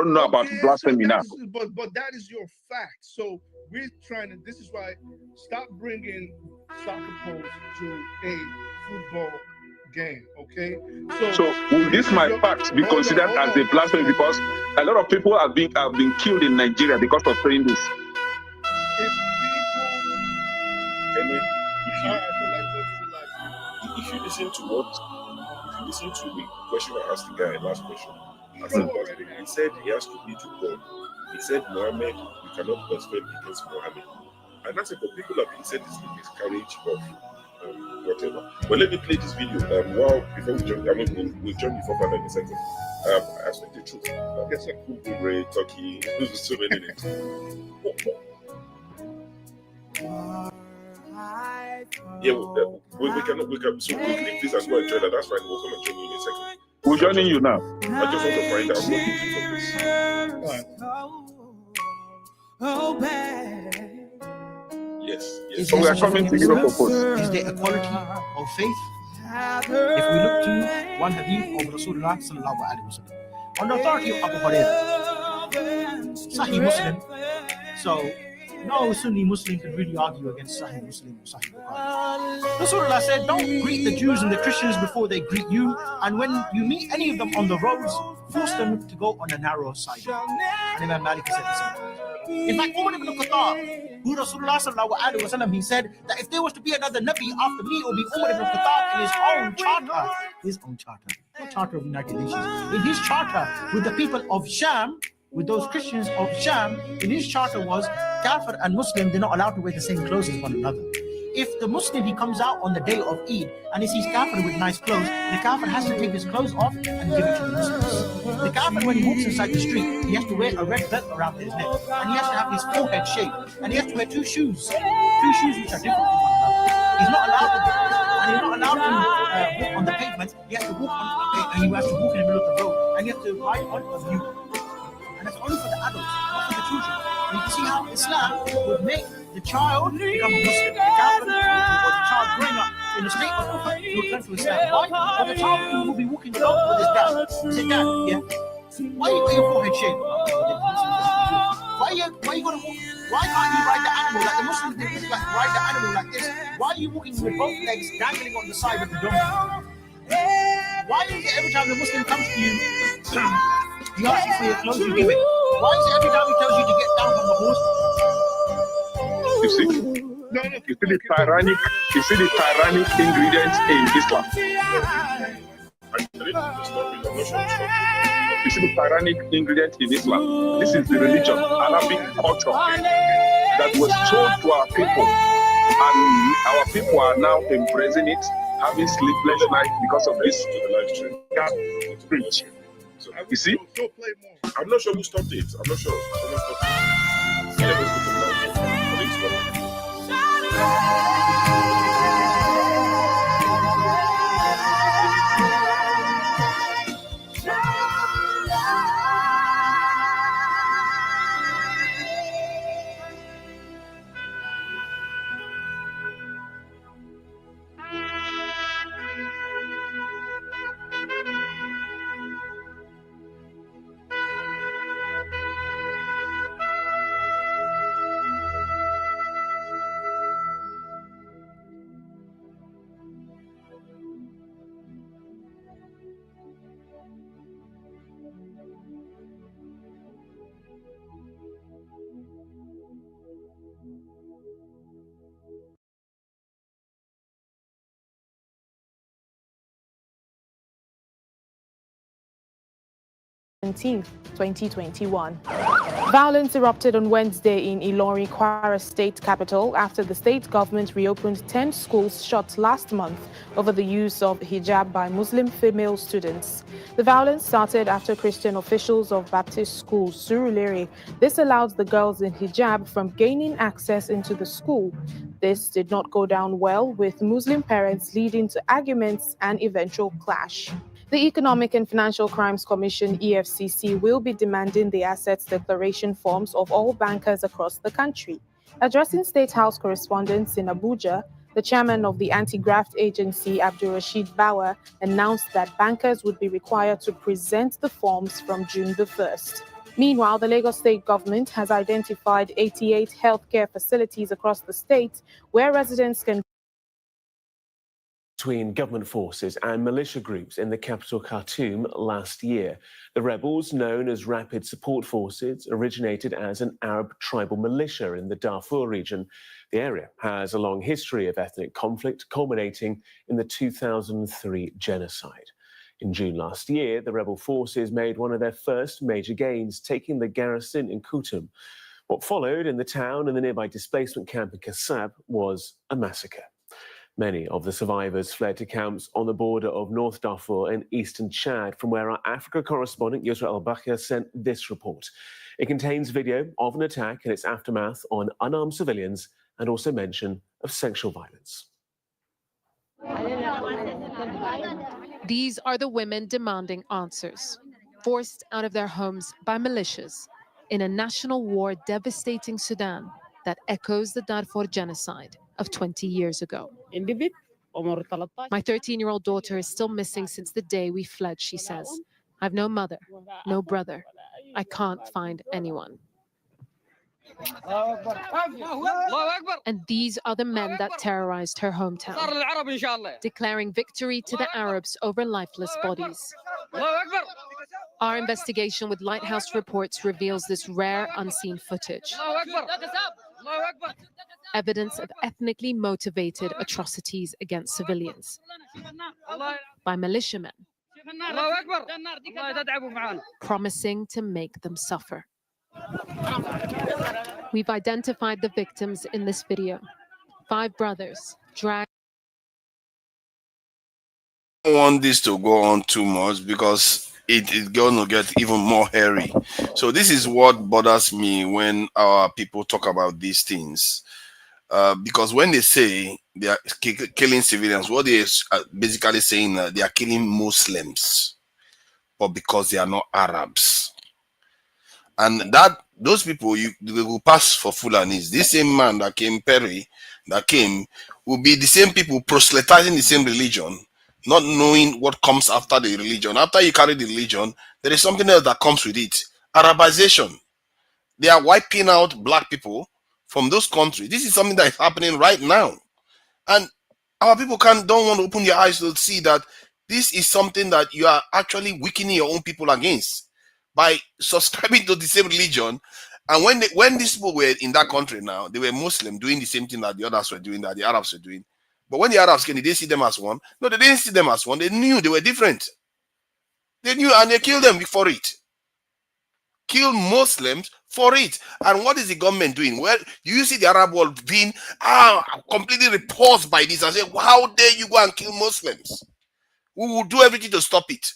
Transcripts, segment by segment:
don't know about blasphemy now. But that is your fact. So we're trying to. This is why stop bringing soccer posts to a football game. Okay. So will this my fact be considered as a blasphemy? Because a lot of people have been killed in Nigeria because of saying this. If you listen to the question I asked the guy, last question, he said he has to be to God. He said, Muhammad, you cannot blaspheme against Muhammad. And that's it, but people have been said this in miscarriage of whatever. But let me play this video. Before we jump, we'll jump before further in a second. I speak the truth. I guess like food, bread, turkey, so many things. Yeah, we can. So we'll leave this and go and join that. That's fine. We'll come and join you in a second. We're joining you now. I just want to find out what you think of this. Yes. So we are coming to Europe, of course. Is there equality of faith? If we look to one hadith of Rasulullah sallallahu alaihi wasallam, on the authority of Abu Hurairah, Sahih Muslim. So no Sunni Muslim can really argue against Sahih Muslim or Sahih Bukhari. Rasulullah said, don't greet the Jews and the Christians before they greet you, and when you meet any of them on the roads, force them to go on a narrow side. And Imam Malik said the same. In fact, Umar ibn Khattab, who Rasulullah sallallahu alaihi wasallam, he said that if there was to be another Nabi after me, it would be Umar ibn Khattab in his own charter, not charter of United Nations, in his charter with the people of Sham, with those Christians of Sham, in his charter was Kafir and Muslim, they're not allowed to wear the same clothes as one another. If the Muslim, he comes out on the day of Eid and he sees Kafir with nice clothes, the Kafir has to take his clothes off and give it to the Muslims. The Kafir, when he walks inside the street, he has to wear a red belt around his neck, and he has to have his forehead shaved, and he has to wear two shoes which are different from one another. He's not allowed to walk on the pavement. He has to walk and he has to walk in the middle of the road, and he has to ride on a mule. And that's only for the adults, not for the children. And you can see how Islam would make the child become a Muslim. The child growing up in the state of Kufr, he will turn to Islam. Why? But the child who will be walking along with his dad. Say, Dad, why you got your forehead shaved? Why you gonna walk? Why can't you ride the animal like the Muslims did? Ride the animal like this. Why are you walking with both legs dangling on the side of the donkey? Why is it every time the Muslim comes to you, you ask for your clothes, you give it? Why is it every time he tells you to get down from the horse? You see the tyrannic ingredients in Islam. You see the tyrannic ingredient in Islam. This is the religion, Arabic culture that was sold to our people, and our people are now embracing it, having sleepless nights because of this. Preach. You see? I'm not sure who stopped it. I'm not sure. Someone stopped it. Yeah, let's go to the Seventeenth, 2021. Violence erupted on Wednesday in Ilorin, Kwara State capital after the state government reopened 10 schools shut last month over the use of hijab by Muslim female students. The violence started after Christian officials of Baptist school Surulere disallowed the girls in hijab from gaining access into the school. This did not go down well, with Muslim parents leading to arguments and eventual clash. The Economic and Financial Crimes Commission, EFCC, will be demanding the assets declaration forms of all bankers across the country. Addressing State House correspondents in Abuja, the chairman of the anti-graft agency, Abdulrashid Bauer, announced that bankers would be required to present the forms from June the 1st. Meanwhile, the Lagos state government has identified 88 healthcare facilities across the state where residents can between government forces and militia groups in the capital Khartoum last year. The rebels, known as Rapid Support Forces, originated as an Arab tribal militia in the Darfur region. The area has a long history of ethnic conflict, culminating in the 2003 genocide. In June last year, the rebel forces made one of their first major gains, taking the garrison in Khartoum. What followed in the town and the nearby displacement camp in Kassab was a massacre. Many of the survivors fled to camps on the border of North Darfur and eastern Chad, from where our Africa correspondent Yusra Al-Bakhir sent this report. It contains video of an attack and its aftermath on unarmed civilians, and also mention of sexual violence. These are the women demanding answers, forced out of their homes by militias in a national war devastating Sudan that echoes the Darfur genocide of 20 years ago. My 13-year-old daughter is still missing since the day we fled, she says. I have no mother, no brother. I can't find anyone. And these are the men that terrorized her hometown, declaring victory to the Arabs over lifeless bodies. Our investigation with Lighthouse Reports reveals this rare, unseen footage. Evidence of ethnically motivated atrocities against civilians by militiamen, promising to make them suffer. We've identified the victims in this video. 5 brothers dragged. I don't want this to go on too much because it is going to get even more hairy. So this is what bothers me when our people talk about these things. Because when they say they are killing civilians, what they are basically saying they are killing Muslims, but because they are not Arabs. And that those people, they will pass for Fulanis. This same man that came, Perry, that came, will be the same people proselytizing the same religion, not knowing what comes after the religion. After you carry the religion, there is something else that comes with it. Arabization. They are wiping out black people from those countries. This is something that is happening right now. And our people don't want to open their eyes to see that this is something that you are actually weakening your own people against by subscribing to the same religion. And when these people were in that country now, they were Muslim doing the same thing that the others were doing, that the Arabs were doing. But when the Arabs came, did they see them as one? No, they didn't see them as one. They knew they were different. They knew, and they killed them for it. Kill Muslims for it. And what is the government doing? Well, do you see the Arab world being completely repulsed by this and say, well, how dare you go and kill Muslims? We will do everything to stop it.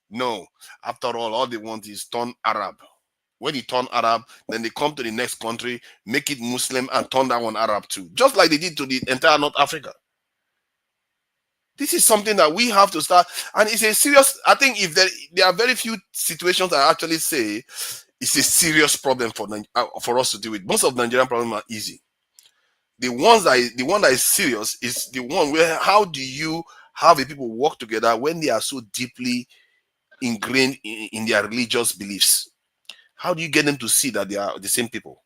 No. After all they want is turn Arab. When you turn Arab, then they come to the next country, make it Muslim, and turn that one Arab too. Just like they did to the entire North Africa. This is something that we have to start. And it's a serious, I think if there are very few situations I actually say it's a serious problem for us to deal with. Most of the Nigerian problems are easy. The one that is serious is the one where how do you have the people work together when they are so deeply ingrained in their religious beliefs? How do you get them to see that they are the same people,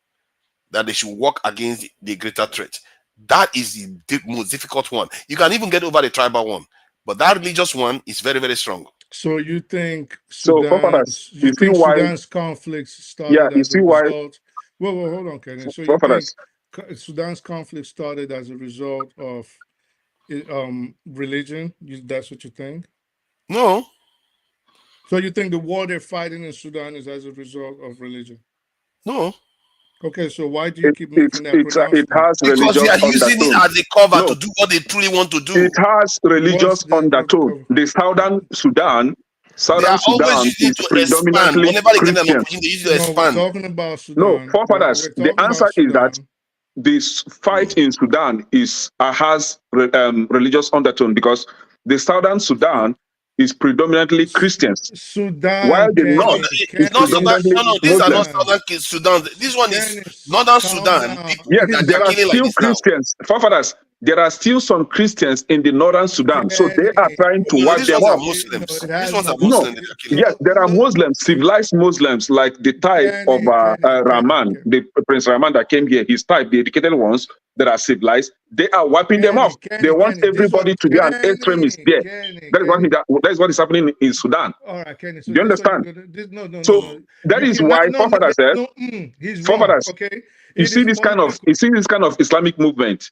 that they should work against the greater threat? That is the most difficult one. You can even get over the tribal one, but that religious one is very, very strong. So you think Sudan's conflicts started as a result? Whoa, hold on, Kenny. So you think Sudan's conflict started as a result of religion? That's what you think? No. So you think the war they're fighting in Sudan is as a result of religion? No. Okay, so why do you keep making that pronouncement? It has because they are using it as a cover to do what they truly want to do. It has religious undertone. The Southern Sudan is predominantly Christian. We're talking about Sudan. No, forefathers, the answer is that this fight in Sudan has religious undertone because the Southern Sudan is predominantly Christians. Sudan, while the North is predominantly these are not Southern Sudan. This one is Northern Sudan. Yes, there are still Christians. Forefathers, there are still some Christians in the northern Sudan, so they are trying to No, wipe these them ones are off. Muslims. No, it has These ones are nothing- No, Muslims. They are killing. yes, there are Muslims, civilized Muslims, like the type of Rahman, the Prince Rahman that came here, his type, the educated ones that are civilized, they are wiping them off. They want everybody to be an extremist there. That is what is happening in Sudan. All right, Kenny. So Do you this one understand? you're gonna, So that is why forefathers said, he's wrong. forefathers, Okay, you see this kind of Islamic movement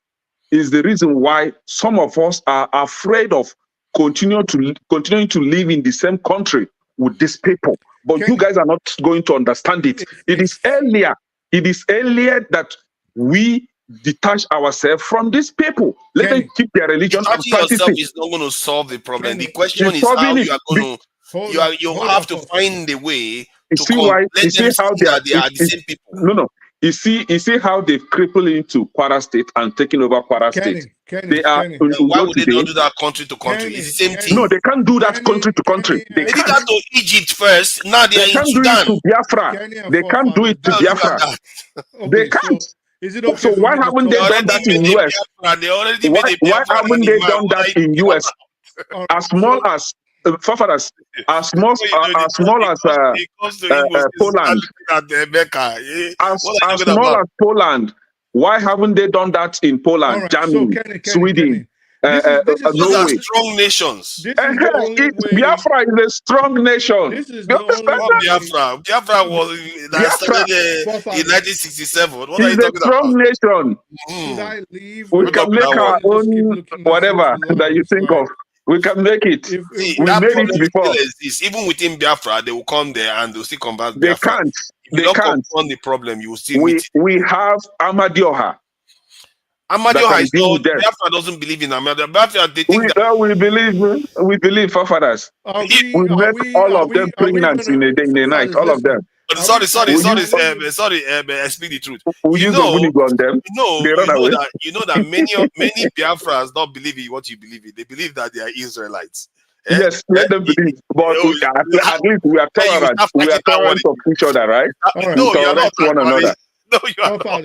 is the reason why some of us are afraid of continuing to live in the same country with these people. But Kenny, you guys are not going to understand it. It is earlier that we detach ourselves from these people. Let them keep their religion and Detaching practice yourself it. is not going to solve the problem. Kenny, The question It's is how solving you are it. going to. You have to find a way You to see why? let You them see see how that they are the same people. No. You see how they've crippled into Kwara State and taken over Kwara State. They are Then why would they not do that country to country? It's the same thing. No, they can't do that country to country. They did can't. that to Egypt first. Now they are in Can't do Sudan. it to Biafra. They can't do it to Biafra. They can't. Is it okay? So why haven't they done that in US? They already made a Why Biafra haven't they done that in US? As small as forefathers, as small as Poland, as small as Poland. Why haven't they done that in Poland, Germany, Sweden, Norway? Strong nations. Biafra is a strong nation. This is the only Biafra was that started in 1967. What are you It's a talking strong about? nation. Should I leave? We can make our own whatever that you think of. We can make it. See, we that made problem it before. still exists. Even within Biafra, they will come there and they'll still combat They Biafra. can't. If you don't confront the problem, you will still meet it. We have Amadioha. Amadioha is not. Biafra doesn't believe in Amadioha. Biafra, they think we believe forefathers. We make all of them pregnant in a night. All of them. Sorry. Speak the truth. We use the on them. You know that many Biafrans don't believe in what you believe in. They believe that they are Israelites. Yes, let them believe. But at least we are tolerant. We are tolerant of each other, right? No, we tolerate one another. No, you are not.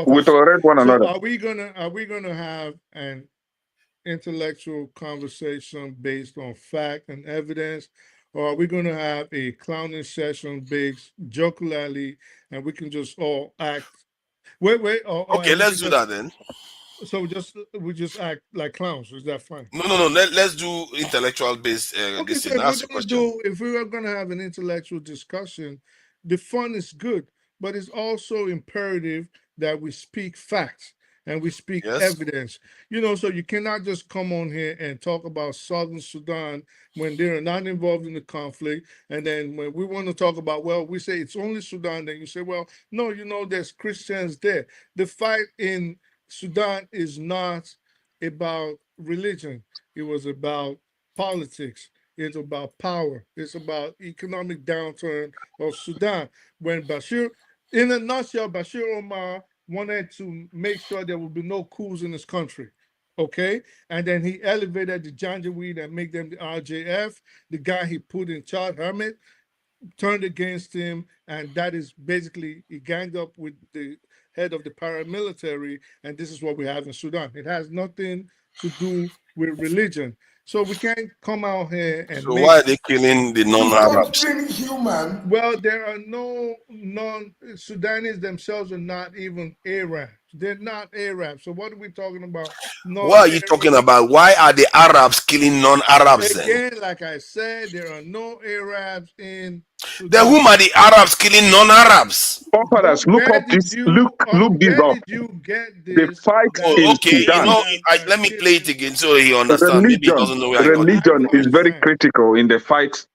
We tolerate one another. Are we gonna have an intellectual conversation based on fact and evidence, or are we gonna have a clowning session based jocularly and we can just all act? Okay, let's do that then. So we just act like clowns. Is that fine? No. Let's do intellectual based. Okay, so if we were gonna have an intellectual discussion, the fun is good, but it's also imperative that we speak facts and we speak evidence. So you cannot just come on here and talk about Southern Sudan when they're not involved in the conflict. And then when we want to talk about, we say it's only Sudan, then you say, well, no, there's Christians there. The fight in Sudan is not about religion. It was about politics. It's about power. It's about economic downturn of Sudan. When in a nutshell, Bashir Omar wanted to make sure there would be no coups in this country. Okay? And then he elevated the Janjaweed and make them the RJF. The guy he put in charge, Hermit, turned against him. And that is basically, he ganged up with the head of the paramilitary. And this is what we have in Sudan. It has nothing to do with religion. So we can't come out here and. So why are they killing the non-Arabs? Well, there are no Sudanese themselves are not even Arabs. They're not Arabs. So what are we talking about? What are you talking about? Why are the Arabs killing non-Arabs then? Again, like I said, there are no Arabs in Sudan. Then whom are the Arabs killing non-Arabs? Forefathers, look up this. Look this up. Did you get this? The fight in Sudan. Let me play it again so he understands. Maybe he doesn't know where religion is very critical in the fight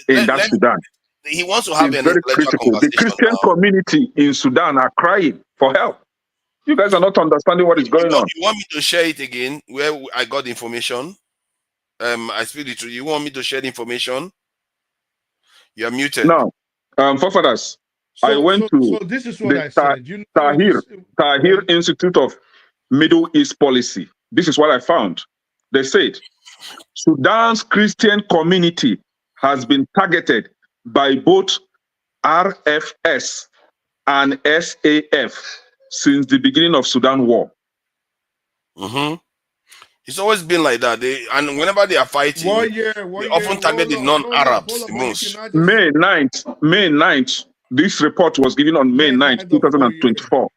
in Sudan. He wants to have an very critical. The Christian community in Sudan are crying for help. You guys are not understanding what is going on. You want me to share it again where I got the information? I speak it to you. You want me to share the information? You are muted. Now, forefathers, I went to this is what I said. Tahir Institute of Middle East Policy. This is what I found. They said, Sudan's Christian community has been targeted by both RFS and SAF since the beginning of Sudan war. It's always been like that. And whenever they are fighting, they often target the non-Arabs the most. May 9th, this report was given on May 9th, 2024.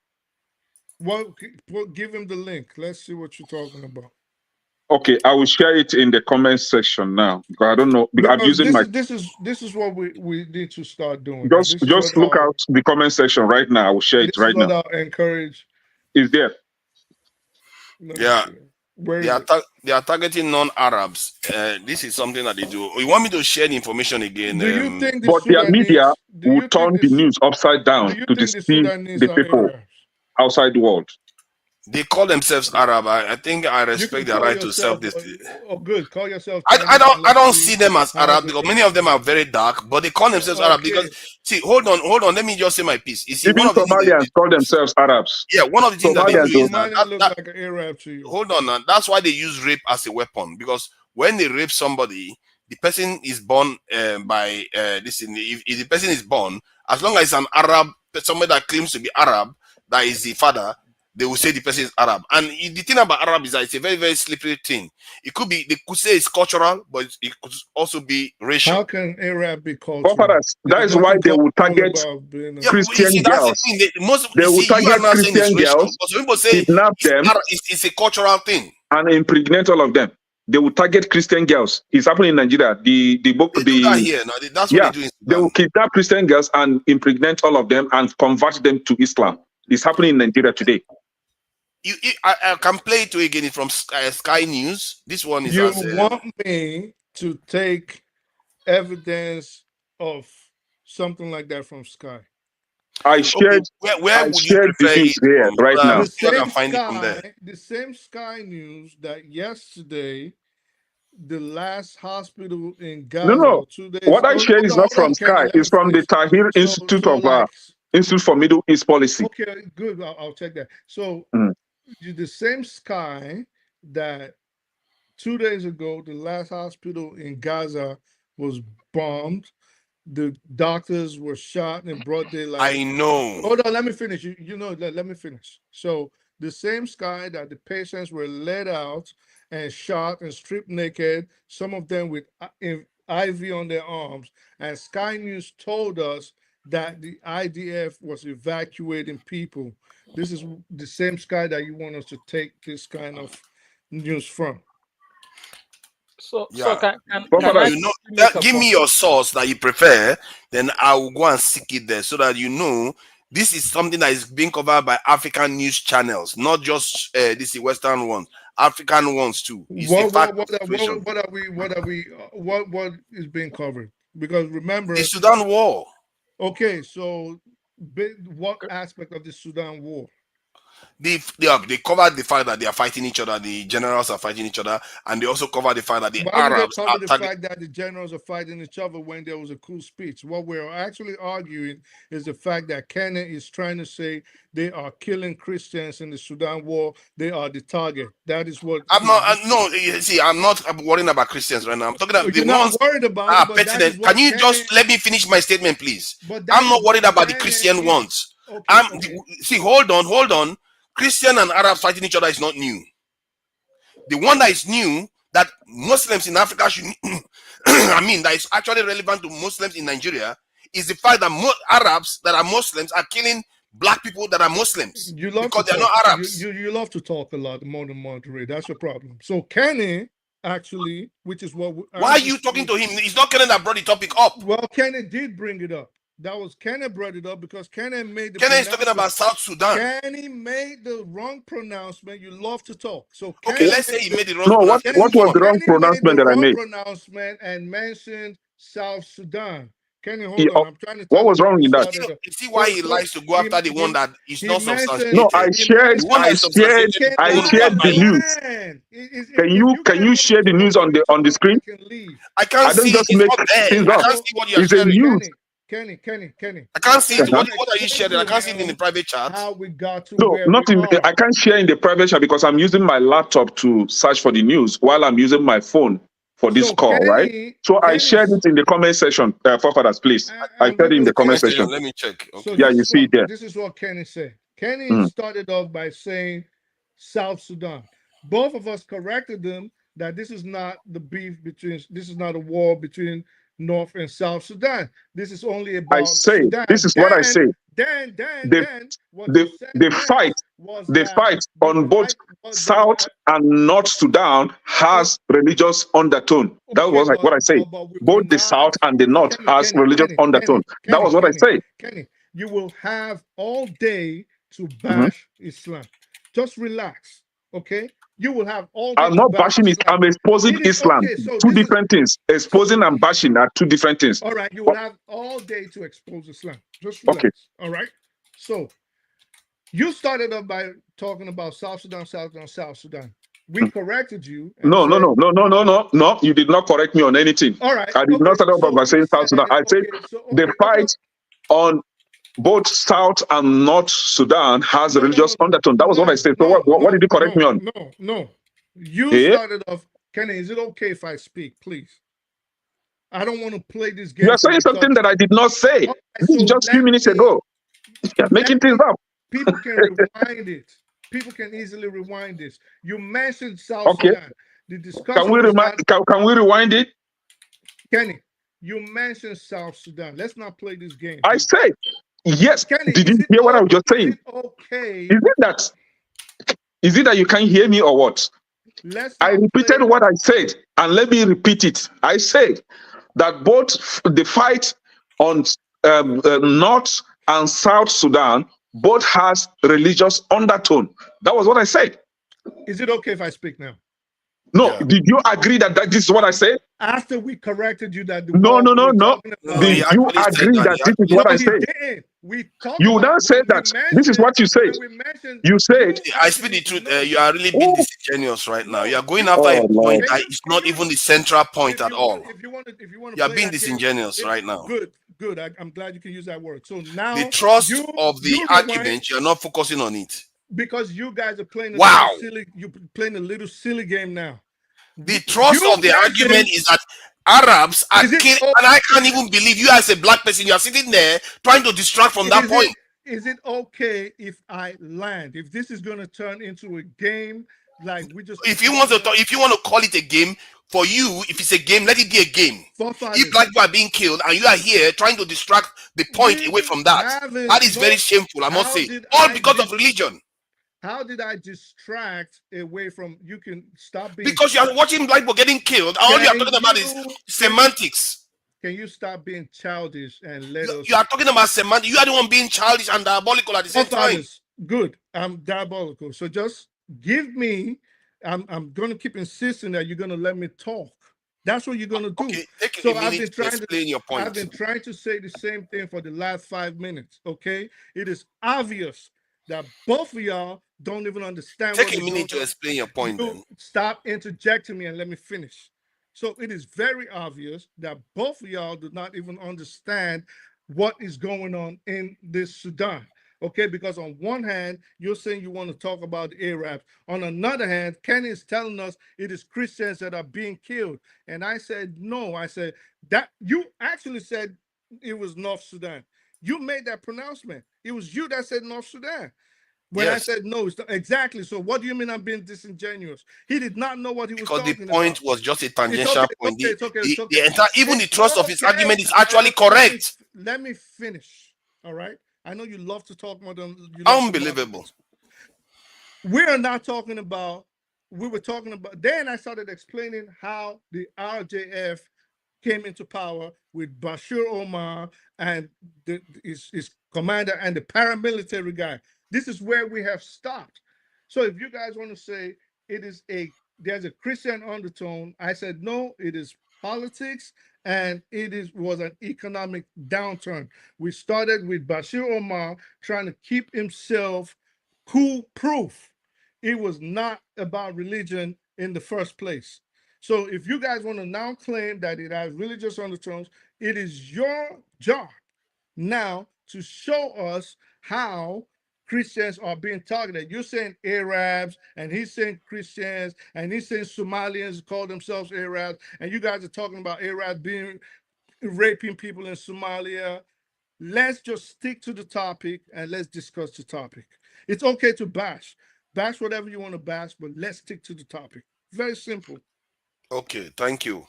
Well, give him the link. Let's see what you're talking about. Okay, I will share it in the comment section now because I don't know. Because I'm using this is what we need to start doing. Just look out the comment section right now. I will share it right now. This is what I'll encourage. Is there? Yeah. They are targeting non-Arabs. This is something that they do. You want me to share the information again? Do you think but their media will turn the news upside down to deceive the people outside the world? They call themselves Arab. I think I respect their right to self-distinction. Oh, good. Call yourself. I don't see them as Arab because many of them are very dark, but they call themselves Arab because hold on. Let me just say my piece. You see, even Somalians call themselves Arabs. Yeah, one of the things that they do is look like an Arab to you. Hold on, now. That's why they use rape as a weapon, because when they rape somebody, the person is born by this. If the person is born, as long as it's an Arab, somebody that claims to be Arab, that is the father, they will say the person is Arab. And the thing about Arab is that it's a very, very slippery thing. It could be, they could say it's cultural, but it could also be racial. How can Arab be cultural? That is why they will target Christian girls. They will target Christian girls, kidnap them. It's a cultural thing. And impregnate all of them. They will target Christian girls. It's happening in Nigeria. That's what they do. They will kidnap Christian girls and impregnate all of them and convert them to Islam. It's happening in Nigeria today. I can play it to you again. It's from Sky News. This one is. You want me to take evidence of something like that from Sky? I shared. Where would you prefer it here right now? The same Sky News that yesterday, the last hospital in Gaza. No. 2 days. What I shared is not from Sky. It's from the Tahrir Institute Institute for Middle East Policy. Okay, good. I'll check that. So the same Sky that 2 days ago, the last hospital in Gaza was bombed. The doctors were shot in broad daylight. I know. Hold on, let me finish. Let me finish. So the same Sky that the patients were led out and shot and stripped naked, some of them with IV on their arms, and Sky News told us that the IDF was evacuating people. This is the same Sky that you want us to take this kind of news from. So give me your source that you prefer, then I will go and seek it there so that you know this is something that is being covered by African news channels, not just this Western ones, African ones too. What is being covered? Because remember, the Sudan war. Okay, so what aspect of the Sudan war? They covered the fact that they are fighting each other, the generals are fighting each other, and they also covered the fact that the Arabs are the fact that the generals are fighting each other when there was a coup speech. What we're actually arguing is the fact that Kenya is trying to say they are killing Christians in the Sudan war. They are the target. That is what I'm not worrying about Christians right now. I'm talking about the ones worried about it. Can you just let me finish my statement, please? I'm not worried about the Christian ones. See, hold on. Christian and Arabs fighting each other is not new. The one that is new, that Muslims in Africa should, that is actually relevant to Muslims in Nigeria, is the fact that Arabs that are Muslims are killing black people that are Muslims because they are not Arabs. You love to talk a lot more than Monterey. That's your problem. So Kenny, actually, which is what... Why are you talking to him? It's not Kenny that brought the topic up. Well, Kenny did bring it up. That was Kenny brought it up because Kenny made the... Kenny is talking about South Sudan. Kenny made the wrong pronouncement. You love to talk. So okay, let's say he made the wrong pronouncement. What was the wrong pronouncement that I made? Pronouncement and mentioned South Sudan. Kenny, hold on. I'm trying to... What was wrong with that? You see why he likes to go after the one that is not substantiated? No, I shared the news. Can you share the news on the screen? I can't see. Just make things up. I can't see what you're sharing. News. Kenny. I can't see it. What are you sharing? I can't see it in the private chat. How we got to I can't share in the private chat because I'm using my laptop to search for the news while I'm using my phone for this call, right? So I shared it in the comment section. Forefathers, please. I shared it in the comment section. Let me check. Okay. So you see it there. This is what Kenny said. Kenny started off by saying South Sudan. Both of us corrected them that this is not the beef between, this is not a war between North and South Sudan. This is only I about say, Sudan. this is what I say. Then, what you The said the then fight was the that fight the on both fight was South and North Sudan has religious undertone. That okay, was like what I say. but we're Both the not. South and the North has religious undertone. That was what I say. Kenny, you will have all day to Mhm. bash Islam. Just relax, okay? You will have all day I'm to not bash bashing it. Islam. I'm exposing It is Islam. okay. So Two this is different things. Exposing and bashing are two different things. all right. You will have all day to expose Islam. Just Okay. relax. All right. So you started up by talking about South Sudan, South Sudan, South Sudan. We corrected you and No, no, said, no, no, no, no, no, no. You did not correct me on anything. all right, I did okay. not start off So by we saying South Sudan. said, I said okay, so the okay. fight on both South and North Sudan has a No, no, religious no, no, undertone. That was what I no, said. So no, what no, did you correct me no, on? no, no. You Eh? started off, Kenny. Is it okay if I speak, please? I don't want to play this You game are from saying the top. something that I did not say. All right, This is so just a few minutes ago. You're making let things me. up. People can rewind it. People can easily rewind this. You mentioned South Okay. Sudan. The discussion was not Can we rewind it? Kenny. You mentioned South Sudan. Let's not play this game, I please. said yes. Kenny, Did you hear what I was just is saying? it okay? Is it that you can't hear me or what? Let's I not repeated play. what I said, and let me repeat it. I said that both the fight on North and South Sudan both has religious undertone. That was what I said. Is it okay if I speak now? No, Yeah. did you agree that this is what I said? After we corrected you that the No, war no, we no, were no. talking No, about. he Did you actually said agree that. that He this is actually what No, I he said? didn't. We talked You about now said when we that this is mentioned what you said. when we mentioned You you said, I speak the actually truth. no You are really being oh, disingenuous right now. You no are going you after a oh Lord. point that is not even the central point at all. if you want to You are play being that game, disingenuous right now. good. I'm glad you can use that word. So The now trust of the you rewind argument, you are not focusing on it. because you guys are playing a little Wow. silly. You're playing a little silly game now. The trust You of the argument mentioned is that Arabs are is it killing, oh, and I can't even believe you as a black person, you are sitting there trying to distract from that is it point. is it okay if I land? If this is going to turn into a game like we just If you want pretend to that if you want to call it a game, for you, if it's a game, let it be a game. If forefathers black people are being killed and you are here trying to distract the point away we from that, that haven't is very no shameful, I must how say. did All I because of religion. how did I distract away from you can stop being Because you are watching black people getting killed, and all you are can talking about is you semantics. can you stop being childish and let You us are talking about semantics. You are the one being childish and diabolical at the same time. forefathers good I'm diabolical so just give me I'm going to keep insisting that you're going to let me talk. That's what you're going to do. Okay, take So a minute to explain your I've point. been trying to say the same thing for the last 5 minutes. Okay, it is obvious that both of y'all don't even understand what Take a is going minute to on. explain your point You then. stop interjecting me and let me finish. So it is very obvious that both of y'all do not even understand what is going on in this Sudan. Okay, because on one hand, you're saying you want to talk about the Arabs. On another hand, Kenny is telling us it is Christians that are being killed. And I said, no. I said that you actually said it was North Sudan. You made that pronouncement. It was you that said North Sudan. When I Yes, said no, it's not, exactly. So what do you mean I'm being disingenuous? He did not know what he was because the talking point about. was just a It's okay. tangential It's point. okay. It's okay. It's The okay. entire, even the It's thrust of his okay. argument is actually correct. Let me finish. All right. I know you love to talk more than you love to Unbelievable. moderate. We are not talking about. We were talking about. Then I started explaining how the RJF came into power with Bashir Omar and his commander and the paramilitary guy. This is where we have stopped. So if you guys want to say it is there's a Christian undertone, I said no, it is politics and was an economic downturn. We started with Bashir Omar trying to keep himself coup proof. It was not about religion in the first place. So if you guys want to now claim that it has religious undertones, it is your job now to show us how Christians are being targeted. You're saying Arabs, and he's saying Christians, and he's saying Somalians call themselves Arabs, and you guys are talking about Arabs being raping people in Somalia. Let's just stick to the topic and let's discuss the topic. It's okay to bash, Bash whatever you want to bash, but let's stick to the topic. Very simple. Okay, thank you.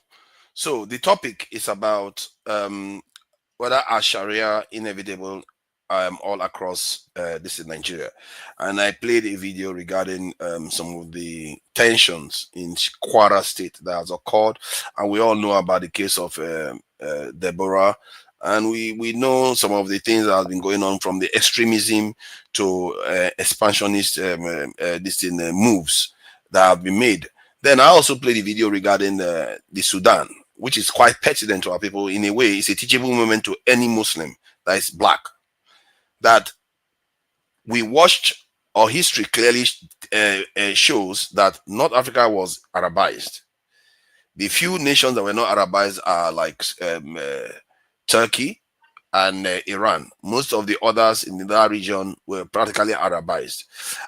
So the topic is about whether are Sharia inevitable all across this in Nigeria. And I played a video regarding some of the tensions in Kwara State that has occurred. And we all know about the case of Deborah. And we know some of the things that have been going on, from the extremism to expansionist moves that have been made. Then I also played a video regarding the Sudan, which is quite pertinent to our people. In a way, it's a teachable moment to any Muslim that is black. That we watched, our history clearly shows that North Africa was Arabized. The few nations that were not Arabized are like Turkey and Iran. Most of the others in that region were practically Arabized.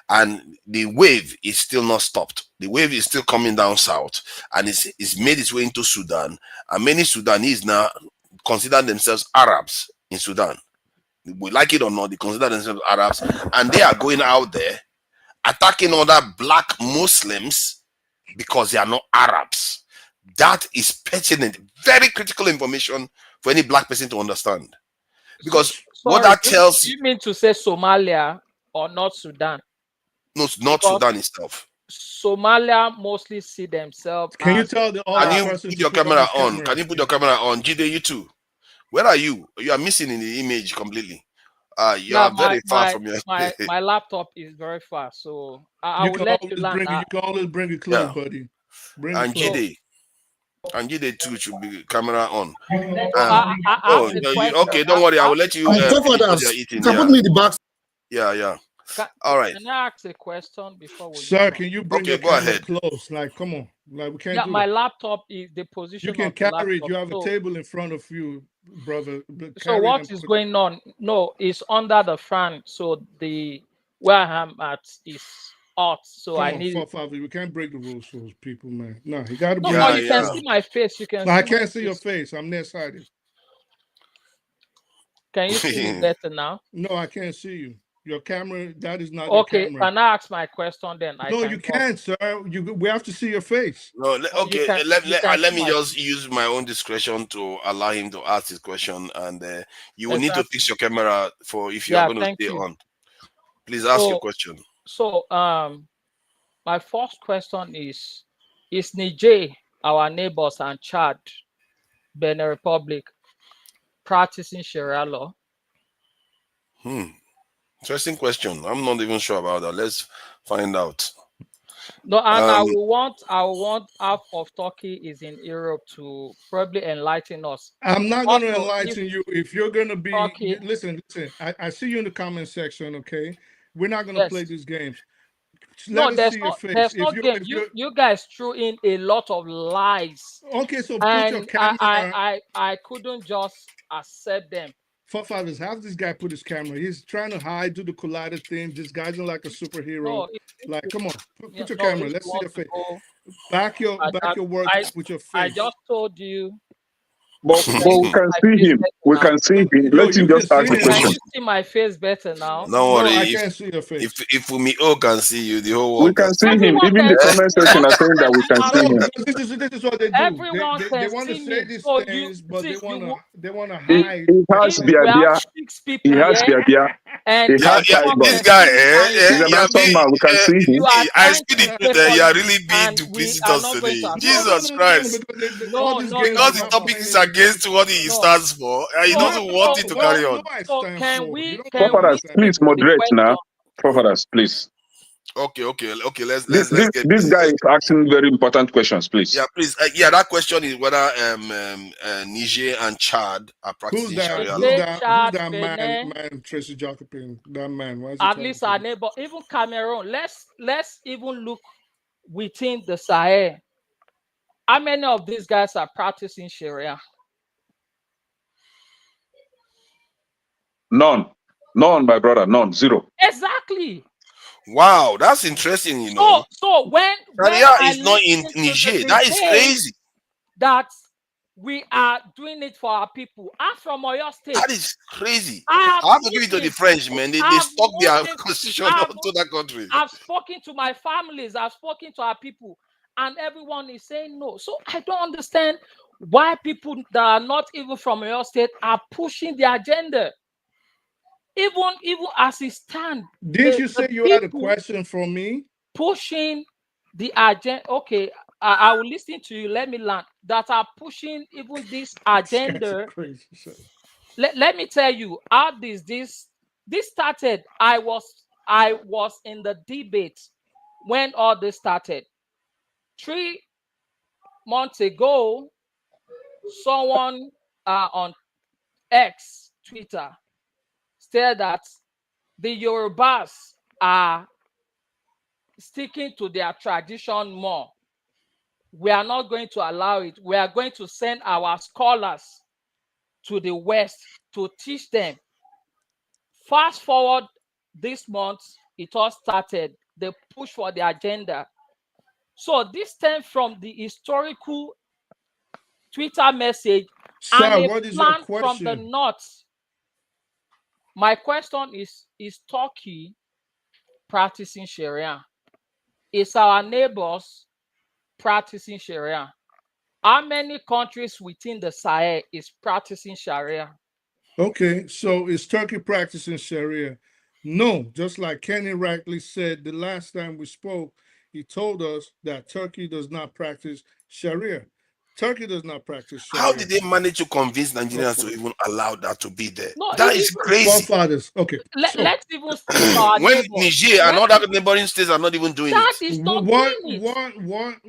And the wave is still not stopped. The wave is still coming down south, and it's made its way into Sudan. And many Sudanese now consider themselves Arabs in Sudan. We like it or not, they consider themselves Arabs. And they are going out there attacking other black Muslims because they are not Arabs. That is pertinent, very critical information for any black person to understand. Because what that tells you mean to say Somalia or North Sudan? No, not Sudan itself. Somalia mostly see themselves. Can you tell the Can you put your camera on? Can you put your camera on? Jide, you too. Where are you? You are missing in the image completely. You are very far from your. My laptop is very far, so I will let you land. You can always bring it close, buddy. Bring and it close. And Jide too should be camera on. Okay, don't worry. I will let you. Put me the box. Yeah. All right. Can I ask a question before we? Sir, can you bring your camera close? Like, come on. Like, we can't. Yeah, my laptop is the position. You can carry it. You have a table in front of you, brother. So what is going on? No, it's under the fan. So the where I'm at is hot. So I need. We can't break the rules for those people, man. No, you got to. No, you can see my face. You can. No, I can't see your face. I'm nearsighted. Can you see me better now? No, I can't see you. Your camera, that is not okay. Your camera. Can I ask my question then? You can't, sir. We have to see your face. No, okay. Let me just use my own discretion to allow him to ask his question, and you will need to fix your camera for if you are going to stay on. Please ask your question. So, my first question is Niger, our neighbors, and Chad, Benin Republic, practicing Sharia law? Interesting question. I'm not even sure about that. Let's find out. No, and I want half of Turkey is in Europe to probably enlighten us. I'm not going to enlighten you if you're going to be. Turkey, listen. I see you in the comment section. Okay, we're not going to play these games. There's no game. You guys threw in a lot of lies. Okay, so put your camera. I couldn't just accept them. Forefathers, have this guy put his camera. He's trying to hide, do the collider thing, disguising like a superhero. Come on, put your camera. Let's see your face. Back your work with your face. I just told you. But we can see him. We can see him. Let him just ask the question. Can you see my face better now? No worry. I can't see your face. If we all can see you, the whole world. We can see him. Even the comment section are saying that we can see him. This is what they do. Everyone they want to say these things, but they want to hide. He has beer. He has beer. And this guy, he's a handsome man. We can see him. I speak it today. You are really being to visit us today. Jesus Christ. Because the topic is against what he stands for. He doesn't want it to carry on. Forefathers, please moderate now. Forefathers, please. Okay. Let's get this guy is asking very important questions, please. Yeah, please. That question is whether Niger and Chad are practicing Sharia law. Who's that man, Tracy Jacobin? That man. At least our neighbor, even Cameroon. Let's even look within the Sahel. How many of these guys are practicing Sharia? None, my brother. None. Zero. Exactly. Wow, that's interesting, So when Sharia is not in Niger, that is crazy. That we are doing it for our people. I'm from Oyo State. That is crazy. I I have to give it to the French, man. They stuck their constitution to that country. I've spoken to my families. I've spoken to our people. And everyone is saying no. So I don't understand why people that are not even from Oyo State are pushing the agenda. Even as it stands. Didn't you say you had a question for me? Pushing the agenda. Okay, I will listen to you. Let me learn. That are pushing even this agenda. Crazy. Let me tell you how this started. I was in the debate when all this started. 3 months ago, someone on X, Twitter, said that the Yorubas are sticking to their tradition more. We are not going to allow it. We are going to send our scholars to the West to teach them. Fast forward this month, it all started, the push for the agenda. So this stems from the historical Twitter message. Sir, and a what is plan your question? From the north. My question is Turkey practicing Sharia? Is our neighbors practicing Sharia? How many countries within the Sahel is practicing Sharia? Okay, so is Turkey practicing Sharia? No, just like Kenny rightly said the last time we spoke, he told us that Turkey does not practice Sharia. Turkey does not practice Sharia. How did they manage to convince Nigerians to even allow that to be there? No, that is crazy. Forefathers. Okay. Let's even stick to our when neighbors. Niger and other neighboring states are not even doing that it. That is not doing it.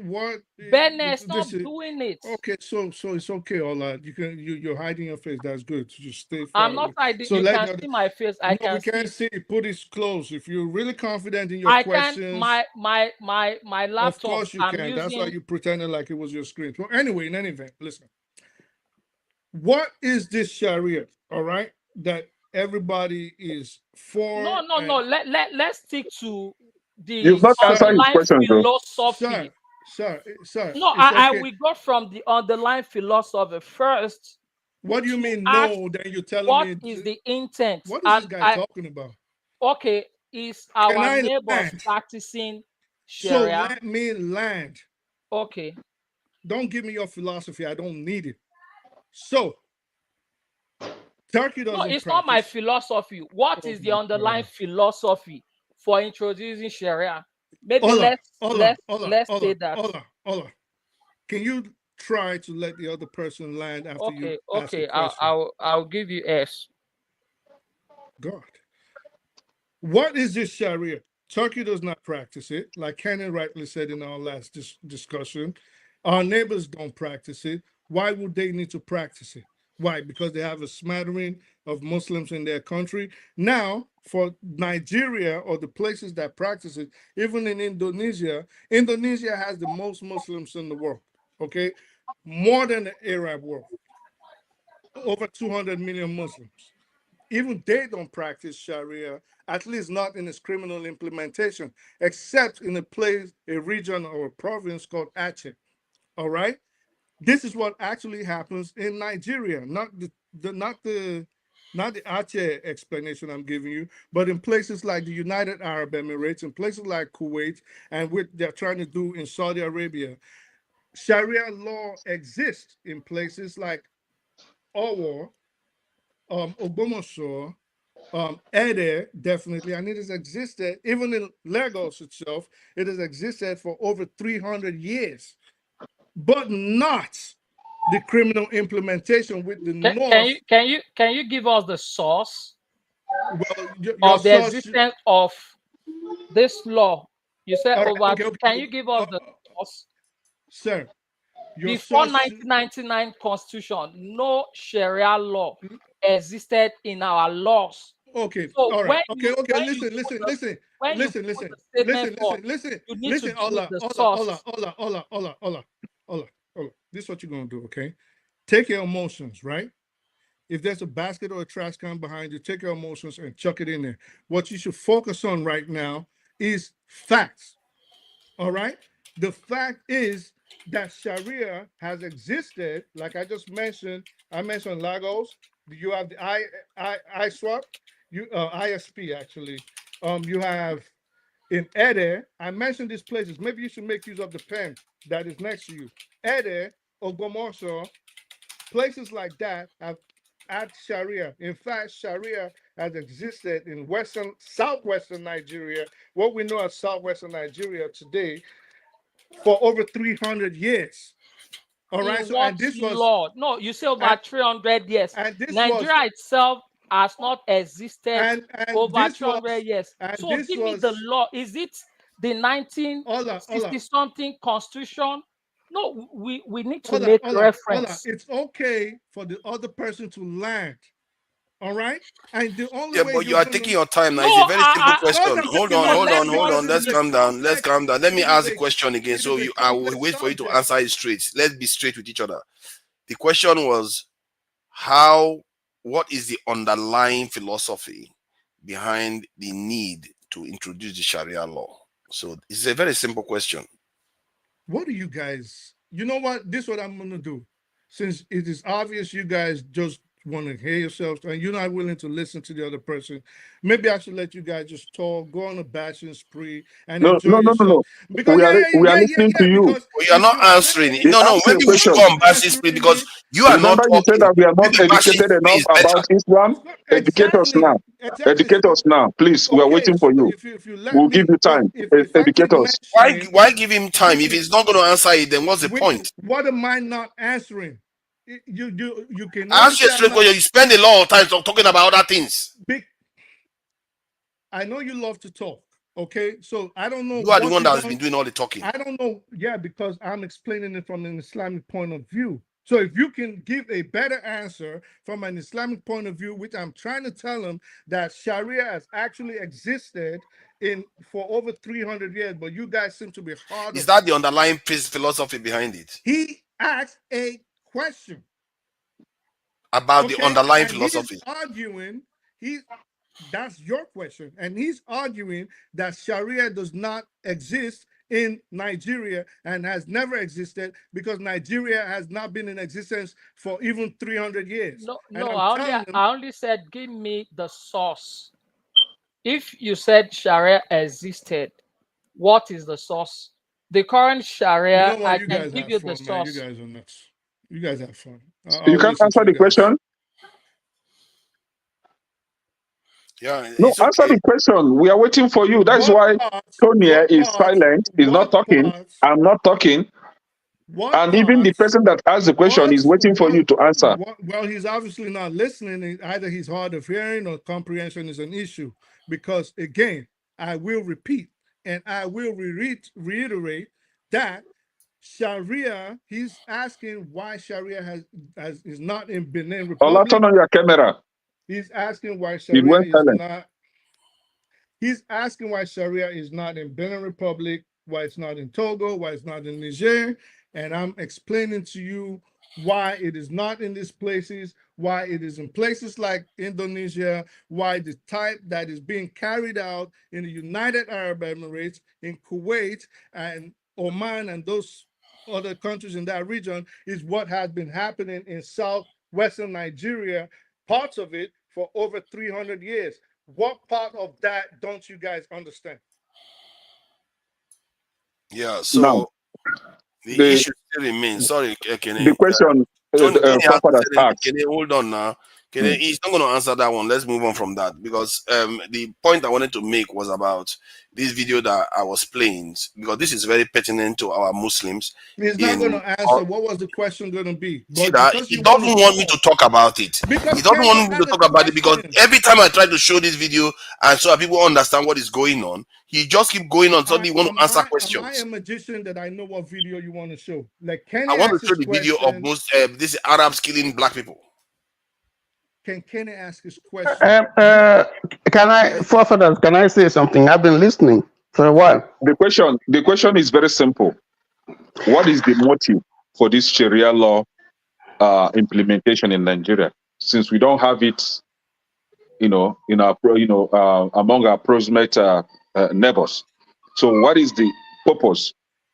What? Benin's not doing it. Okay, so it's okay, Ola. You're hiding your face. That's good. Just stay far. I'm not hiding. So you can see my face. We can't see. Put it close. If you're really confident in your questions, my laptop. Of course you can. That's why you pretended like it was your screen. Well, anyway, in any event, listen. What is this Sharia? All right, that everybody is for. No. Let's stick to the underlying philosophy. Sir. No, I will go from the underlying philosophy first. What do you mean? No, then you're telling what me. What is the intent? What is this guy talking about? Okay, is our neighbors practicing Sharia? So let me land. Okay. Don't give me your philosophy. I don't need it. So Turkey doesn't. No, it's not my philosophy. What is the underlying philosophy for introducing Sharia? Maybe let's say that. Ola. Can you try to let the other person land after you ask a question? I'll give you S. God. What is this Sharia? Turkey does not practice it. Like Kenny rightly said in our last discussion, our neighbors don't practice it. Why would they need to practice it? Why? Because they have a smattering of Muslims in their country. Now, for Nigeria or the places that practice it, even in Indonesia, Indonesia has the most Muslims in the world, okay? More than the Arab world. Over 200 million Muslims. Even they don't practice Sharia, at least not in its criminal implementation, except in a region or a province called Aceh, all right? This is what actually happens in Nigeria, not the Aceh explanation I'm giving you, but in places like the United Arab Emirates, in places like Kuwait, and what they're trying to do in Saudi Arabia. Sharia law exists in places like Owo, Ogbomoso, Ede, definitely, and it has existed, even in Lagos itself, it has existed for over 300 years. But not the criminal implementation with the North. Can you give us the source of the existence of this law? You said over. Can you give us the source? Sir, before 1999 Constitution, no Sharia law existed in our laws. Okay, so all right. Okay. Listen. Ola. This is what you're gonna do, okay? Take your emotions, right? If there's a basket or a trash can behind you, take your emotions and chuck it in there. What you should focus on right now is facts. All right? The fact is that Sharia has existed, like I just mentioned. I mentioned Lagos. You have the ISWAP, ISP actually. You have in Ede. I mentioned these places. Maybe you should make use of the pen that is next to you. Ede, Ogbomoso, places like that have had Sharia. In fact, Sharia has existed in southwestern Nigeria, what we know as southwestern Nigeria today, for over 300 years. All In right. So, what and this was, law? No, you say over and, 300 years. and this was, Nigeria itself has not existed and over this 300 was, years. and So this give me the was, law. Is it the Ola, 1960 something constitution? No, we need to Ola, make reference. it's okay for the other person to land. All right. And the only Yeah, way but you you're are going taking to, your time now. No, It's a very simple I because question. I'm Hold taking on, my no, hold let on, time, me hold because on. it Let's is a calm down. Let's complex, calm down. Let me it is ask the a, question again. it So is a you, I will complex wait for you to subject. answer it straight. Let's be straight with each other. The question was how, what is the underlying philosophy behind the need to introduce the Sharia law? So it's a very simple question. What do you guys, you know what? This is what I'm going to do. Since it is obvious you guys just want to hear yourselves and you're not willing to listen to the other person, maybe I should let you guys just talk, go on a bashing spree and No, enjoy yourself. no. Because, We are listening to you. because But you are if not you say, answering. They No, no. asked you a Maybe we should you're go question. not on bashing spree answering because me, you are not Remember, you said talking. that we are not Maybe bashing educated spree enough is better. about Islam. Educate us now. exactly. Educate So, us now, please. We are okay, waiting so for you. if you let We'll give me, you time. if I keep Educate us. mentioning, Why give him time? If which he's not going to answer it, then what's the point? what am I not answering? You can I ask you a understand straight my question. You spend a lot of time talking about other things. big. I know you love to talk. Okay, so I don't know You are the what one you that has been don't. doing all the talking. I don't know. Yeah, because I'm explaining it from an Islamic point of view. So if you can give a better answer from an Islamic point of view, which I'm trying to tell him that Sharia has actually existed in for over 300 years, but you guys seem to be hard Is of. that the underlying philosophy behind it? He asked a question. About the Okay, underlying and he's philosophy. arguing. He's That's your question, and he's arguing that Sharia does not exist in Nigeria and has never existed because Nigeria has not been in existence for even 300 years. no, And no. I'm telling him, I only said give me the source. If you said Sharia existed, what is the source? The current you Sharia, know what, I you can guys give have you the fun, man. You source. guys are nuts. You guys have fun. You I'll can't listen answer to you the guys. question. Yeah, No, it's answer okay. the question. We are waiting for you. That's What why parts? Tony What is parts? silent. He's not What talking. parts? I'm not talking. What And even the parts? person that asked the question is waiting for you to answer. Well, he's obviously not listening. Either he's hard of hearing or comprehension is an issue. Because again, I will repeat and I will reiterate that Sharia, he's asking why Sharia is not in Benin Allah, turn Republic. on your camera. He's asking why It Sharia went is silent. not He's asking why Sharia is not in Benin Republic, why it's not in Togo, why it's not in Niger, and I'm explaining to you why it is not in these places, why it is in places like Indonesia, why the type that is being carried out in the United Arab Emirates, in Kuwait, and Oman, and those other countries in that region is what has been happening in southwestern Nigeria, parts of it for over 300 years. What part of that don't you guys understand? Yeah, Now, so the the issue still remains. Sorry, the Kenny. question Tony has Papa to has say anything. asked. Kenny, hold on now. Kenny, he's not going to answer that one. Let's move on from that because the point I wanted to make was about this video that I was playing because this is very pertinent to our Muslims. He's not going In to answer. What was the question going to be? see But that because he you want to doesn't want me to talk, talk about it. because He doesn't Kenny want me to had a talk about it because question. every time I try to show this video and so that people understand what is going on, he just keep going on. Suddenly, want to answer Am I a questions. magician that I know what video you want to show? Like I Kenny want to asked show his the video of question. most this Arabs killing black people. Can Kenny ask his question? Can I, forefathers, can I say something? I've been listening for a while. The question is very simple. What is the motive for this Sharia law implementation in Nigeria? Since we don't have it, in our among our proximate neighbors. So, what is the purpose?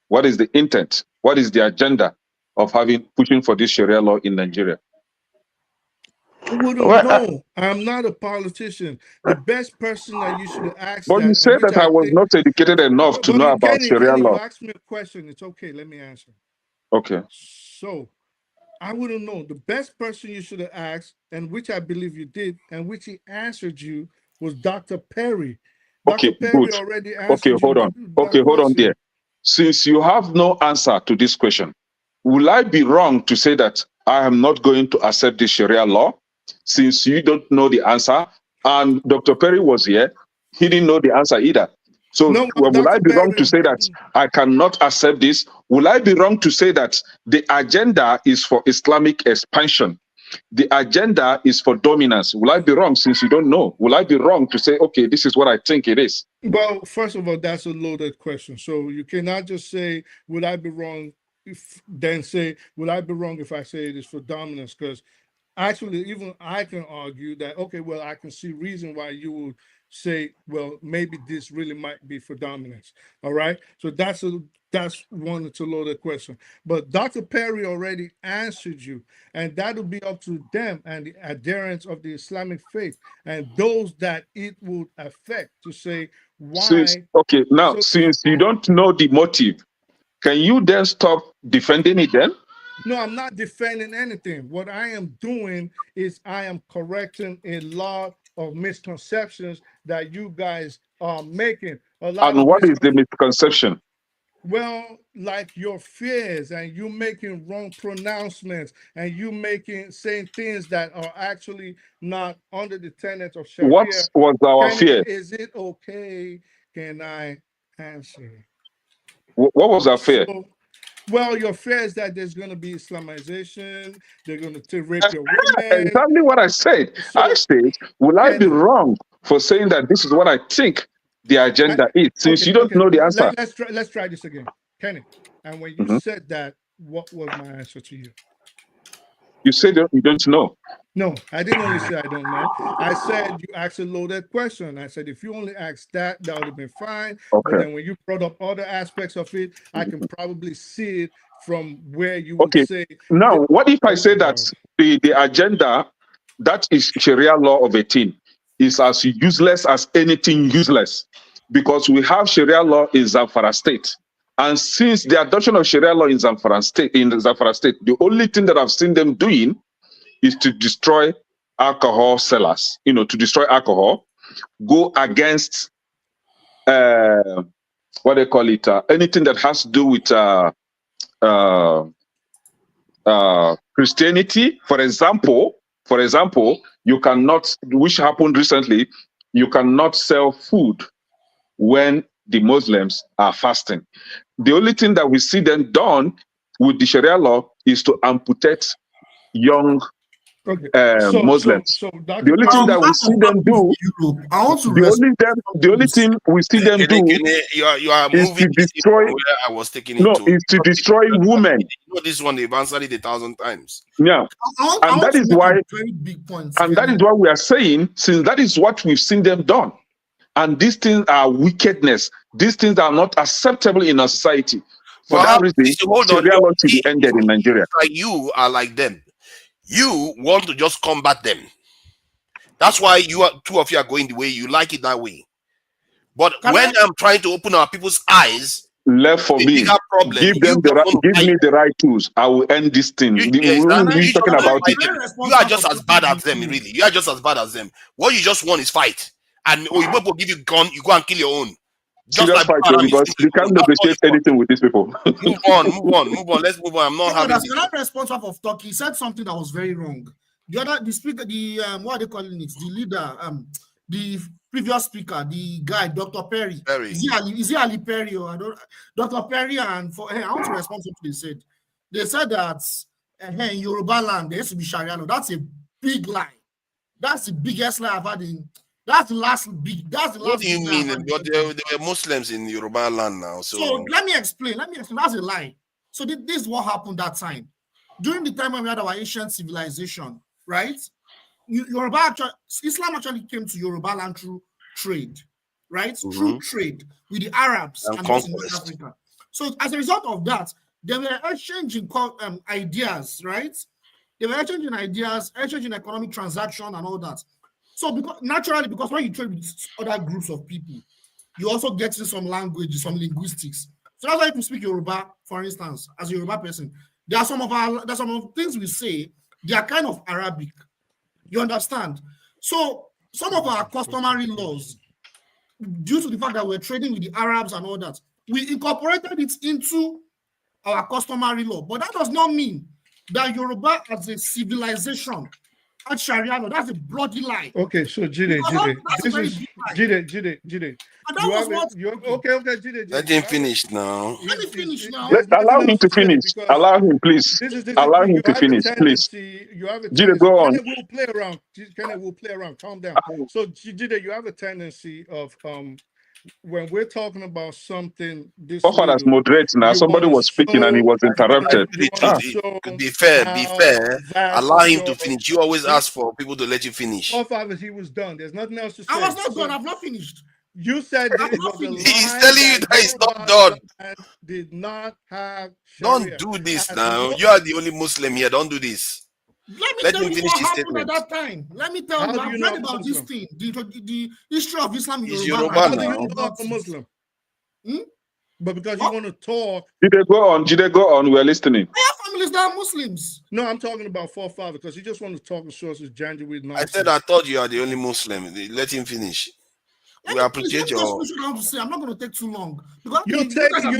What is the intent What is the agenda of pushing for this Sharia law in Nigeria? I wouldn't know. I'm not a politician. The best person that you should ask But you that, and said which that I I was think, not educated enough to know about Sharia Kenny, you law. asked me a question. It's okay. Let me answer. Okay. So I wouldn't know. The best person you should have asked, and which I believe you did, and which he answered you, was Dr. Perry. Okay, Dr. Perry good. already Okay, answered you hold on. that Okay, hold on question. there. Since you have no answer to this question, will I be wrong to say that I am not going to accept the Sharia law since you don't know the answer? And Dr. Perry was here. He didn't know the answer either. So No, will I Dr. be wrong to Perry. say that I cannot accept this? Will I be wrong to say that the agenda is for Islamic expansion? The agenda is for dominance. Will I be wrong since you don't know? Will I be wrong to say, okay, this is what I think it is? Well, first of all, that's a loaded question. So you cannot just say, would I be wrong? Then say, would I be wrong if I say it is for dominance? Because actually, even I can argue that, okay, well, I can see reason why you would say, well, maybe this really might be for dominance. All right. So that's one, it's a loaded question. But Dr. Perry already answered you, and that'll be up to them and the adherents of the Islamic faith and those that it would affect to say why. Since you don't know the motive, can you then stop defending it then? No, I'm not defending anything. What I am doing is I am correcting a lot of misconceptions that you guys are making. And what is the misconception? Well, like your fears and you making wrong pronouncements and you saying things that are actually not under the tenets of Sharia. What was our fear? Is it okay? Can I answer? What was our fear? Well, your fear is that there's going to be Islamization. They're going to rape your women. Exactly what I said. I said, will I be wrong for saying that this is what I think the agenda is? Since you don't know the answer. Let's try this again, Kenny. And when you said that, what was my answer to you? You said you don't know. No, I didn't only say I don't know. I said you asked a loaded question. I said if you only asked that would have been fine. Okay. But then when you brought up other aspects of it, I can probably see it from where you would say. Now, what if I say that the agenda that is Sharia law of 18 is as useless as anything useless? Because we have Sharia law in Zamfara State. And since the adoption of Sharia law in Zamfara State, the only thing that I've seen them doing is to destroy alcohol sellers, to destroy alcohol, go against what they call it, anything that has to do with Christianity. For example, you cannot, which happened recently, you cannot sell food when the Muslims are fasting. The only thing that we see them done with the Sharia law is to amputate young Muslims. The only thing that we see them do, the only thing we see them do you are is to destroy. Where I was taking it to. Is to destroy women. You know, this one they've answered it 1,000 times. Yeah, and that is why. Very big point. And that is why we are saying, since that is what we've seen them done, and these things are wickedness. These things are not acceptable in our society. For that reason, Sharia law should be ended in Nigeria. Like you are like them. You want to just combat them. That's why two of you are going the way you like it that way. But when I'm trying to open our people's eyes, left for me, problem, give me the right tools. I will end this thing. You are just as bad as them, really. You are just as bad as them. What you just want is fight. And Oyibo will give you gun, you go and kill your own. Just like fight, because we can't negotiate anything with these people. Move on. Let's move on. I'm not having. The responsible of talk, he said something that was very wrong. The speaker, what are they calling it? The leader, the previous speaker, the guy, Dr. Perry. Is he Ali Perry or I don't? Dr. Perry I want to respond to what they said. They said that in Yoruba land there used to be Sharia law. That's a big lie. That's the biggest lie I've had in. That's the last big. That's the last. What do you mean? But there were Muslims in Yoruba land now. So let me explain. That's a lie. So this is what happened that time. During the time when we had our ancient civilization, right? Islam actually came to Yoruba land through trade, right? Through trade with the Arabs and North Africa. So as a result of that, They were exchanging ideas, right? They were exchanging ideas, exchanging economic transaction and all that. So because when you trade with other groups of people, you also get in some language, some linguistics. So that's why if you speak Yoruba, for instance, as a Yoruba person, there's some of things we say, they are kind of Arabic. You understand? So some of our customary laws, due to the fact that we're trading with the Arabs and all that, we incorporated it into our customary law. But that does not mean that Yoruba as a civilization and Sharia law, that's a bloody lie. Okay, so Jide, and that was what. Okay, Jide. Let him finish now. Let me finish now. Allow him to finish. Allow him, please. Allow him to finish, please. You have a Jide, go on. We'll play around. Calm down. So Jide, you have a tendency of when we're talking about something this Forefathers moderate now. Somebody was speaking and he was interrupted. Be fair. Allow him to finish. You always ask for people to let you finish. Forefathers, he was done. There's nothing else to say. I was not done. I've not finished. You said it was a lie. He's telling you that he's not done. Did not have Sharia. Don't do this now. You are the only Muslim here. Don't do this. Let me tell you what happened at that time. Let me tell you. I've read about this thing, the history of Islam in Yoruba. How do you know I'm a Muslim? But because you want to talk. Jide, go on. We're listening. I have families that are Muslims. No, I'm talking about forefather because you just want to talk and show us his January nonsense. I said I thought you are the only Muslim. Let him finish. We appreciate your. I'm not going to take too long because you're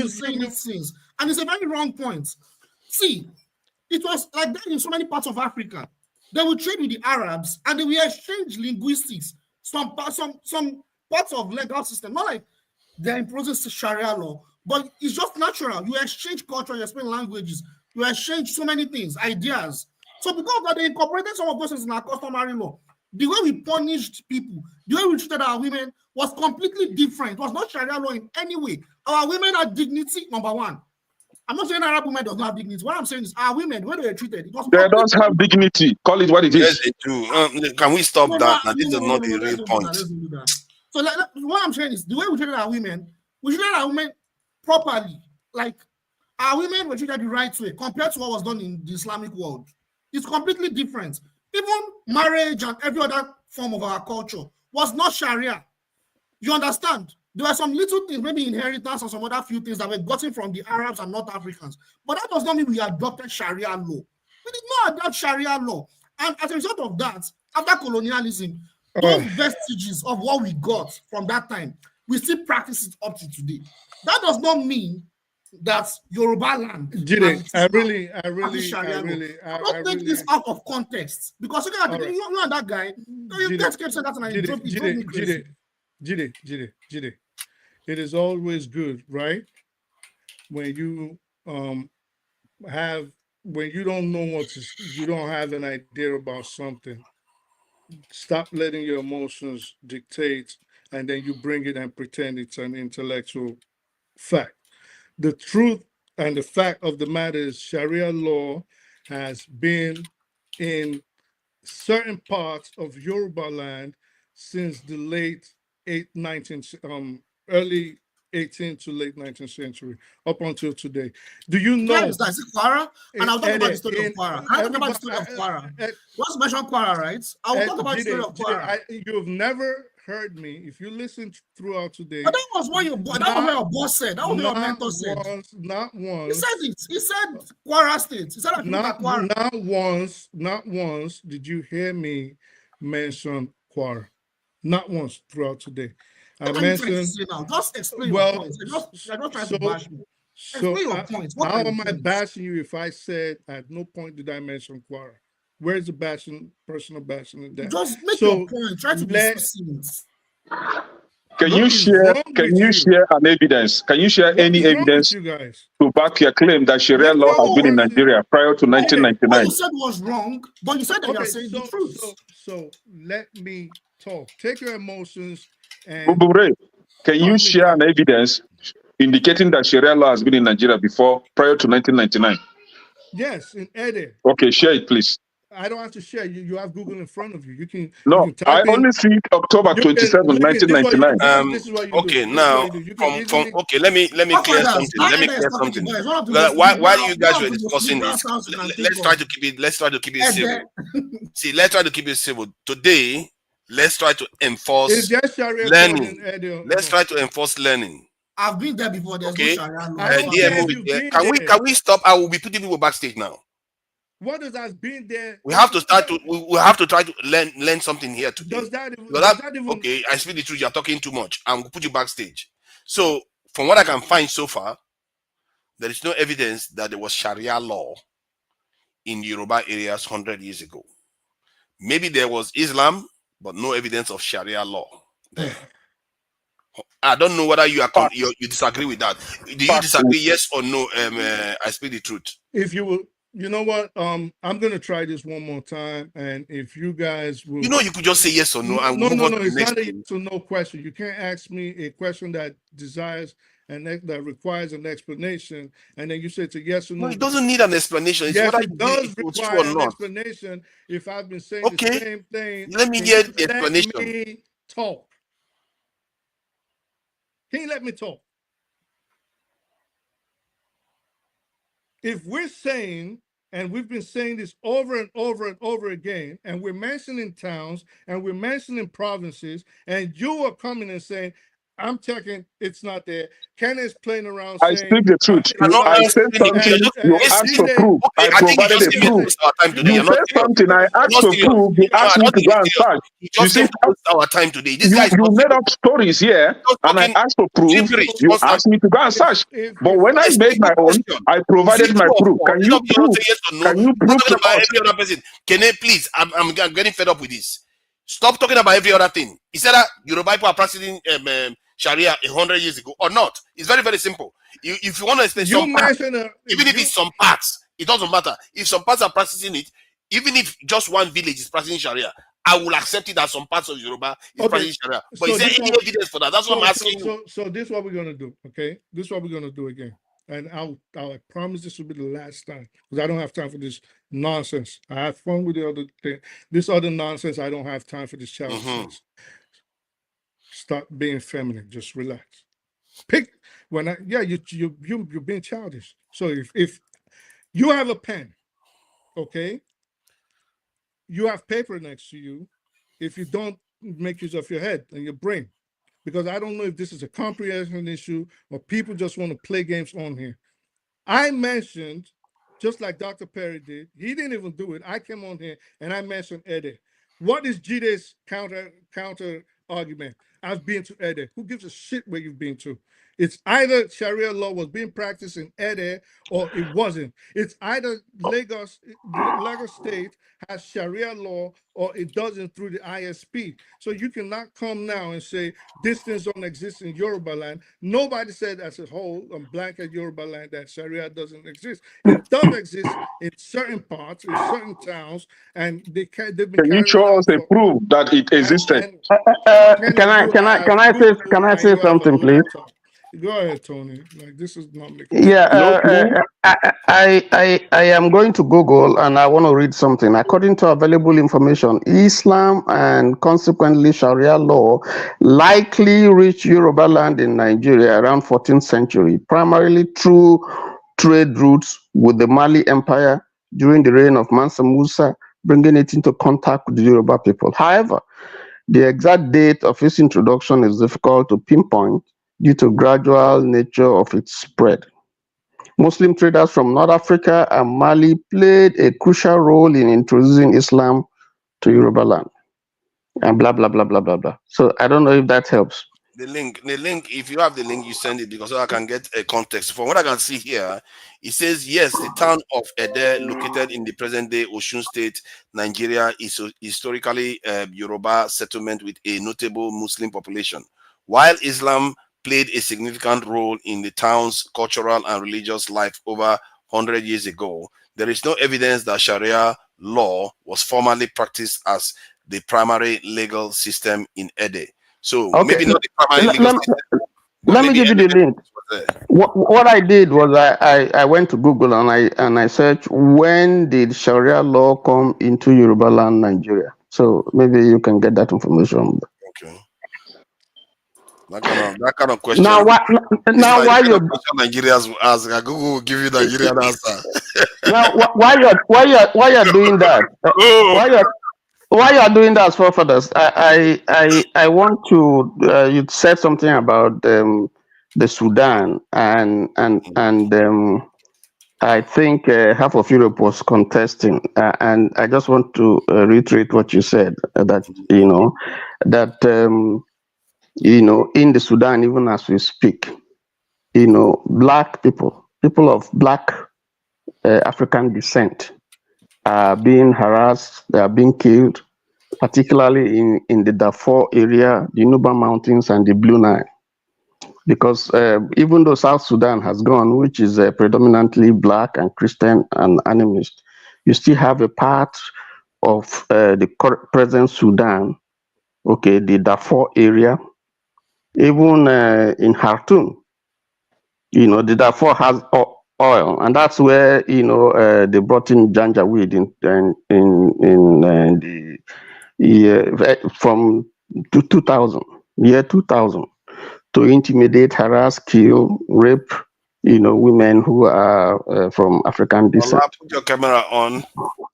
saying these things, and it's a very wrong point. See, it was like that in so many parts of Africa. They would trade with the Arabs and they will exchange linguistics. Some parts of legal system, not like they're imposing Sharia law, but it's just natural. You exchange culture, you exchange languages, you exchange so many things, ideas. So because of that, they incorporated some of those things in our customary law. The way we punished people, the way we treated our women was completely different. It was not Sharia law in any way. Our women had dignity, number one. I'm not saying Arab women don't have dignity. What I'm saying is our women, when they were treated, it was they don't have dignity. Call it what it is. Yes, they do. Can we stop that? This is not the real point. So what I'm saying is the way we treated our women, we treated our women properly. Like our women were treated the right way compared to what was done in the Islamic world. It's completely different. Even marriage and every other form of our culture was not Sharia. You understand? There were some little things, maybe inheritance and some other few things that were gotten from the Arabs and North Africans. But that does not mean we adopted Sharia law. We did not adopt Sharia law. And as a result of that, after colonialism, those vestiges of what we got from that time, we still practice it up to today. That does not mean that Yoruba land. I really don't take this out of context because you and that guy, you guys kept saying that and you drove me crazy. Jide. It is always good, right? When you when you don't know you don't have an idea about something. Stop letting your emotions dictate, and then you bring it and pretend it's an intellectual fact. The truth and the fact of the matter is Sharia law has been in certain parts of Yoruba land since the early 18th to late 19th century, up until today. Do you know? Yes, that's Kwara, and I'll talk about the story of Kwara. I'll talk about the story of Kwara. Once mention Kwara, right? I will talk about the story of Kwara. You've never heard me. If you listen throughout today, but that was what your boss said. That was what your mentor said. Not once. He said it. He said Kwara State. He said Kwara. Not once did you hear me mention Kwara. Not once throughout today. I mentioned. Just explain your points. You're not trying to bash me. Explain your points. How am I bashing you if I said at no point did I mention Kwara? Where's the personal bashing in that? Just make your point. Try to be succinct. Can you share an evidence? Can you share any evidence to back your claim that Sharia law has been in Nigeria prior to 1999? What you said was wrong, but you said that you're saying the truth. So let me talk. Take your emotions and... Can you share an evidence indicating that Sharia law has been in Nigeria prior to 1999? Yes, in Ede. Okay, share it, please. I don't have to share. You have Google in front of you. You can No, I type in. only see October 27, This is what you 1999. do. This is what you do. Okay, This is what now you do. You can from easily. okay, let me clear Fathers, something. Let me that clear is talking something. about is one of the Because most while you guys one were of the most discussing liberal this, sounds you can think let's try of. to keep it. Let's try to keep it And civil. See, let's try to keep it civil. Today, let's try to Is enforce there Sharia Court learning. in Eddie or Let's no? try to enforce learning. I've been there before. There's no Okay, Sharia law. I don't care DMO, if you've been can there. we stop? I will be putting people backstage now. What does that been there? We have to start to we have to try to learn something here today. Does that even? Okay, I speak the truth. You're talking too much. I'm going to put you backstage. So, from what I can find so far, there is no evidence that there was Sharia law in Yoruba areas 100 years ago. Maybe there was Islam, but no evidence of Sharia law there. I don't know whether you disagree with that. Do you disagree? Yes or no? I speak the truth. If you will, you know what? I'm gonna try this one more time, and if you guys will, you could just say yes or no. And no. It's not a yes or no question. You can't ask me a question that desires and that requires an explanation, and then you say it's a yes or no. No, it doesn't need an explanation. It's yes, whether it does require an explanation. If I've been saying the same thing, let me hear the explanation. Let me talk. Can you let me talk? If we're saying, and we've been saying this over and over and over again, and we're mentioning towns and we're mentioning provinces, and you are coming and saying, I'm checking, it's not there. Kenneth's playing around I saying, speak the truth. I said something, you asked for proof. I provided a proof. You said something, I asked for proof. You asked me to go and search. You see, our time today. You made up stories here, and I asked for proof. You asked me to go and search. But when I made my own, I provided my proof. Can you prove? Can you prove to us? Every other person. Kenneth, please, I'm getting fed up with this. Stop talking about every other thing. He said that Yoruba people are practicing Sharia 100 years ago or not. It's very, very simple. If you want to explain some parts, even if it's some parts, it doesn't matter. If some parts are practicing it, even if just one village is practicing Sharia, I will accept it that some parts of Yoruba is practicing Sharia. But is there any evidence for that? That's what I'm asking you. So this is what we're gonna do, okay? This is what we're gonna do again. And I promise this will be the last time because I don't have time for this nonsense. I have fun with the other thing. This other nonsense, I don't have time for this childish. Stop being feminine. Just relax. Pick when you're being childish. So if you have a pen, okay, you have paper next to you. If you don't, make use of your head and your brain, because I don't know if this is a comprehension issue or people just want to play games on here. I mentioned, just like Dr. Perry did, he didn't even do it. I came on here and I mentioned Ede. What is Jide's counter argument? I've been to Ede. Who gives a shit where you've been to? It's either Sharia law was being practiced in Ede or it wasn't. It's either Lagos State has Sharia law or it doesn't through the ISP. So you cannot come now and say this thing don't exist in Yoruba land. Nobody said as a whole on blanket Yoruba land that Sharia doesn't exist. It does exist in certain parts, in certain towns, and they've been. Can you show us a proof that it existed? Can I say something, please? Go ahead, Tony. Like this is not making sense. I am going to Google and I want to read something. According to available information, Islam and consequently Sharia law likely reached Yoruba land in Nigeria around 14th century, primarily through trade routes with the Mali Empire during the reign of Mansa Musa, bringing it into contact with the Yoruba people. However, the exact date of its introduction is difficult to pinpoint due to gradual nature of its spread. Muslim traders from North Africa and Mali played a crucial role in introducing Islam to Yoruba land, and blah, blah, blah, blah, blah, blah. So I don't know if that helps. The link, if you have the link, you send it because so I can get a context. From what I can see here, it says, yes, the town of Ede, located in the present-day Osun State, Nigeria, is historically a Yoruba settlement with a notable Muslim population. While Islam played a significant role in the town's cultural and religious life over 100 years ago, there is no evidence that Sharia law was formally practiced as the primary legal system in Ede. So maybe not the primary legal system. Let me give you the link. What I did was I went to Google and I searched when did Sharia law come into Yoruba land, Nigeria. So maybe you can get that information. Okay. That kind of question. Now why you're Nigerians will ask? Google will give you the Nigerian answer. now why you're doing that? Why you're doing that, forefathers? I want to. You said something about the Sudan and I think half of Europe was contesting, and I just want to reiterate what you said that in the Sudan, even as we speak, black people of black African descent are being harassed, they are being killed, particularly in the Darfur area, the Nuba Mountains, and the Blue Nile. Because even though South Sudan has gone, which is predominantly black and Christian and animist, you still have a part of the present Sudan, okay, the Darfur area, even in Khartoum, the Darfur has oil, and that's where they brought in Janjaweed in the year from 2000, year 2000. To intimidate, harass, kill, rape, women who are from African descent. Put your camera on.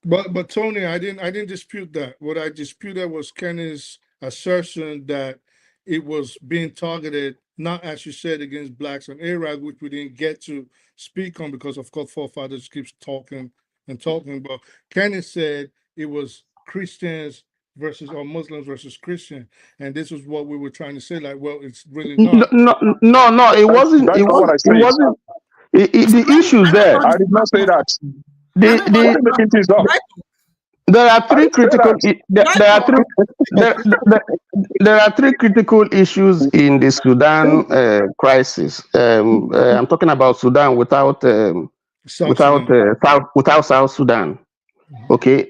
But Tony, I didn't dispute that. What I disputed was Kenny's assertion that it was being targeted, not as you said, against blacks and Arabs, which we didn't get to speak on because, of course, forefathers keeps talking and talking. But Kenny said it was Christians versus or Muslims versus Christian, and this is what we were trying to say. Like, well, it's really not. No, it wasn't. That's It not what I said. wasn't. The issues there. I did not say that. The It is up. there are three critical. There are three critical issues in the Sudan crisis. I'm talking about Sudan without South Sudan. Okay.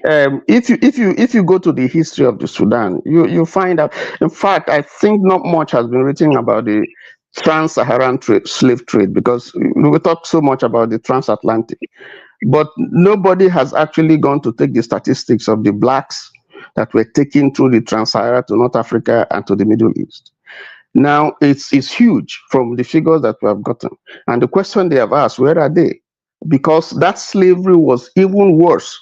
If you go to the history of the Sudan, you find out. In fact, I think not much has been written about the trans-Saharan slave trade because we talk so much about the transatlantic. But nobody has actually gone to take the statistics of the blacks that were taken through the Trans-Sahara to North Africa and to the Middle East. Now, it's huge from the figures that we have gotten. And the question they have asked, where are they? Because that slavery was even worse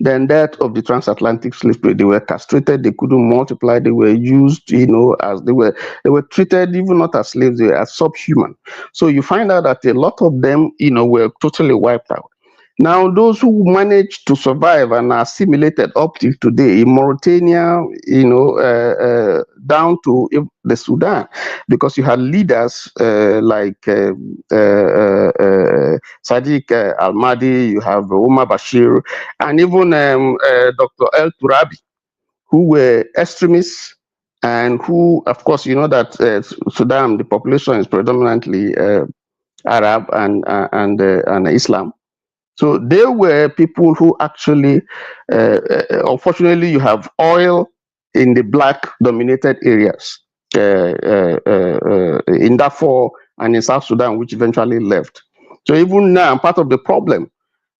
than that of the transatlantic slave trade. They were castrated, they couldn't multiply, they were used, as they were treated even not as slaves, they were as subhuman. So you find out that a lot of them, were totally wiped out. Now, those who managed to survive and are assimilated up till today in Mauritania, down to the Sudan, because you had leaders like Sadiq Al-Mahdi, you have Omar Bashir, and even Dr. El Turabi, who were extremists and who, of course, that Sudan, the population is predominantly Arab and Islam. So there were people who actually, unfortunately, you have oil in the black-dominated areas in Darfur and in South Sudan, which eventually left. So even now, part of the problem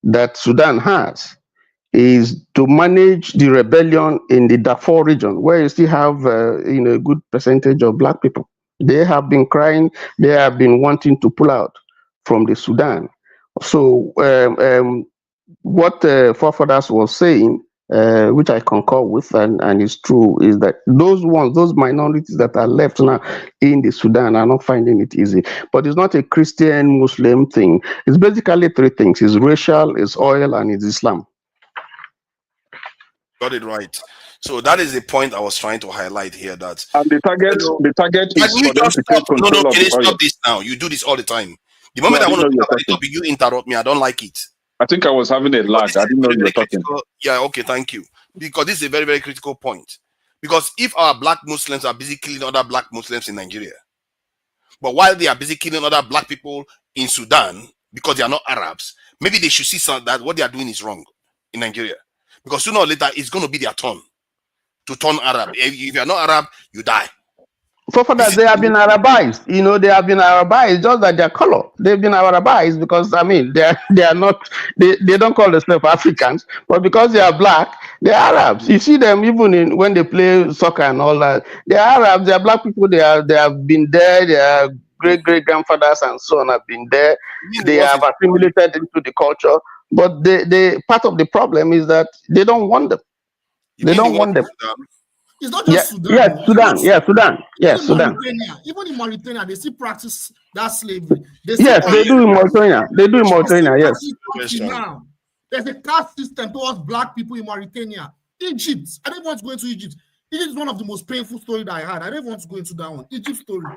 that Sudan has is to manage the rebellion in the Darfur region, where you still have a good percentage of black people. They have been crying, they have been wanting to pull out from the Sudan. So what forefathers was saying, which I concur with and is true, is that those minorities that are left now in the Sudan are not finding it easy. But it's not a Christian Muslim thing. It's basically three things: it's racial, it's oil, and it's Islam. Got it right. So that is the point I was trying to highlight here. That and the target is for them to take control of the oil. Stop this now. You do this all the time. The moment I want to talk about the topic, you interrupt me. I don't like it. I think I was having a lag. I didn't know you were talking. Yeah, okay, thank you. Because this is a very, very critical point. Because if our black Muslims are busy killing other black Muslims in Nigeria, but while they are busy killing other black people in Sudan because they are not Arabs, maybe they should see that what they are doing is wrong in Nigeria. Because sooner or later, it's going to be their turn to turn Arab. If you are not Arab, you die. forefathers, they have been Arabized. You know, they have been Arabized, just like their color. They've been Arabized because I mean they are not they don't call themselves Africans, but because they are black, they're Arabs. You see them even in when they play soccer and all that. They're Arabs, they're black people, they have been there, their great grandfathers and so on have been there. They have assimilated into the culture. But the part of the problem is that they don't want them. They don't want them. It's not just Sudan. Yes, Sudan. Yes, Sudan. Yes, Sudan. Even in Mauritania, they still practice that slavery. Yes, they do in Mauritania. They do in Mauritania, yes. Now, there's a caste system towards black people in Mauritania. Egypt. I don't want to go into Egypt. Egypt is one of the most painful stories that I had. I don't want to go into that one. Egypt story.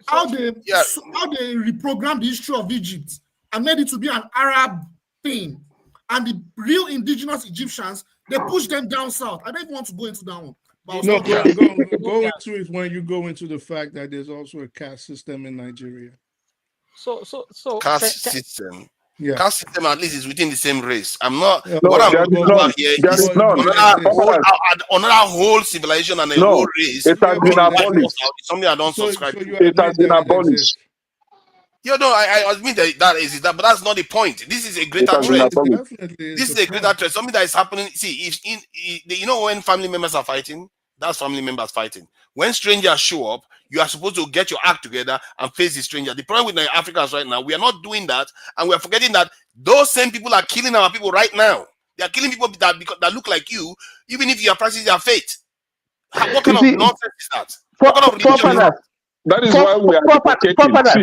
How they reprogrammed the history of Egypt and made it to be an Arab thing. And the real indigenous Egyptians, they pushed them down south. I don't want to go into that one. No, go into it when you go into the fact that there's also a caste system in Nigeria. So caste system. Yeah. Caste system at least is within the same race. I'm not. No, what I'm talking about here is another whole civilization and a whole race. It has been abolished. Something I don't subscribe to. It has been abolished. You know, I admit that is that, but that's not the point. This is a greater threat. This is a greater threat. Something that is happening. See, you know, when family members are fighting, that's family members fighting. When strangers show up, you are supposed to get your act together and face the stranger. The problem with the Africans right now, we are not doing that, and we are forgetting that those same people are killing our people right now. They are killing people that look like you, even if you are practicing their faith. What kind of nonsense is that? What kind of religion is that? That is why we are advocating.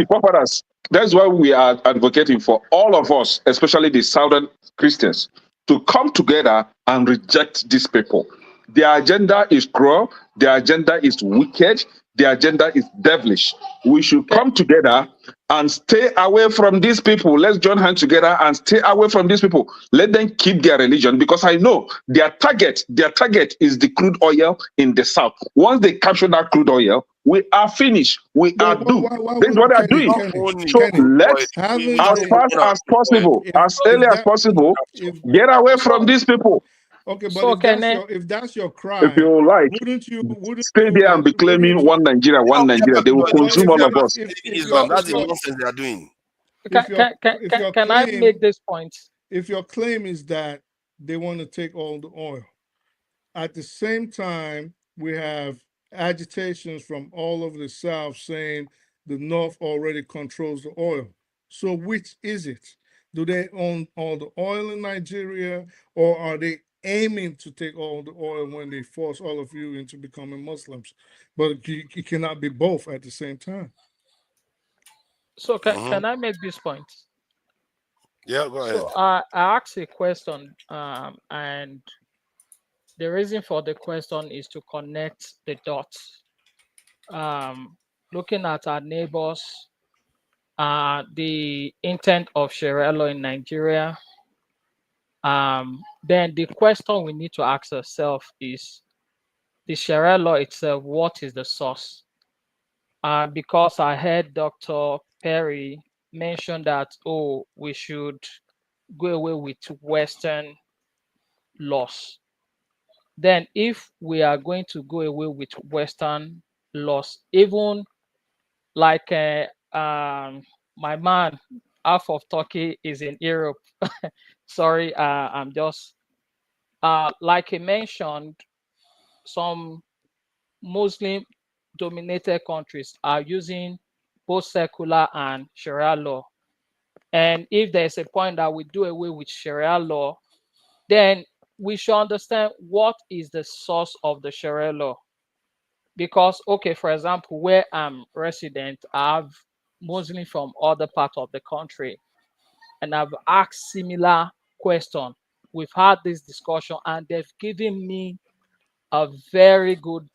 Forefathers. That's why we are advocating for all of us, especially the Southern Christians, to come together and reject these people. Their agenda is cruel. Their agenda is wicked. Their agenda is devilish. We should come together and stay away from these people. Let's join hands together and stay away from these people. Let them keep their religion, because I know their target is the crude oil in the south. Once they capture that crude oil, we are finished. We are doomed. This is what they are doing. So let's, as fast as possible, as early as possible, get away from these people. Okay, but if that's your cry, if you like, wouldn't stay there and be claiming one Nigeria, one Nigeria. They will consume all of us. Islam, that's the nonsense they are doing. Can I make this point? If your claim is that they want to take all the oil, at the same time, we have agitations from all over the South saying the North already controls the oil. So which is it? Do they own all the oil in Nigeria, or are they aiming to take all the oil when they force all of you into becoming Muslims? But you cannot be both at the same time. So can I make this point? Yeah, go ahead. So I asked a question, and the reason for the question is to connect the dots. Looking at our neighbors, the intent of Sharia law in Nigeria, then the question we need to ask ourselves is the Sharia law itself, what is the source? Because I heard Dr. Perry mention that, we should go away with Western laws. Then if we are going to go away with Western laws, even like my man, half of Turkey is in Europe. Sorry, I'm just like he mentioned, some Muslim dominated countries are using both secular and Sharia law. And if there's a point that we do away with Sharia law, then we should understand what is the source of the Sharia law. Because, okay, for example, where I'm resident, I have Muslims from other parts of the country, and I've asked similar question. We've had this discussion, and they've given me a very good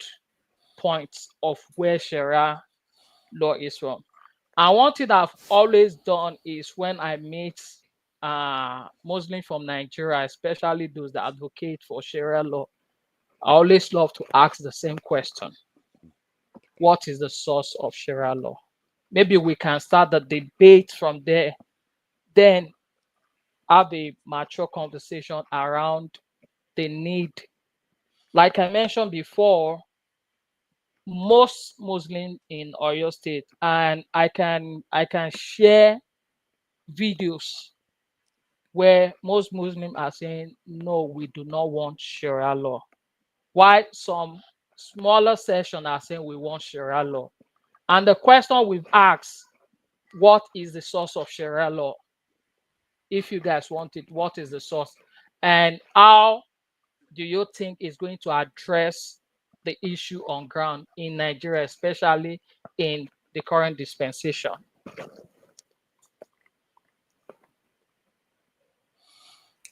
point of where Sharia law is from. And one thing I've always done is when I meet Muslims from Nigeria, especially those that advocate for Sharia law, I always love to ask the same question. What is the source of Sharia law? Maybe we can start the debate from there, then have a mature conversation around the need. Like I mentioned before, most Muslim in Oyo State, and I can share videos where most Muslims are saying, no, we do not want Sharia law. Why some smaller section are saying we want Sharia law. And the question we've asked, what is the source of Sharia law? If you guys want it, what is the source? And how do you think is going to address the issue on ground in Nigeria, especially in the current dispensation?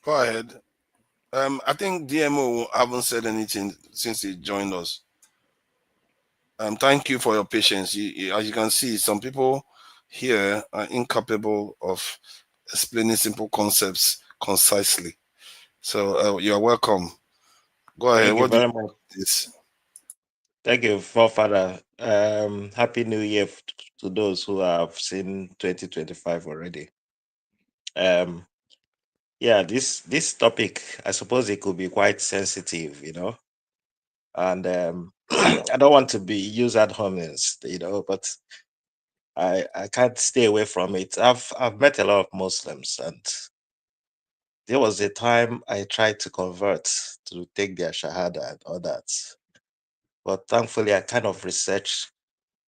Go ahead. I think DMO haven't said anything since he joined us. Thank you for your patience. As you can see, some people here are incapable of explaining simple concepts concisely. So you're welcome. Go ahead. Thank you What do very you much. this? Thank you, Forefather. Happy New Year to those who have seen 2025 already. Yeah, this topic, I suppose it could be quite sensitive, and I don't want to be used ad hominems, but I can't stay away from it. I've met a lot of Muslims, and there was a time I tried to convert to take their Shahada and all that, but thankfully I kind of researched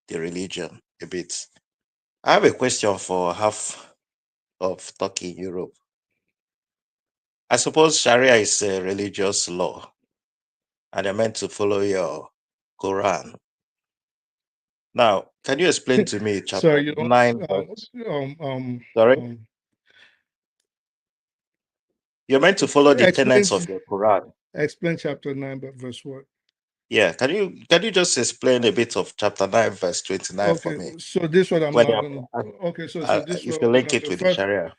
the religion a bit. I have a question for half of Turkey, Europe. I suppose Sharia is a religious law, and you're meant to follow your Quran. Now, can you explain to me Sorry, chapter you don't. 9? Sorry? You're meant to follow the Explain, tenets of your Quran. explain chapter 9, but verse what? Yeah, can you just explain a bit of chapter 9, verse 29 for Okay, me? so this what I'm When not gonna. Okay, so this if what you we're link gonna it do. with the First, Sharia.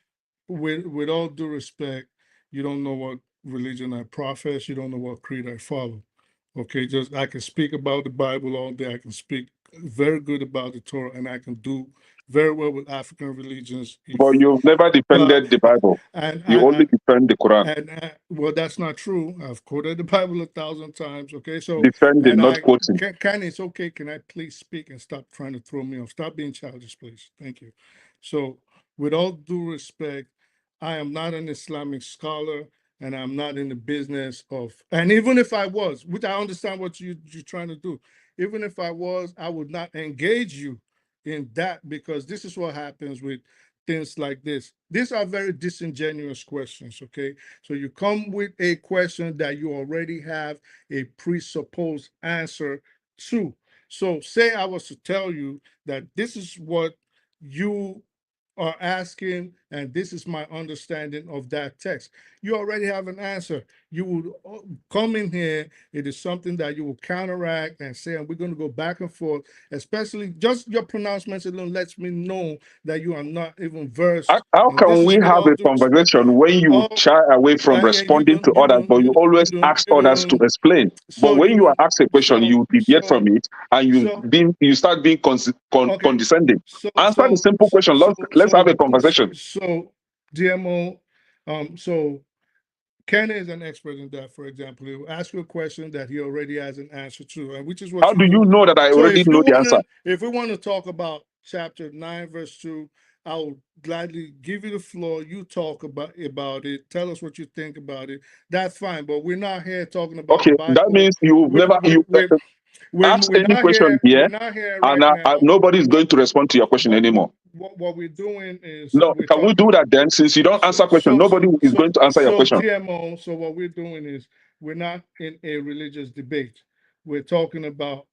with all due respect, you don't know what religion I profess. You don't know what creed I follow. Okay, just I can speak about the Bible all day. I can speak very good about the Torah, and I can do very well with African religions. But you've never But defended the Bible. and You only defend the Quran. well, that's not true. I've quoted the Bible 1,000 times. Okay, so Defending, and not quoting. can it's okay. Can I please speak and stop trying to throw me off? Stop being childish, please. Thank you. So, with all due respect, I am not an Islamic scholar, and I'm not in the business of. And even if I was, which I understand what you're trying to do, even if I was, I would not engage you in that, because this is what happens with things like this. These are very disingenuous questions, okay? So you come with a question that you already have a presupposed answer to. So say I was to tell you that this is what you are asking, and this is my understanding of that text. You already have an answer. You would come in here, it is something that you will counteract and say, and we're going to go back and forth, especially just your pronouncements alone lets me know that you are not even versed. How And this can is we with have all a due respect. conversation when you Oh, shy away from yeah, you responding don't, to others, but you always ask others to explain? so But when you you are don't, asked a question, you deviate from it and so you start being okay, condescending. so Answer the so simple question. Let's have a conversation. so DMO, so Ken is an expert in that. For example, he will ask you a question that he already has an answer to, and which is what How you're do you doing. know that I So already know the answer? if we want to talk about chapter 9, verse 2, I will gladly give you the floor. You talk about it. Tell us what you think about it. That's fine. But we're not here talking about the Okay, that Bible. means you've We're, never asked any not question here. here, We're not here and right now. nobody is going to respond to your question anymore. What we're doing is No, we're can we talking. do that then? Since you don't answer question, nobody is going to answer your question. DMO, so what we're doing is we're not in a religious debate. We're talking about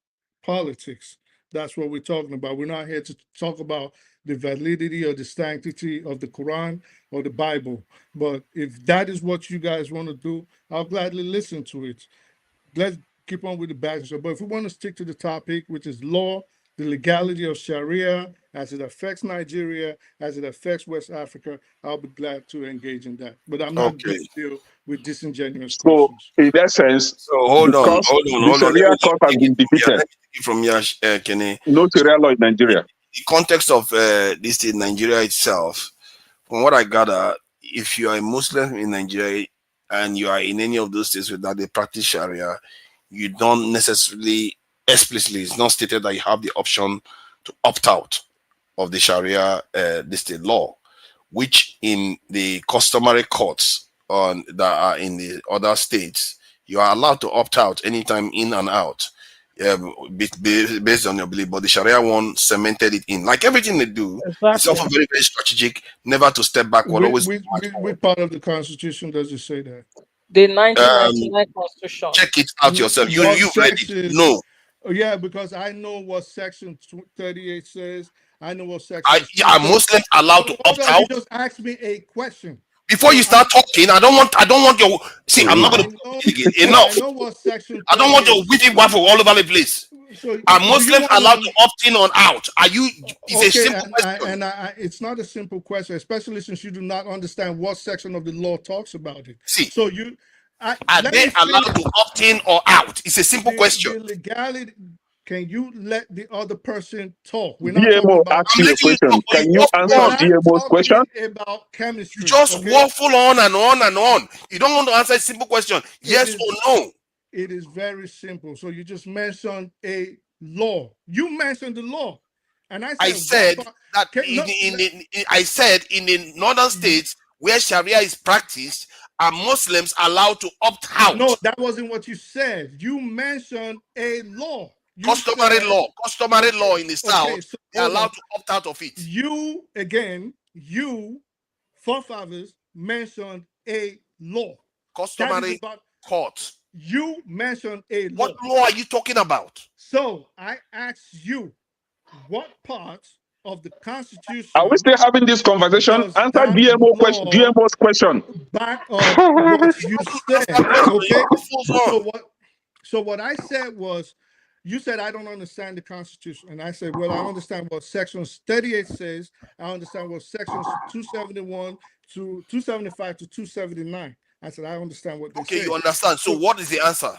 politics. That's what we're talking about. We're not here to talk about the validity or the sanctity of the Quran or the Bible. But if that is what you guys want to do, I'll gladly listen to it. Let's keep on with the back. But if we want to stick to the topic, which is law, the legality of Sharia as it affects Nigeria, as it affects West Africa, I'll be glad to engage in that. But I'm not going Okay. to deal with disingenuous So, questions. in that sense, So hold on. the Sharia Court has been defeated. Let me take it from here, Kenny. No Sharia law in Nigeria. The context of this in Nigeria itself, from what I gather, if you are a Muslim in Nigeria and you are in any of those states that they practice Sharia, you don't necessarily explicitly, it's not stated that you have the option to opt out of the Sharia state law, which in the customary courts that are in the other states, you are allowed to opt out anytime in and out, based on your belief. But the Sharia one cemented it in. Like everything they do, it's Exactly. also very, very strategic, never to step backward, always. Which part of the Constitution does it say that? The 1999 Constitution. Check it out yourself. You've read it. No. Yeah, because I know what section 38 says. I know what section. Are Muslims allowed to opt out? You just asked me a question. Before you start talking, I don't want your. See, I'm not going to again. Enough. I know what section. I don't want your witty waffle all over the place. So, are Muslims allowed to opt in or out? Are you? It's a simple question. It's not a simple question, especially since you do not understand what section of the law talks about it. See, so you. Are they allowed to opt in or out? It's a simple question. The legality. Can you let the other person talk? We're not talking about. Ask you a question. Can you answer DMO's question? About chemistry. You just waffle on and on and on. You don't want to answer a simple question. Yes or no? It is very simple. So you just mentioned a law. You mentioned the law, and I said that I said in the northern states where Sharia is practiced, are Muslims allowed to opt out? No, that wasn't what you said. You mentioned a law. Customary law in the South, so they're allowed to opt out of it. You forefathers mentioned a law. Customary court. You mentioned a law. What law are you talking about? So I asked you, what parts of the Constitution? Are we still having this conversation? Answer DMO's question. Back up what you said. Okay. So what I said was, you said I don't understand the Constitution, and I said, well, I understand what Section 38 says. I understand what Sections 271 to 275 to 279. I said I understand what they say. Okay, you understand. So what is the answer?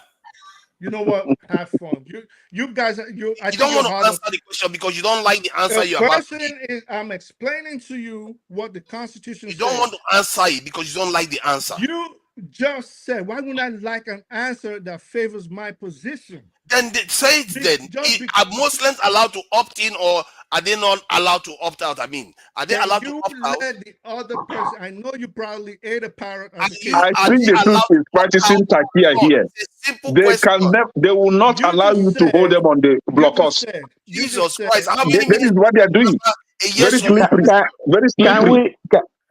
You know what? Have fun. You guys. You don't want to answer the question because you don't like the answer you're about to give. The question is, I'm explaining to you what the Constitution says. You don't want to answer it because you don't like the answer. You just said, why would I like an answer that favors my position? Then say it. Are Muslims allowed to opt in or are they not allowed to opt out? I mean, are they allowed to opt out? The other person. I know you probably ate a parrot. I think the truth is practicing takia here. They will not allow you to hold them on the blockers. Jesus Christ! This is what they are doing. Very slippery. Very slippery.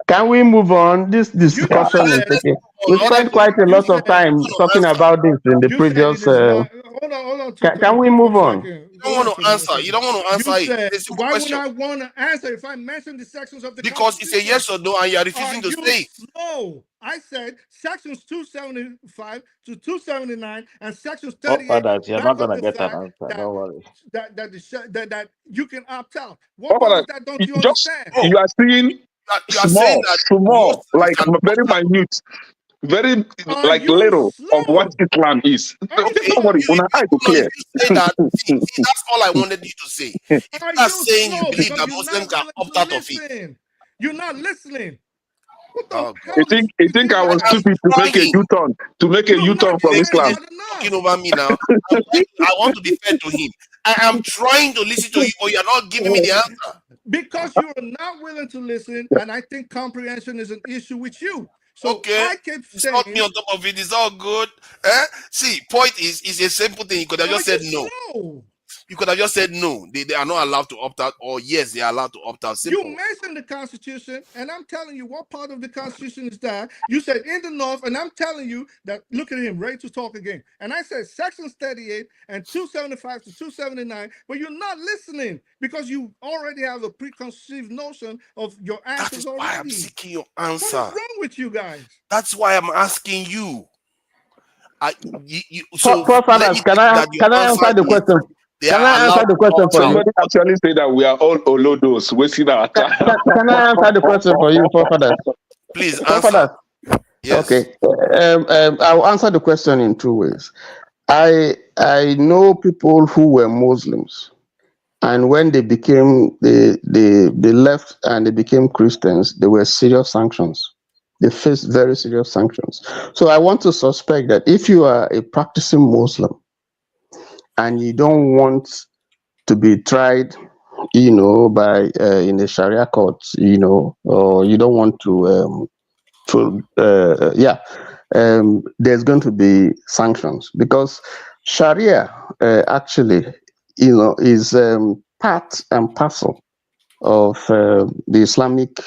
Can we move on? This discussion is taking. We spent quite a lot of time talking about this in the previous. Hold on. Can we move on? You don't want to answer. You don't want to answer it. Why would I want to answer if I mention the sections of the because it's a yes or no and you are refusing to say it. No, I said sections 275 to 279 and sections 38. You're not gonna get an answer. Don't worry. That you can opt out. What part of that don't you understand? You are seeing small, like very minute, very like little of what Islam is. Don't worry, clear. That's all I wanted you to say. If you are saying you believe that Muslims can opt out of it, you're not listening. You think I was stupid to make a U-turn from Islam? Talking over me now. I want to be fair to him. I am trying to listen to you, or you're not giving me the answer. Because you are not willing to listen, and I think comprehension is an issue with you. So okay, I keep saying, it's not me on top of it. It's all good. See, point is a simple thing. You could have just said no. You could have just said no. They are not allowed to opt out, or yes, they are allowed to opt out. Simple. You mentioned the Constitution, and I'm telling you what part of the Constitution is that. You said in the North, and I'm telling you that. Look at him, ready to talk again. And I said sections 38 and 275 to 279, but you're not listening because you already have a preconceived notion of your answers. That is why I'm seeking your answer. What is wrong with you guys? That's why I'm asking you. Fathers, can I answer the question? Can I answer the question for you? Somebody actually say that we are all Olodos wasting our time. Can I answer the question for you, Fathers? Please answer. Yes. Okay. I'll answer the question in two ways. I know people who were Muslims, and when they became they left and they became Christians, there were serious sanctions. They faced very serious sanctions. So I want to suspect that if you are a practicing Muslim, and you don't want to be tried, by in a Sharia court, or you don't want there's going to be sanctions, because Sharia actually, is part and parcel of the Islamic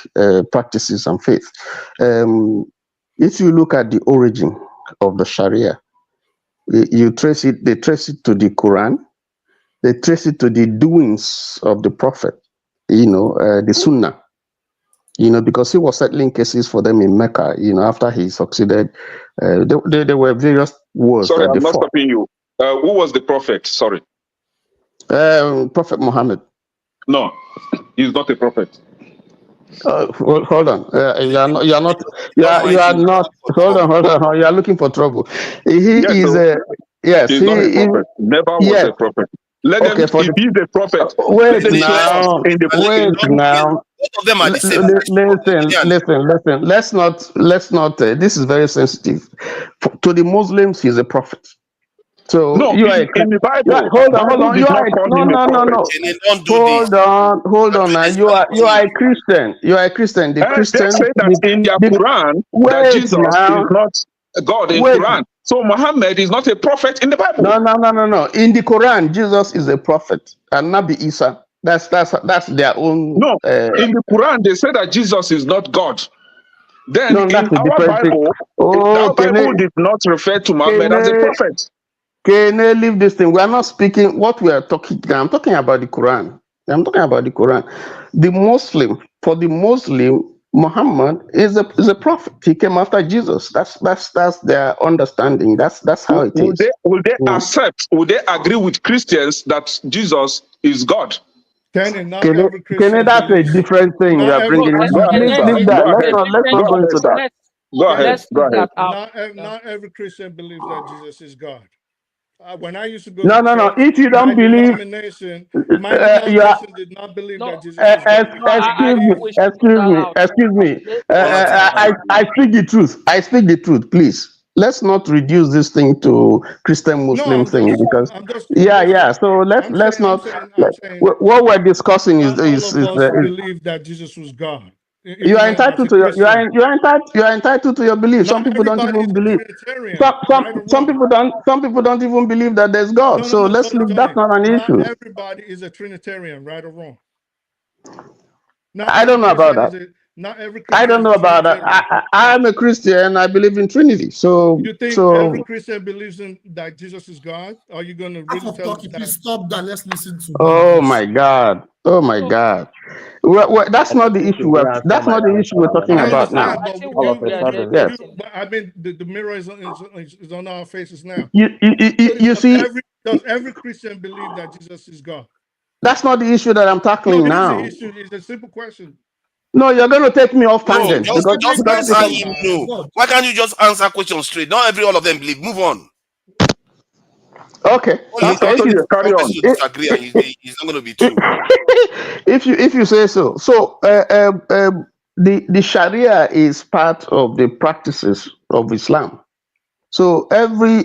practices and faith. If you look at the origin of the Sharia, they trace it to the Quran, they trace it to the doings of the Prophet, the Sunnah, because he was settling cases for them in Mecca, after he succeeded. There were various wars Sorry, that they I'm not fought. stopping you. Who was the prophet? Sorry. Prophet Muhammad. No, he's not a prophet. Hold on. You are not. You are not. Hold on. You are looking for trouble. He Yes, is so a. Yes, he's not a prophet. Never was yes. a prophet. Let them, Okay. For if he's a prophet, wait let them show us now. in the book. Wait now. Both of them are the same. Listen. Let's not. This is very sensitive. To the Muslims, he's a prophet. So No, you are in the Bible, hold on. Bible You did are not call no. him a prophet. Don't do this. Hold on. Now you are a Christian. You are a Christian. The They Christians. say that in their Quran that Wait Jesus now. is not God in Wait. Quran. So Muhammad is not a prophet in the Bible. No. In the Quran, Jesus is a prophet, and Nabi Isa. That's their own. No, in the Quran they say that Jesus is not God. Then No, that's in a our different thing. Bible, Oh, our Bible did not refer to Muhammad as a prophet. Can I leave this thing? We are not speaking what we are talking. I'm talking about the Quran. For the Muslim, Muhammad is a prophet. He came after Jesus. That's their understanding. That's how it is. Will they accept? Will they agree with Christians that Jesus is God? Not every Christian That's a believes. different thing you are bringing. Leave that. Let's not go into that. Let's go ahead. Not every Christian believes that Jesus is God. When I used to go to No. church, If you don't believe, my you are. denomination did not believe that Jesus is God. Excuse me. I speak the truth. Please, let's not reduce this thing to Christian Muslim thing, because So let's not. What we're discussing not all of us is believe that Jesus was God. you are entitled to your you are entitled to your belief. Some people don't even believe. Some people don't even believe that there's God. So let's leave that not an issue. Not everybody is a Trinitarian, right or wrong. I don't know about that. Not every Christian. I don't know about that. I am a Christian. I believe in Trinity. So you think every Christian believes in that Jesus is God? Are you going to really tell us that? Please stop that. Let's listen to. Oh my God. Well, that's not the issue. That's not the issue we're talking about now. I mean, the mirror is on our faces now. You see, does every Christian believe that Jesus is God? That's not the issue that I'm tackling now. It is the issue. It's a simple question. No, you're going to take me off tangent. Just answer him no. Why can't you just answer questions straight? Not all of them believe. Move on. Okay. Carry on. Disagree, and he's not going to be true. if you say so. So the Sharia is part of the practices of Islam. So every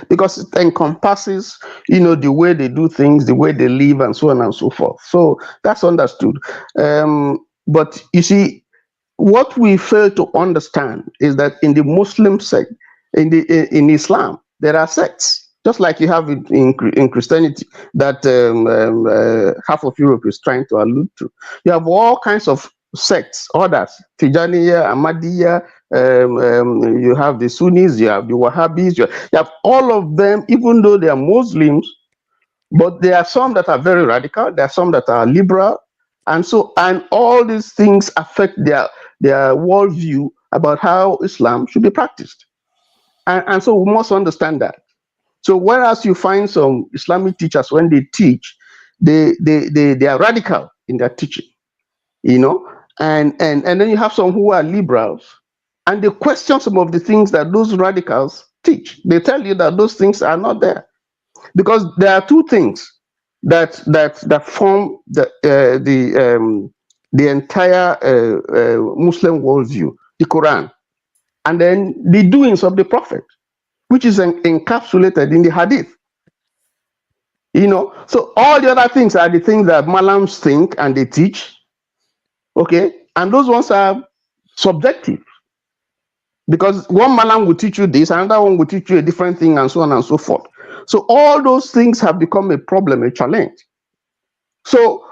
because it encompasses, the way they do things, the way they live, and so on and so forth. So that's understood. But you see, what we fail to understand is that in the Muslim sect, in Islam, there are sects, just like you have in Christianity that half of Europe is trying to allude to. You have all kinds of sects, others, Tijaniya, Ahmadiyya, you have the Sunnis, you have the Wahhabis, you have all of them, even though they are Muslims, but there are some that are very radical, there are some that are liberal, and all these things affect their worldview about how Islam should be practiced. And so we must understand that. So whereas you find some Islamic teachers, when they teach, they are radical in their teaching, and then you have some who are liberals, and they question some of the things that those radicals teach. They tell you that those things are not there, because there are two things that form the entire Muslim worldview: the Quran, and then the doings of the Prophet, which is encapsulated in the Hadith. So all the other things are the things that Malams think and they teach. Okay, and those ones are subjective because one Malam will teach you this, another one will teach you a different thing, and so on and so forth. So all those things have become a problem, a challenge. So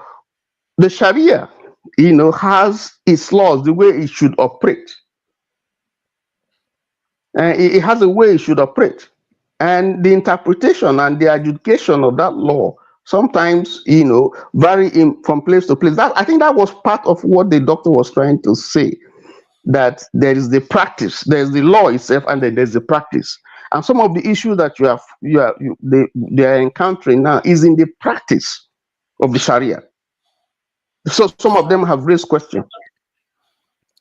the Sharia, has its laws, the way it should operate. It has a way it should operate. And the interpretation and the adjudication of that law sometimes, vary from place to place. I think that was part of what the doctor was trying to say, that there is the practice, there's the law itself, and then there's the practice. And some of the issues that they are encountering now is in the practice of the Sharia. So some of them have raised questions.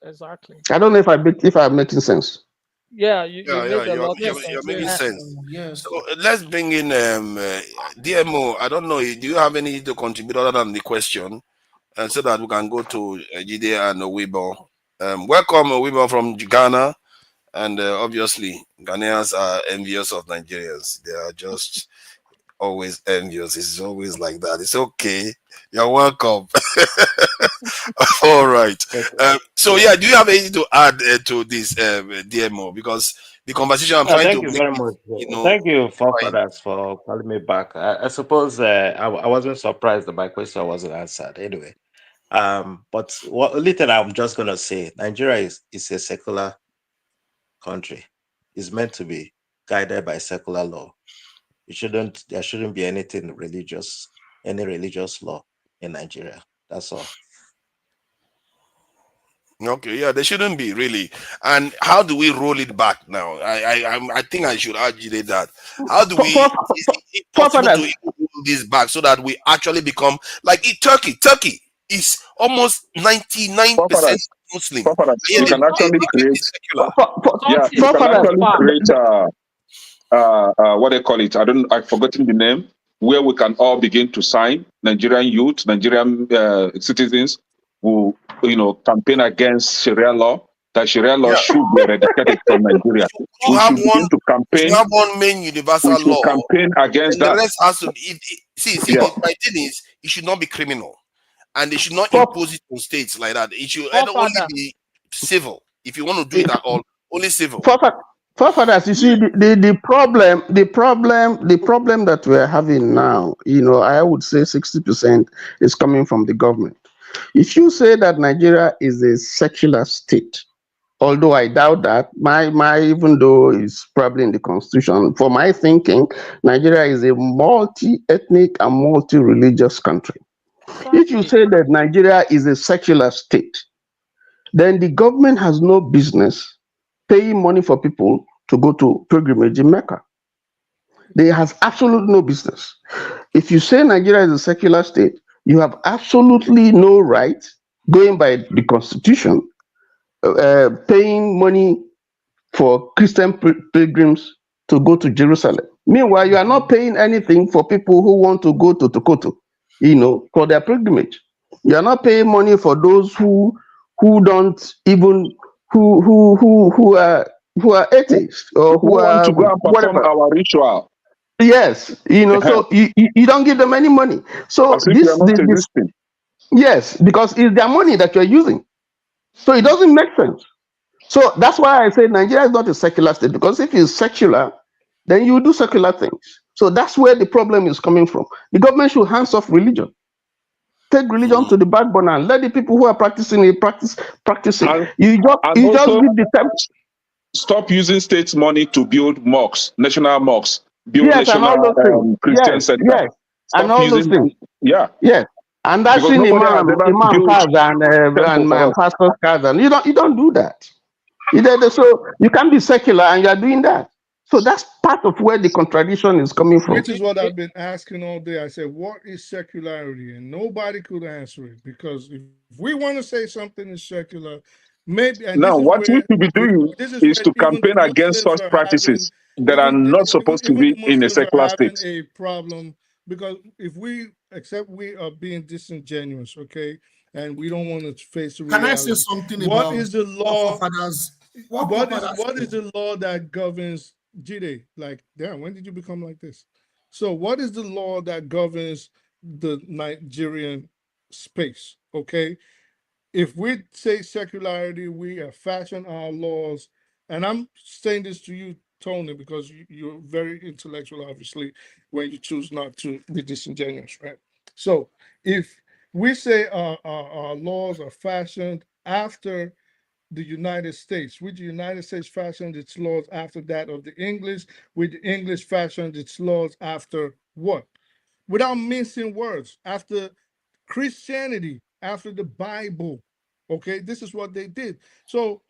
Exactly. I don't know if I'm making sense. Yeah, you made a lot of you're sense. making Yes. sense. Yes. So let's bring in DMO. I don't know. Do you have anything to contribute other than the question, and so that we can go to Jide and Owibo. Welcome, Owibo from Ghana, and obviously Ghanaians are envious of Nigerians. They are just always envious. It's always like that. It's okay. You're welcome. All right. So yeah, do you have anything to add to this DMO? Because the conversation I'm trying Thank to you make, very much. you Thank you, fine. forefathers, for calling me back. I suppose I wasn't surprised that my question wasn't answered anyway. But what little I'm just gonna say, Nigeria is a secular country. It's meant to be guided by secular law. There shouldn't be anything religious, any religious law in Nigeria. That's all. Okay, yeah, there shouldn't be really. And how do we roll it back now? I think I should argue that. How do we? Is it possible to Forefathers, roll this back so that we actually become like Turkey? Turkey is almost 99% Forefathers, Muslim. forefathers, Yeah, we can actually they create. is secular. Yeah, Turkey we is can so actually far. create. What they call it? I've forgotten the name. Where we can all begin to sign. Nigerian youth, Nigerian citizens who campaign against Sharia law. That Sharia law Yeah, should be eradicated from Nigeria. you We have should begin to we should campaign. have one main We universal should law, campaign against and the that. rest has to. Yeah. My thing is, it should not be criminal, and they should not for, impose it on states like that. It should only Forefather. be civil. If you want to do it at all, only civil. forefathers, you see, the problem that we're having now, I would say 60% is coming from the government. If you say that Nigeria is a secular state, although I doubt that, even though it's probably in the constitution, for my thinking, Nigeria is a multi-ethnic and multi-religious country. If you Exactly. say that Nigeria is a secular state, then the government has no business paying money for people to go to pilgrimage in Mecca. They have absolutely no business. If you say Nigeria is a secular state, you have absolutely no right, going by the constitution, paying money for Christian pilgrims to go to Jerusalem. Meanwhile, you are not paying anything for people who want to go to Tokoto, for their pilgrimage. You are not paying money for those who don't even who are atheists or We who want are to go and perform whatever. our ritual Yes, so you don't give them any money. So as if we are not existing. yes, because it's their money that you're using. So it doesn't make sense. So that's why I say Nigeria is not a secular state, because if it's secular, then you do secular things. So that's where the problem is coming from. The government should hands off religion. Take religion to the backbone and let the people who are practicing it practice it. And You just also give the time. stop using state money to build mosques, national mosques, build Yes, and all those things. national Christian center. Yes, and Stop all those using, things. yeah, Yes, and that's because in nobody has ever imam built cars temple for and us. pastor's cars, and you don't do that. So you can't be secular and you are doing that. So that's part of where the contradiction is coming from. Which is what I've been asking all day. I said, what is secularity? And nobody could answer it, because if we want to say something is secular, maybe, and Now, this is what we where should be doing this is is where to even the campaign against Muslims such are having practices that are not supposed to even the be in a Muslims are secular having state. a problem, because if we accept we are being disingenuous, okay, and we don't want to face the Can reality. I say something What about is the law? What What is the law that governs Jide? Like, damn, when did you become like this? So what is the law that governs the Nigerian space? Okay. If we say secularity, we have fashioned our laws, and I'm saying this to you, Tony, because you're very intellectual, obviously, when you choose not to be disingenuous, right? So if we say our laws are fashioned after the United States, which the United States fashioned its laws after that of the English, which the English fashioned its laws after what? Without mincing words, after Christianity, after the Bible. Okay, this is what they did. So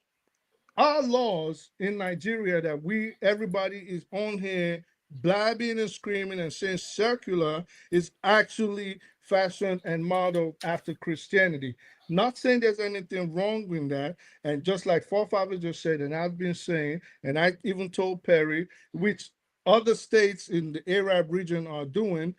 our laws in Nigeria that everybody is on here blabbing and screaming and saying circular is actually fashioned and modeled after Christianity. Not saying there's anything wrong with that. And just like forefathers just said, and I've been saying, and I even told Perry, which other states in the Arab region are doing,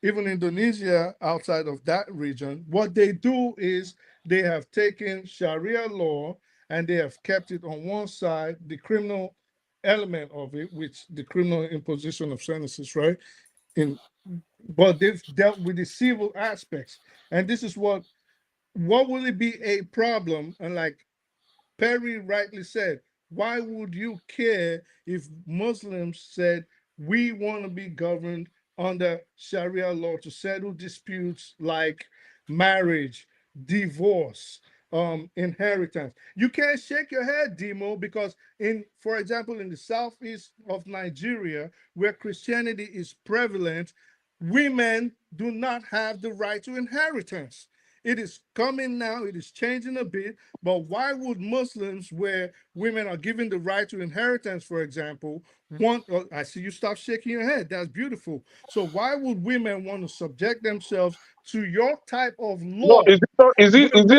even Indonesia outside of that region, what they do is they have taken Sharia law and they have kept it on one side, the criminal element of it, which the criminal imposition of sentences, right? But they've dealt with the civil aspects. And this is what will it be a problem? And like Perry rightly said, why would you care if Muslims said we want to be governed under Sharia law to settle disputes like marriage, divorce, inheritance? You can't shake your head, Demo, because for example, in the southeast of Nigeria, where Christianity is prevalent, women do not have the right to inheritance. It is coming now, it is changing a bit, but why would Muslims, where women are given the right to inheritance, for example, I see you stop shaking your head, that's beautiful. So why would women want to subject themselves to your type of No, law? is it not in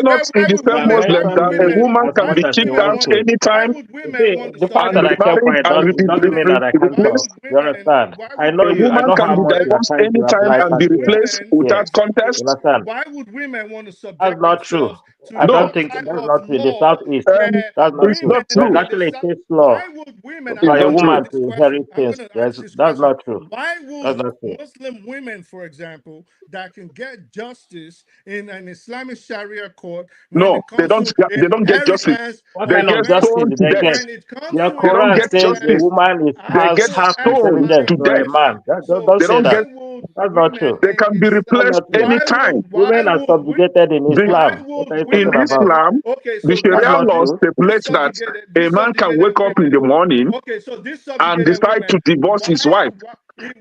Why the would same women, Muslim that a woman can be kicked out why anytime would You women see, want to the fact and that subject I kept remarried quiet and doesn't mean that I can why talk. replaced? would You women understand? why I would know A you. women I woman want know to can how be much you are subject divorced trying to anytime apply why and would be Sharia. replaced women Yes, without you contest. understand? why would women want to That's subject not true. themselves to I your don't No, think type that's of not true. In the law southeast, where that's not it's true. women not There's true. in the actually a south? state law Why would women, It's for I'm a not going to true. ask woman this to question, inherit things. this That's question. not true. Why That's would not true. Muslim women, for example, that can get justice in an Islamic Sharia court when No, it comes to they don't get justice. inheritance What They of kind get of justice marriage, stoned do to they get? death. when it comes Your to They don't Quran get says a justice. inheritance, woman They I get will has ask stoned precedence to for a death. question. man. So They Don't say don't why get that. would That's not women true. they in can be Islam, That's replaced not true. anytime. Women are subjugated in The, why Islam. What would are you in talking women, about? Islam, okay, the so That's Sharia not law true. stipulates that a these man can subjugated wake up in women, the morning okay, so these and subjugated decide women, to divorce his wife.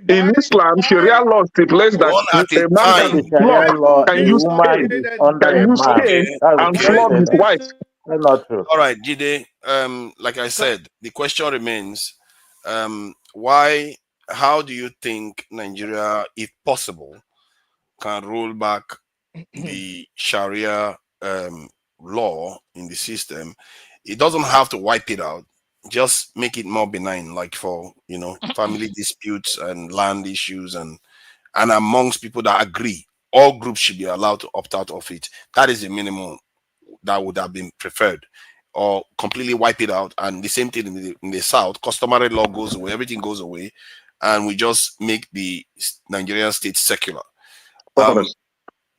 In Islam, Sharia law stipulates that One at a a man Under can the time. flog, Sharia law, can a use woman cane, is subjugated under can a use women, man. cane Okay. That's and what they why flog said his would there. wife. these That's not true. All right, Jide. Like I said, the question remains: why? How do you think Nigeria, if possible, can roll back the Sharia law in the system? It doesn't have to wipe it out. Just make it more benign, like for family disputes and land issues, and amongst people that agree, all groups should be allowed to opt out of it. That is the minimum that would have been preferred, or completely wipe it out. And the same thing in the south, customary law goes away, everything goes away, and we just make the Nigerian state secular. Um,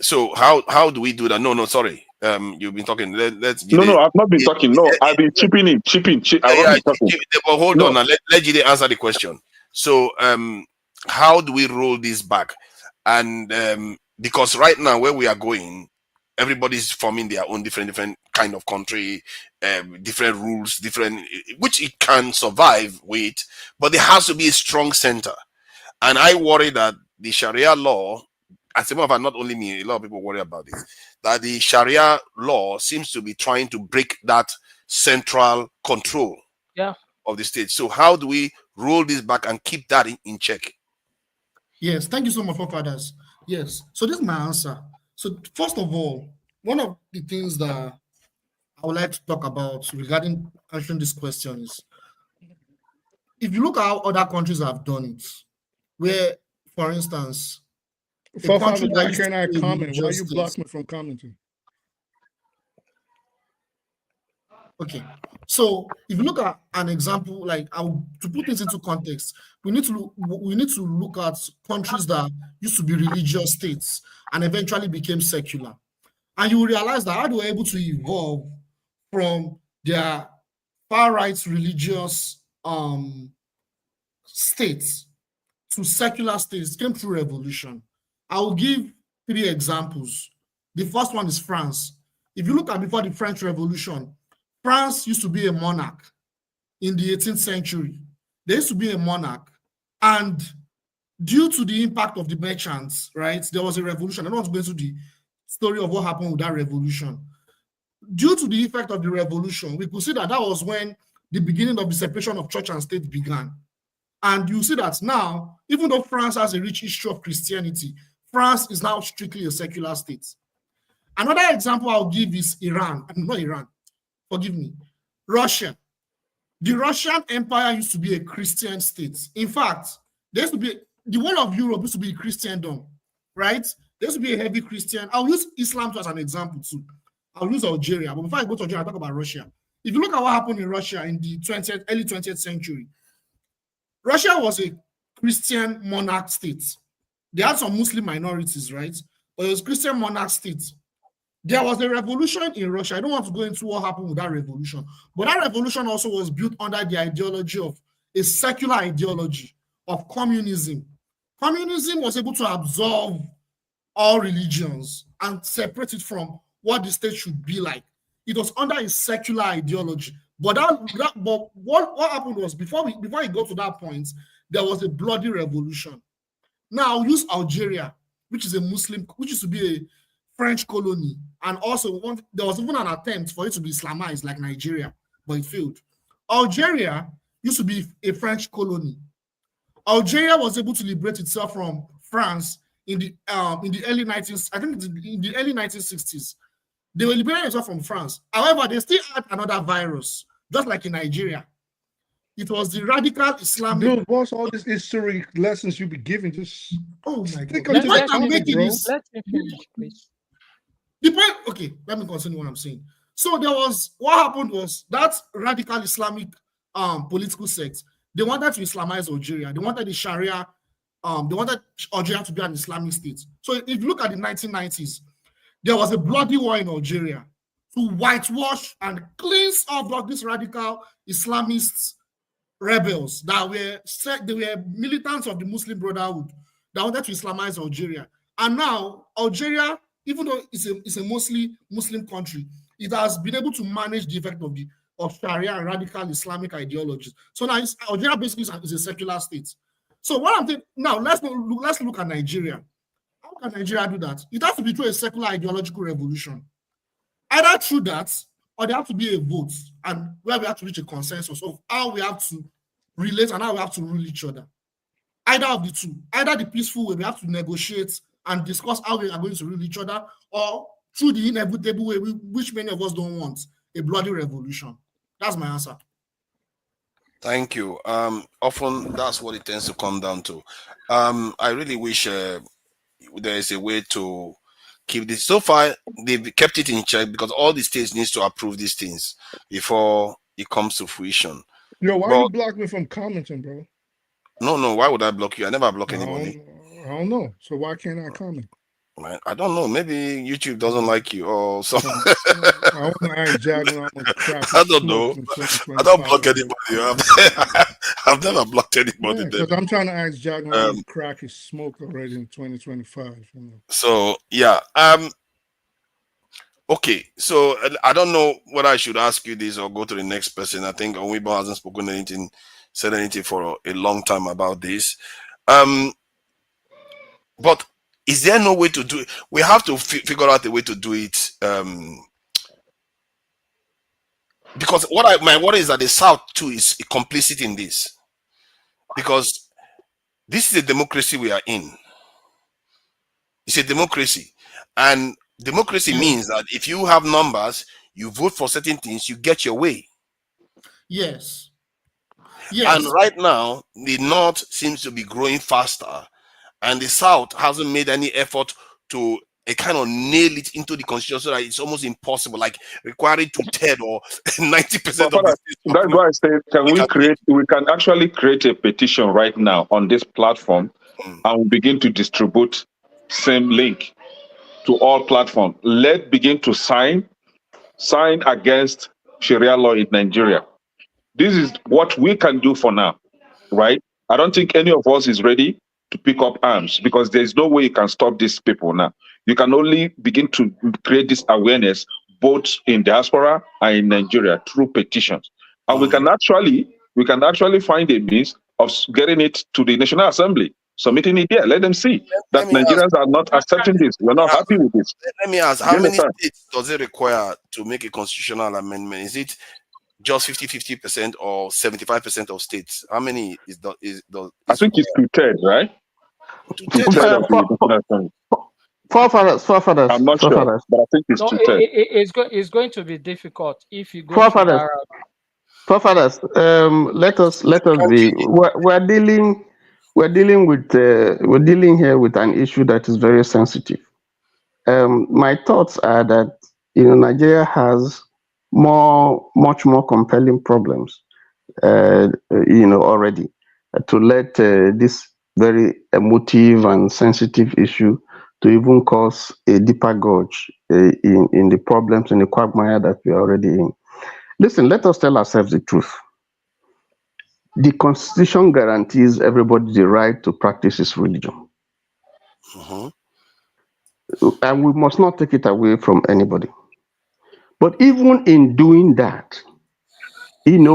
so how do we do that? No, sorry. You've been talking. Let's No, Jide. no, I've not been talking. No, I've been chipping in, I've not Yeah, been talking. but hold on No, now. Let Jide answer the question. So, how do we roll this back? And because right now where we are going, everybody's forming their own different kind of country, different rules, different, which it can survive with, but there has to be a strong center. And I worry that the Sharia law, as a matter of fact, not only me, a lot of people worry about this, that the Sharia law seems to be trying to break that central control Yeah. of the state. So how do we roll this back and keep that in check? Yes, thank you so much, forefathers. Yes, so this is my answer. So first of all, one of the things that I would like to talk about regarding answering this question is, if you look at how other countries have done it, where, for instance, a country forefather, that why used to can't I pay comment? Why you justice. block me from commenting? Okay. So if you look at an example, like to put things into context, we need to look at countries that used to be religious states and eventually became secular. And you will realize that how they were able to evolve from their far-right religious states to secular states came through revolution. I will give 3 examples. The first one is France. If you look at before the French Revolution, France used to be a monarch in the 18th century. There used to be a monarch, and due to the impact of the merchants, right, there was a revolution. I don't want to go into the story of what happened with that revolution. Due to the effect of the revolution, we could see that was when the beginning of the separation of church and state began. And you see that now, even though France has a rich history of Christianity, France is now strictly a secular state. Another example I'll give is Iran. Not Iran, forgive me, Russia. The Russian Empire used to be a Christian state. In fact, there used to be, the whole of Europe used to be Christendom, right? There used to be a heavy Christian. I'll use Islam as an example too. I'll use Algeria, but before I go to Algeria, I'll talk about Russia. If you look at what happened in Russia in the early 20th century, Russia was a Christian monarch state. They had some Muslim minorities, right? But it was a Christian monarch state. There was a revolution in Russia. I don't want to go into what happened with that revolution, but that revolution also was built under the ideology of a secular ideology of communism. Communism was able to absorb all religions and separate it from what the state should be like. It was under a secular ideology. But what happened was before it got to that point, there was a bloody revolution. Now I'll use Algeria, which is a Muslim, which used to be a French colony, and also there was even an attempt for it to be Islamized like Nigeria, but it failed. Algeria used to be a French colony. Algeria was able to liberate itself from France in the early 19th, I think in the early 1960s. They were liberating themselves from France. However, they still had another virus, just like in Nigeria. It was the radical Islamic. Dude, what's all these history lessons you be giving? Just my God. The point I'm making is, let me finish, please. The point, okay, let me continue what I'm saying. So what happened was that radical Islamic political sect, they wanted to Islamize Algeria. They wanted the Sharia, they wanted Algeria to be an Islamic state. So if you look at the 1990s, there was a bloody war in Algeria to whitewash and cleanse off these radical Islamist rebels that they were militants of the Muslim Brotherhood that wanted to Islamize Algeria. And now Algeria, even though it's a mostly Muslim country, it has been able to manage the effect of Sharia and radical Islamic ideologies. So now Algeria basically is a secular state. So what I'm thinking now, let's look at Nigeria. How can Nigeria do that? It has to be through a secular ideological revolution. Either through that, or there have to be a vote, and where we have to reach a consensus of how we have to relate and how we have to rule each other. Either of the two. Either the peaceful way, we have to negotiate and discuss how we are going to rule each other, or through the inevitable way, which many of us don't want, a bloody revolution. That's my answer. Thank you. Often that's what it tends to come down to. I really wish there is a way to keep this. So far, they've kept it in check because all the states needs to approve these things before it comes to fruition. Yo, why you block me from commenting, bro? No. Why would I block you? I never block anybody. I don't know. So why can't I comment? I don't know. Maybe YouTube doesn't like you or something. I want to ask Jack when I'm crap. I don't know. I don't block anybody. I've never blocked anybody. Because I'm trying to ask Jack when crack is smoked already in 2025. You know? So yeah. Okay. So I don't know whether I should ask you this or go to the next person. I think Onwibo hasn't said anything for a long time about this. But is there no way to do it? We have to figure out a way to do it. Because my worry is that the South too is complicit in this. Because this is a democracy we are in. It's a democracy. And democracy means that if you have numbers, you vote for certain things, you get your way. Yes. And right now, the North seems to be growing faster. And the South hasn't made any effort to kind of nail it into the constitution so that it's almost impossible, like requiring 2/3 or 90% of the states. That's why I say, we can actually create a petition right now on this platform and we begin to distribute same link to all platforms. Let's begin to sign against Sharia law in Nigeria. This is what we can do for now, right? I don't think any of us is ready to pick up arms because there's no way you can stop these people now. You can only begin to create this awareness both in diaspora and in Nigeria through petitions. And we can actually find a means of getting it to the National Assembly, submitting it there. Let them see that Nigerians are not accepting this. We're not happy with this. Let me ask, how many states does it require to make a constitutional amendment? Is it just 50% or 75% of states? How many is I think it's 2/3, right? 2/3 Forefathers. I'm not sure, but I think it's 2/3. It's going to be difficult if you go Forefathers. Forefathers, let us be. We're dealing here with an issue that is very sensitive. My thoughts are that Nigeria has much more compelling problems, already to let this very emotive and sensitive issue to even cause a deeper gorge in the problems, in the quagmire that we are already in. Listen, let us tell ourselves the truth. The Constitution guarantees everybody the right to practice his religion. And we must not take it away from anybody. But even in doing that,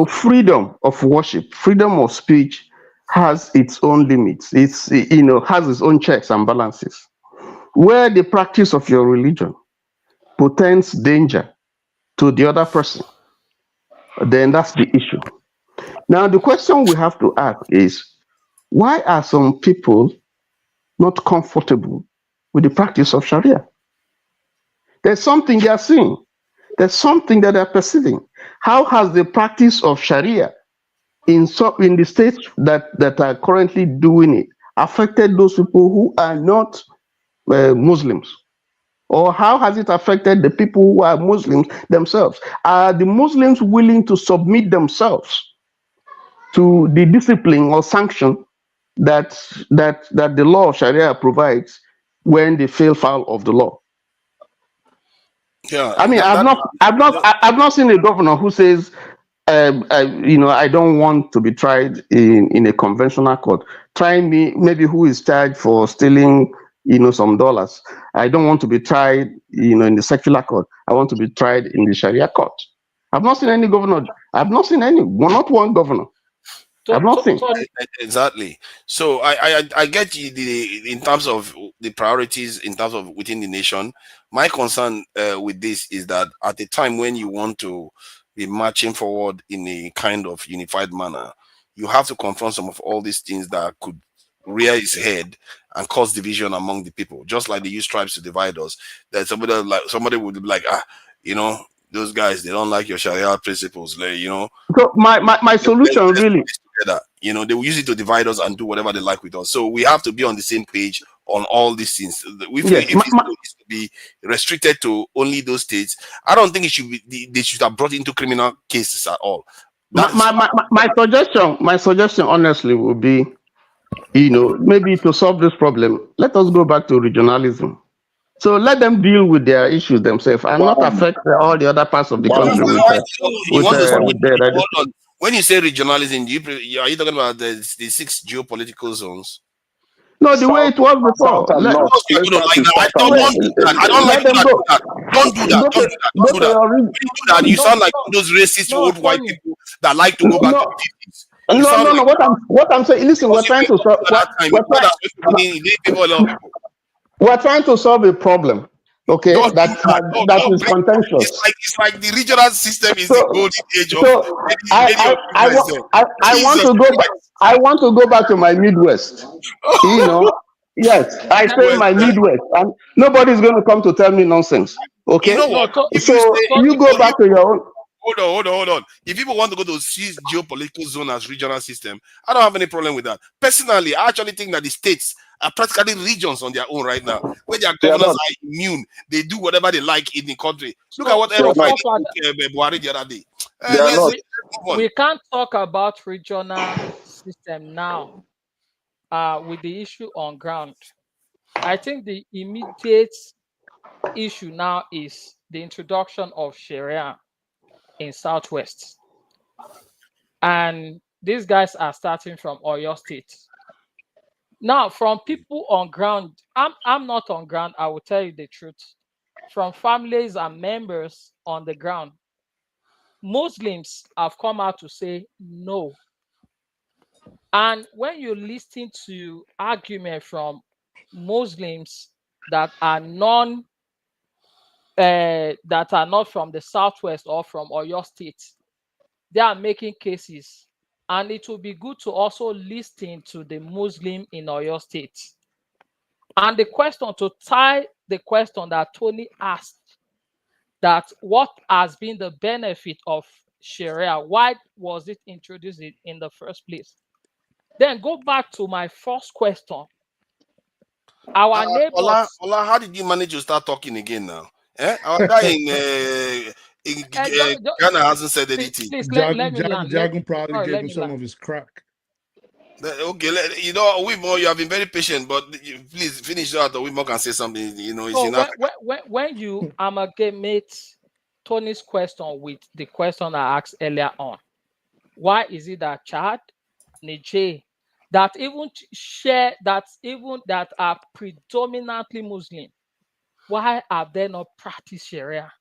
freedom of worship, freedom of speech has its own limits. It's, has its own checks and balances. Where the practice of your religion portends danger to the other person, then that's the issue. Now, the question we have to ask is, why are some people not comfortable with the practice of Sharia? There's something they are seeing. There's something that they're perceiving. How has the practice of Sharia in the states that are currently doing it affected those people who are not Muslims? Or how has it affected the people who are Muslims themselves? Are the Muslims willing to submit themselves to the discipline or sanction that the law of Sharia provides when they fail foul of the law? Yeah, I mean, I've not seen a governor who says, I don't want to be tried in a conventional court. Try me, maybe who is charged for stealing, some dollars. I don't want to be tried, in the secular court. I want to be tried in the Sharia court. I've not seen any governor. I've not seen any. Well, not one governor. I've not seen. Exactly. So I get you in terms of the priorities in terms of within the nation. My concern with this is that at the time when you want to be marching forward in a kind of unified manner, you have to confront some of all these things that could rear its head and cause division among the people. Just like they use tribes to divide us. That somebody would be like, those guys, they don't like your Sharia principles, So my solution really, together, they will use it to divide us and do whatever they like with us. So we have to be on the same page on all these things. If it's to be restricted to only those states, I don't think it should be. They should have brought into criminal cases at all. My suggestion, honestly, would be, maybe to solve this problem, let us go back to regionalism. So let them deal with their issues themselves and not affect all the other parts of the country. When you say regionalism, are you talking about the 6 geopolitical zones? No, the way it was before. I don't do that. Don't do that. When you do that, you sound like those racist old white people that like to go back to the 50s. No. What I'm saying, listen, we're trying to solve. We're trying to solve a problem. Okay, that is contentious. It's like the regional system is the golden age I want to go back to my Midwest. Yes, I say my Midwest, and nobody's going to come to tell me nonsense. Okay, so you go back to your own. Hold on. If people want to go to see geopolitical zone as regional system, I don't have any problem with that. Personally, I actually think that the states are practically regions on their own right now, where their governors are immune. They do whatever they like in the country. Look at what Errol did with Buhari the other day. We can't talk about regional system now with the issue on ground. I think the immediate issue now is the introduction of Sharia in Southwest. And these guys are starting from Oyo State. Now, from people on ground, I'm not on ground, I will tell you the truth. From families and members on the ground, Muslims have come out to say no. And when you listen to argument from Muslims that are not from the Southwest or from Oyo State, they are making cases. And it will be good to also listen to the Muslim in Oyo State. And the question, to tie the question that Tony asked, that what has been the benefit of Sharia? Why was it introduced in the first place? Then go back to my first question. Our neighbors. Ola, how did you manage to start talking again now? Our guy in Ghana hasn't said anything. Please let me land. Jagun probably gave him some of his crack. Okay, Wimo, you have been very patient, but please finish that, or Wimo can say something. When you amalgamate Tony's question with the question I asked earlier on, why is it that Chad, Niger, that are predominantly Muslim, why have they not practiced Sharia?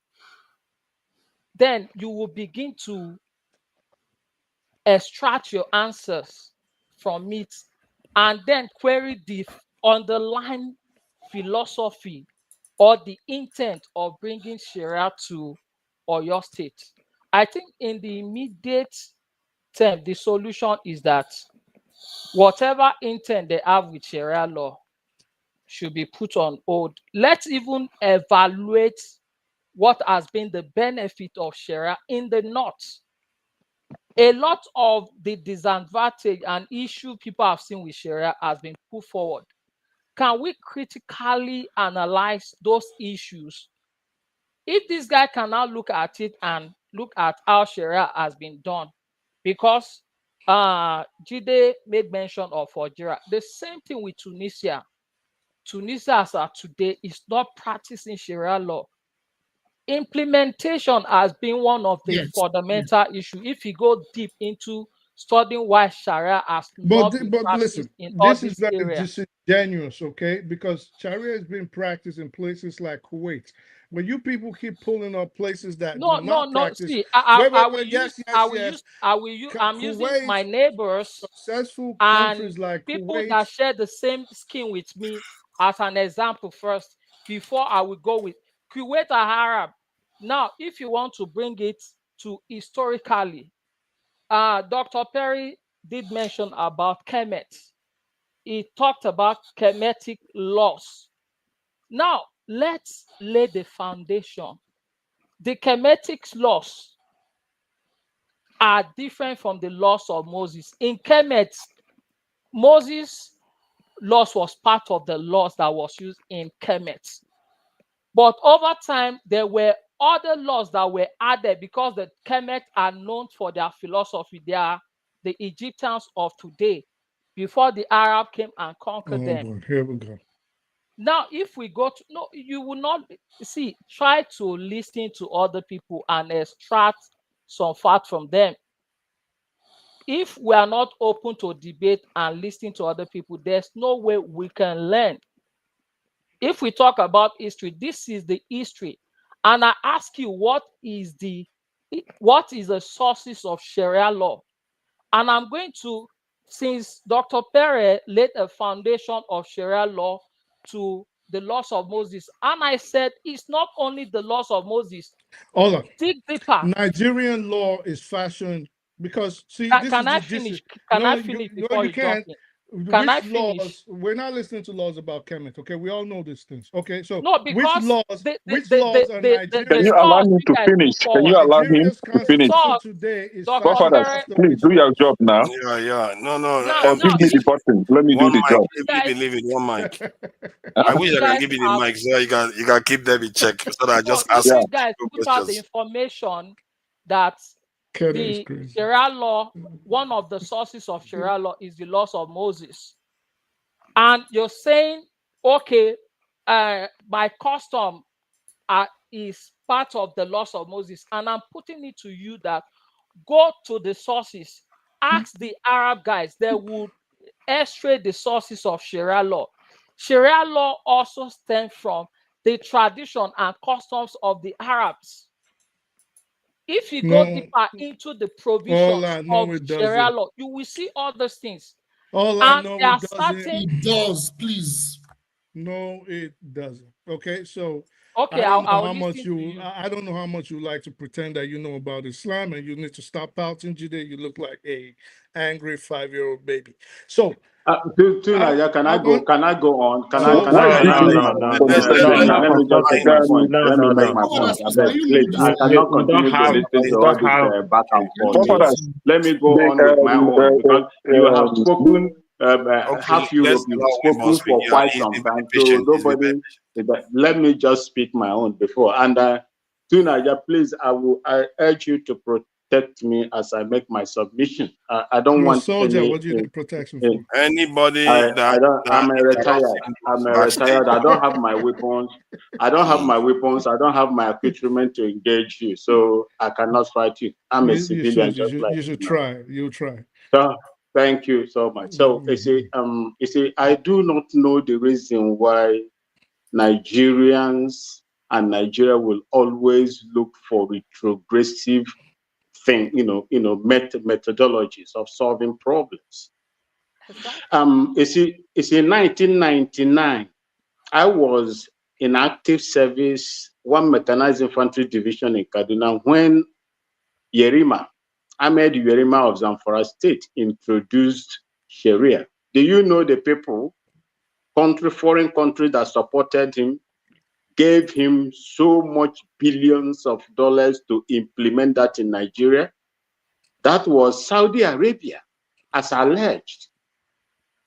Then you will begin to extract your answers from it and then query the underlying philosophy or the intent of bringing Sharia to Oyo State. I think in the immediate term, the solution is that whatever intent they have with Sharia law should be put on hold. Let's even evaluate what has been the benefit of Sharia in the North. A lot of the disadvantage and issue people have seen with Sharia has been put forward. Can we critically analyze those issues? If this guy can now look at it and look at how Sharia has been done, because Jide made mention of Algeria, the same thing with Tunisia. Tunisia as of today is not practicing Sharia law. Implementation has been one of the fundamental issues. If you go deep into studying why Sharia has not been practiced listen, in all this is these very areas. disingenuous, okay? Because Sharia has been practiced in places like Kuwait. When you people keep pulling up places that do not practice. See, I'm using my neighbors, successful and countries like people Kuwait, that share the same skin with me as an example first, before I will go with Kuwait are Arab. Now, if you want to bring it to historically, Dr. Perry did mention about Kemet. He talked about Kemetic laws. Now, let's lay the foundation. The Kemetic laws are different from the laws of Moses. In Kemet, Moses' laws was part of the laws that was used in Kemet. But over time, there were other laws that were added because the Kemet are known for their philosophy. They are the Egyptians of today, before the Arab came and conquered them. Boy, here we go. Now, if we go to, no, you will not see, try to listen to other people and extract some fact from them. If we are not open to debate and listening to other people, there's no way we can learn. If we talk about history, this is the history. And I ask you, what is the sources of Sharia law? And I'm going to, since Dr. Perry laid a foundation of Sharia law to the laws of Moses, and I said it's not only the laws of Moses. Hold on. Dig deeper. Nigerian law is fashioned because, see, Can I finish? Can I finish before you jump in? Can I which finish? laws? We're not listening to laws about Kemet. Okay, we all know these things. Okay, so No, which because laws? the Which laws are the Can you Nigeria's? allow source him you to guys finish? put Can you forward, allow him Nigeria's to finish? constitution source, today is Dr. fashioned Forefathers, Obere, after please which do your laws? job now. Yeah. No. now, Or give now, me the button. Let me do One the mic. job. you guys, Leave it. One mic. I if wish you I can guys give you the have, mic so you can keep them in check so that I no, just if ask Yeah. you guys two put out the questions. information that Kenny is the crazy. Sharia law, one of the sources of Sharia law is the laws of Moses, and you're saying, okay, my custom is part of the laws of Moses, and I'm putting it to you that go to the sources, ask the Arab guys, they would illustrate the sources of Sharia law. Sharia law also stems from the tradition and customs of the Arabs. If you go No, deeper into the all provisions I of know it Sharia doesn't. law, you will see all those things. All I And know there are it doesn't. certain, It does, please. No, it doesn't. Okay, so okay, I don't know I'll how much listen to you. you. I don't know how much you like to pretend that you know about Islam, and you need to stop pouting today. You look like a angry 5-year-old baby. So Nadia, can I I go? want. Can I go on? Can I So can I Why is so he can I No, make being my no. point? Let condescending him Let now? me just make my point. Let me make my Forefathers, point. I please, beg, can you please. mute I this guy? cannot We don't continue to have listen we to all don't this have back and forth here. Forefathers, Let me go they, on with my own because you have spoken. Okay, Half Europe, let's you've allow spoken Weymouth speak. for Yeah, quite he's some been very time, so patient. nobody. Let me just speak my own before. And Nadia, please, I urge you to protect me as I make my submission. I don't you're a want soldier. any. What do you need protection for? Anybody I don't. that I'm a interrupts retired. him I'm a backstage. retired. I don't have my weapons. I don't have Mm. my weapons. I don't have my accoutrement to engage you, so I cannot fight you. I'm a You civilian, should. just like You you should now. try. You'll try. So thank you so much. So you see, I do not know the reason why Nigerians and Nigeria will always look for retrogressive thing, methodologies of solving problems. Exactly. You see, in 1999, I was in active service, one mechanized infantry division in Kaduna when Ahmed Yerima of Zamfara State introduced Sharia. Do you know the people, foreign country that supported him, gave him so much billions of dollars to implement that in Nigeria? That was Saudi Arabia, as alleged.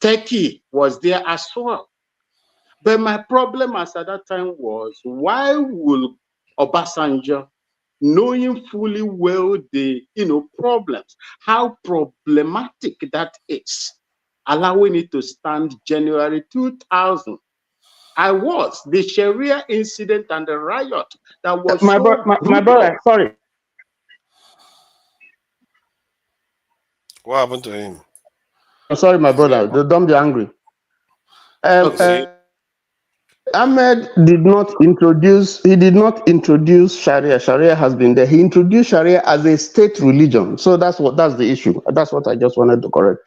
Turkey was there as well. But my problem as at that time was, why will Obasanjo, knowing fully well the problems, how problematic that is, allowing it to stand January 2000? I was the Sharia incident and the riot that was My, so my brutal. brother, sorry. What happened to him? Sorry, my Is there? brother. Don't be angry. You see? Ahmed did not introduce. He did not introduce Sharia. Sharia has been there. He introduced Sharia as a state religion. So that's the issue. That's what I just wanted to correct.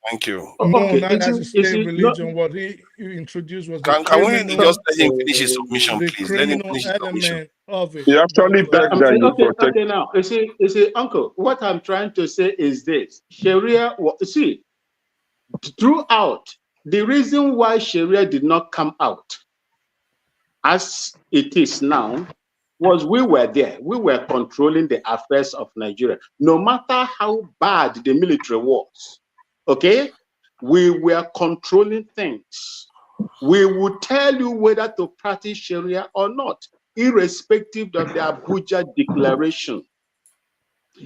Thank you. No, Okay, not as a you state see, no, religion. What he introduced was Can we just let him finish his submission, the please? Let him criminal finish his submission. element of it. He That actually was what. begged that you protect. okay. Now, you see, Uncle, what I'm trying to say is this: Sharia. See, throughout, the reason why Sharia did not come out as it is now was we were there. We were controlling the affairs of Nigeria. No matter how bad the military was, okay, we were controlling things. We would tell you whether to practice Sharia or not, irrespective of the Abuja Declaration,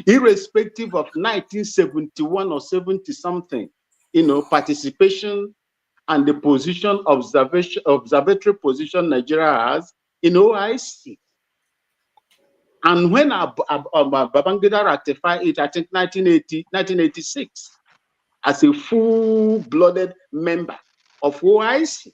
irrespective of 1971 or 70 something, participation and the position observatory position Nigeria has in OIC. And when Babangida ratified it, I think 1986, as a full-blooded member of OIC,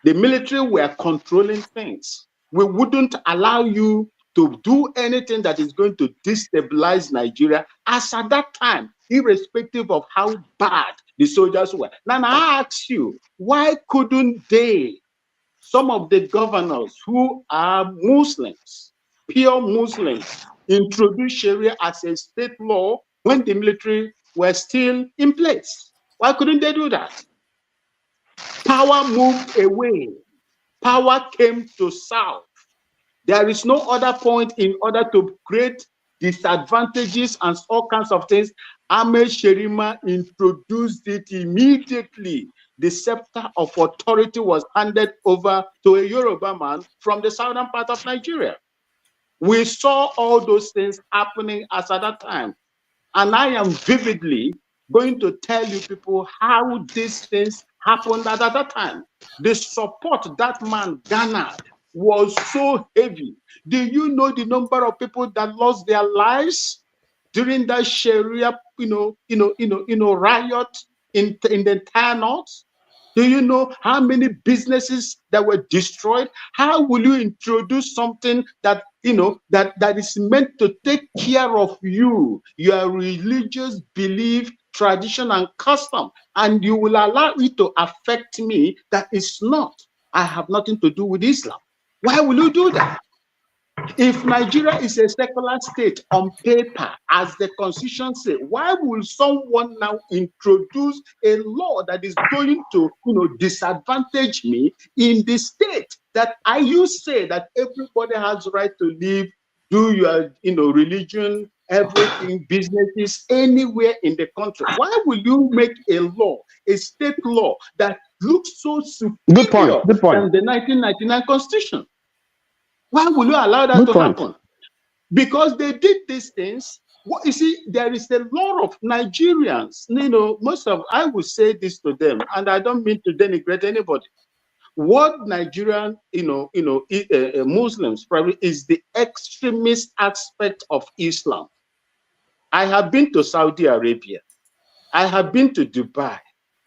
the military were controlling things. We wouldn't allow you to do anything that is going to destabilize Nigeria, as at that time, irrespective of how bad the soldiers were. Now I ask you, why couldn't they, some of the governors who are Muslims, pure Muslims, introduce Sharia as a state law when the military were still in place? Why couldn't they do that? Power moved away. Power came to South. There is no other point in order to create disadvantages and all kinds of things. Ahmed Sherima introduced it immediately. The scepter of authority was handed over to a Yoruba man from the southern part of Nigeria. We saw all those things happening as at that time. And I am vividly going to tell you people how these things happened at that time. The support that man garnered was so heavy. Do you know the number of people that lost their lives during that Sharia, riot in the entire North? Do you know how many businesses that were destroyed? How will you introduce something that that is meant to take care of you, your religious belief, tradition, and custom, and you will allow it to affect me? That is not. I have nothing to do with Islam. Why will you do that? If Nigeria is a secular state on paper, as the constitution says, why will someone now introduce a law that is going to, disadvantage me in the state that you say that everybody has the right to live, do your, religion, everything, businesses, anywhere in the country? Why will you make a law, a state law that looks so superior than the 1999 constitution? Why will you allow that to happen? Because they did these things. What you see, there is a lot of Nigerians, I will say this to them, and I don't mean to denigrate anybody. What Nigerian, Muslims probably is the extremist aspect of Islam. I have been to Saudi Arabia. I have been to Dubai.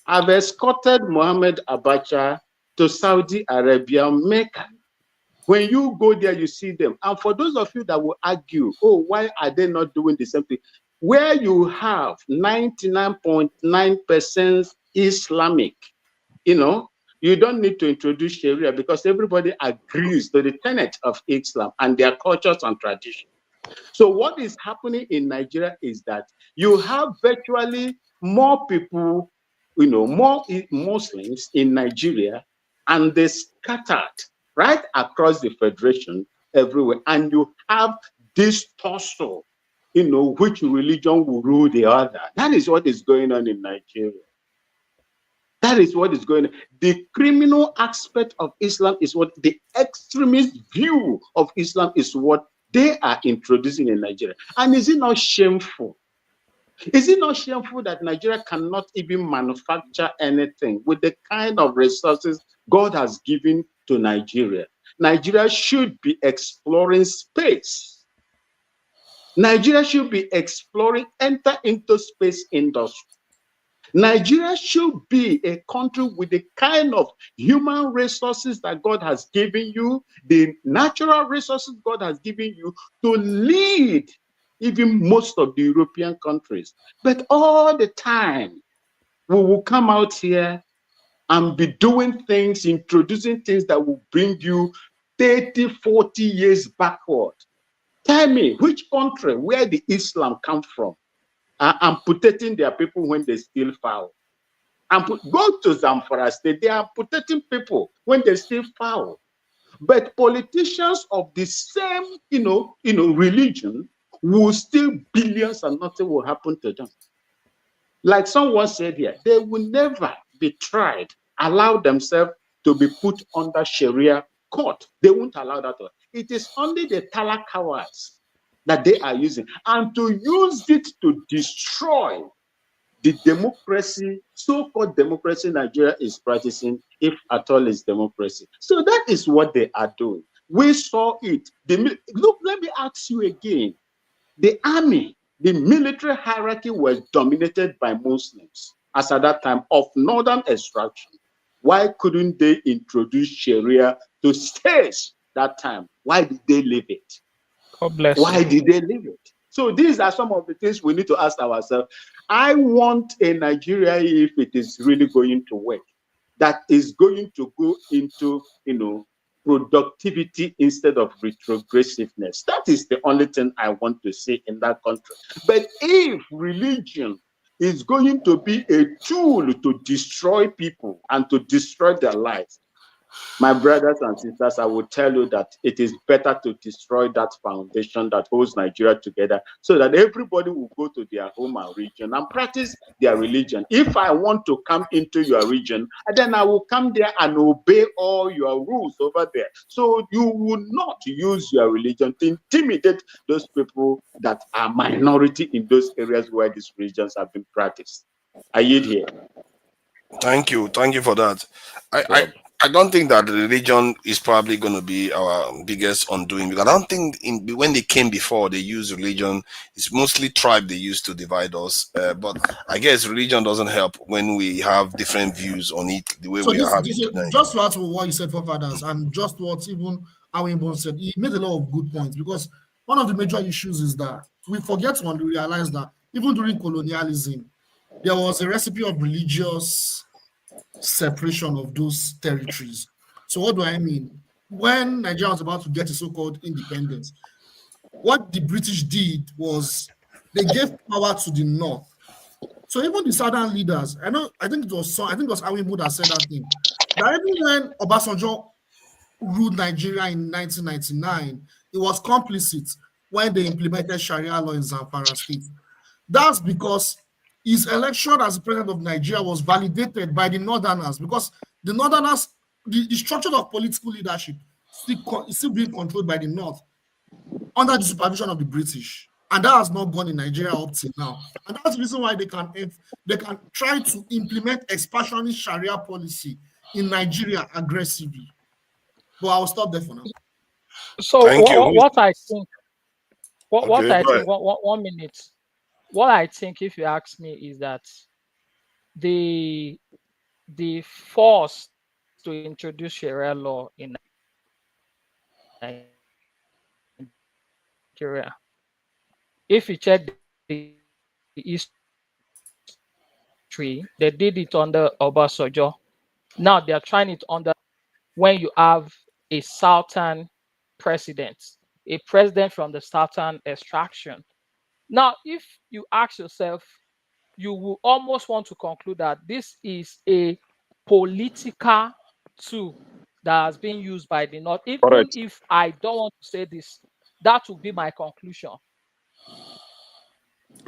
I've escorted Mohammed Abacha to Saudi Arabia, Mecca. When you go there, you see them. And for those of you that will argue, oh, why are they not doing the same thing? Where you have 99.9% Islamic, you don't need to introduce Sharia because everybody agrees to the tenet of Islam and their cultures and traditions. So what is happening in Nigeria is that you have virtually more people, more Muslims in Nigeria, and they scattered right across the federation everywhere. And you have this tussle, which religion will rule the other. That is what is going on in Nigeria. That is what is going on. The criminal aspect of Islam is what the extremist view of Islam is what they are introducing in Nigeria. And is it not shameful? Is it not shameful that Nigeria cannot even manufacture anything with the kind of resources God has given to Nigeria? Nigeria should be exploring space. Nigeria should be exploring, enter into space industry. Nigeria should be a country with the kind of human resources that God has given you, the natural resources God has given you to lead even most of the European countries. But all the time, we will come out here and be doing things, introducing things that will bring you 30, 40 years backward. Tell me, which country where the Islam come from are amputating their people when they steal fowl? Go to Zamfara State, they are amputating people when they steal fowl. But politicians of the same, religion will steal billions and nothing will happen to them. Like someone said here, they will never be tried, allow themselves to be put under Sharia court. They won't allow that. It is only the Talakawas that they are using, and to use it to destroy the democracy, so-called democracy Nigeria is practicing, if at all is democracy. So that is what they are doing. We saw it. Look, let me ask you again. The army, the military hierarchy was dominated by Muslims as at that time of northern extraction. Why couldn't they introduce Sharia to states that time? Why did they leave it? God bless Why you. did they leave it? So these are some of the things we need to ask ourselves. I want a Nigeria, if it is really going to work, that is going to go into, productivity instead of retrogressiveness. That is the only thing I want to see in that country. But if religion is going to be a tool to destroy people and to destroy their lives, my brothers and sisters, I will tell you that it is better to destroy that foundation that holds Nigeria together so that everybody will go to their home and region and practice their religion. If I want to come into your region, then I will come there and obey all your rules over there. So you will not use your religion to intimidate those people that are minority in those areas where these religions have been practiced. I yield here. Thank you for that. I don't think that religion is probably going to be our biggest undoing, because I don't think when they came before they used religion. It's mostly tribe they used to divide us. But I guess religion doesn't help when we have different views on it the way So we are having today. just to add to what you said, forefathers, and just what even Awinbon said, he made a lot of good points, because one of the major issues is that we forget to realize that even during colonialism, there was a recipe of religious separation of those territories. So what do I mean? When Nigeria was about to get a so-called independence, what the British did was they gave power to the north. So even the southern leaders, I think it was Awinbon that said that thing. That even when Obasanjo ruled Nigeria in 1999, it was complicit when they implemented Sharia law in Zamfara state. That's because his election as the president of Nigeria was validated by the Northerners, because the Northerners, the structure of political leadership is still being controlled by the North under the supervision of the British. And that has not gone in Nigeria up till now. And that's the reason why they can try to implement expansionist Sharia policy in Nigeria aggressively. But I'll stop there for now. So what I think, what I think, 1 minute. What I think, if you ask me, is that the force to introduce Sharia law in Nigeria, if you check the history, they did it under Obasanjo. Now they are trying it under when you have a Southern president, a president from the Southern extraction. Now, if you ask yourself, you will almost want to conclude that this is a political tool that has been used by the North. Even if I don't want to say this, that would be my conclusion.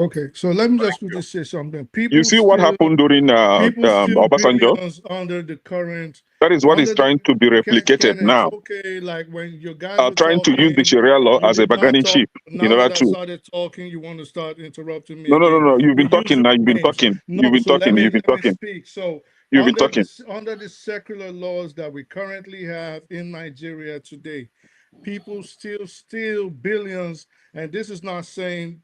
Okay, so let me just quickly say something. People you see what happened during Obasanjo? Under the current. That is what is trying to be replicated now. Okay, like when your guys are trying to use the Sharia law as a bargaining chip in order to. Started talking, you want to start interrupting me? No. You've been talking now. You've been talking. You've been talking. You've been talking. Speak. So you've been talking. Under the secular laws that we currently have in Nigeria today, people still steal billions, and this is not saying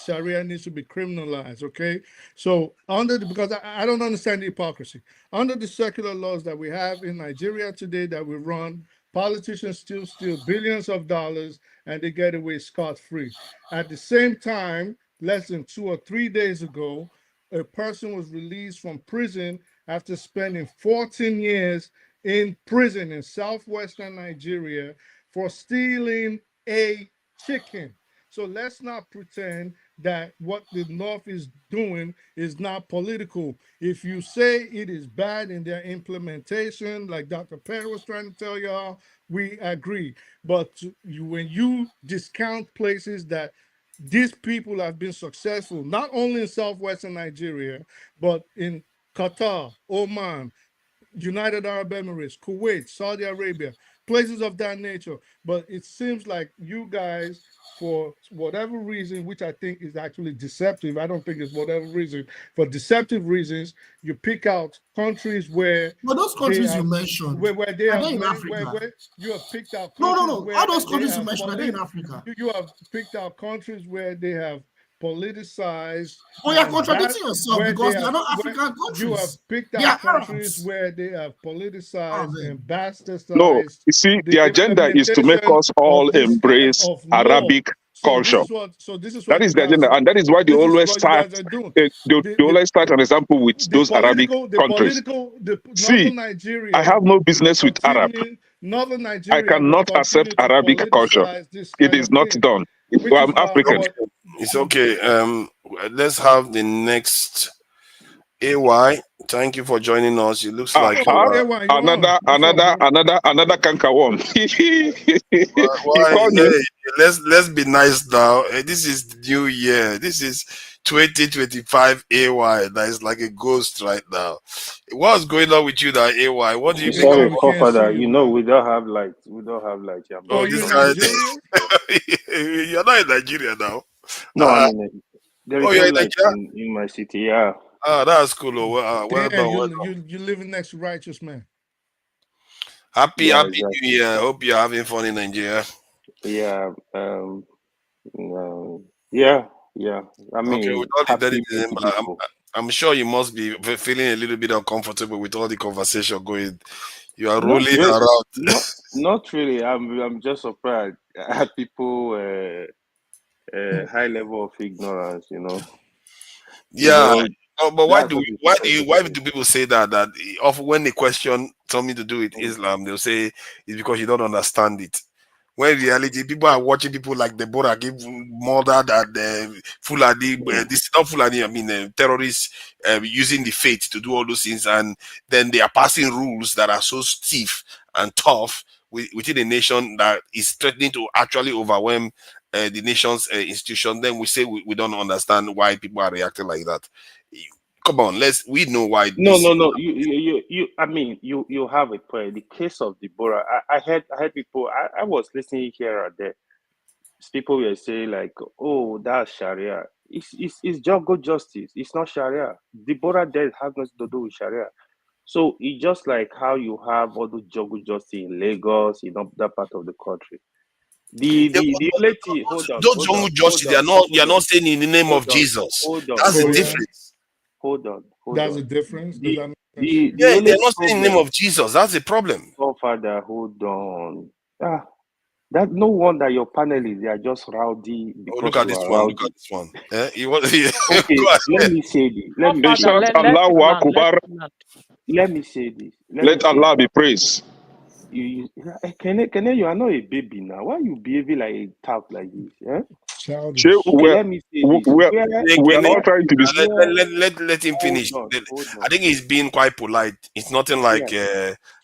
Sharia needs to be criminalized, okay? So because I don't understand the hypocrisy. Under the secular laws that we have in Nigeria today that we run, politicians still steal billions of dollars and they get away scot-free. At the same time, less than 2 or 3 days ago, a person was released from prison after spending 14 years in prison in southwestern Nigeria for stealing a chicken. So let's not pretend that what the North is doing is not political. If you say it is bad in their implementation, like Dr. Perry was trying to tell y'all, we agree. But when you discount places that these people have been successful, not only in southwestern Nigeria, but in Qatar, Oman, United Arab Emirates, Kuwait, Saudi Arabia, places of that nature. But it seems like you guys, for whatever reason, which I think is actually deceptive, I don't think it's whatever reason, for deceptive reasons, you pick out countries where. Well, those countries you mentioned, where they have in Africa. Where you have picked out countries. No. All those countries you mentioned, are they in Africa? You have picked out countries where they have politicized. Oh, you're contradicting yourself because they are not African countries. You have picked out countries where they have politicized and bastardized. No, you see, the agenda is to make us all embrace Arabic culture. That is the agenda, and that is why they always start. They always start an example with those Arabic countries. See, I have no business with Arab. I cannot accept Arabic culture. It is not done. I'm African. It's okay. let's have the next AY. Thank you for joining us. It looks like another canker one. why, hey, let's be nice now. This is the new year. This is 2025 AY. That is like a ghost right now. What's going on with you now, AY? What do you make Sorry, of forefather. You know we don't have lights. We don't have lights. I'm Oh, not this sure. guy. You're not in Nigeria now. No, I mean there is no you're in light Nigeria? in my city. Yeah. That's cool. Well Yeah, done. Well done. you living next to righteous man. Happy Yeah, New exactly. Year. Hope you're having fun in Nigeria. Yeah. Yeah. I mean, Okay, with all the happy dedication, but people. I'm sure you must be feeling a little bit uncomfortable with all the conversation going. You are Not rolling really. around. Not really. I'm just surprised at people high level of ignorance. Yeah. But why That's do what is interesting. why do people say that often when they question something to do with Islam, they'll say it's because you don't understand it. When in reality, people are watching people like Deborah give murder that Fulani, this not Fulani, I mean terrorists using the faith to do all those things, and then they are passing rules that are so stiff and tough within a nation that is threatening to actually overwhelm the nation's institution. Then we say we don't understand why people are reacting like that. Come on, we know why No. this. You. I mean, you have a point. The case of Deborah, I heard people. I was listening here and there. People were saying like, "Oh, that's Sharia." It's Jogo justice. It's not Sharia. Deborah death has nothing to do with Sharia. So it's just like how you have all the Jogo justice in Lagos, in that part of the country. The only thing. Those jungle justice, they are not saying in the name of Jesus. That's the difference. Hold on. That's the difference. Does that make sense? The only they're not saying in the name problem. of Jesus. That's the problem. Oh, Father, hold on. That no wonder your panelists, they are just rowdy because look at you this are one. rowdy. Look at this one. He Okay, let me say this. Let me say this. Let me say this. Let Allah be praised. You are not a baby now. Why are you behaving like a tout like this? Yeah? Childish. Okay, let me say this. We're all trying to be. Let him finish. Hold I on. think he's being quite polite. It's nothing like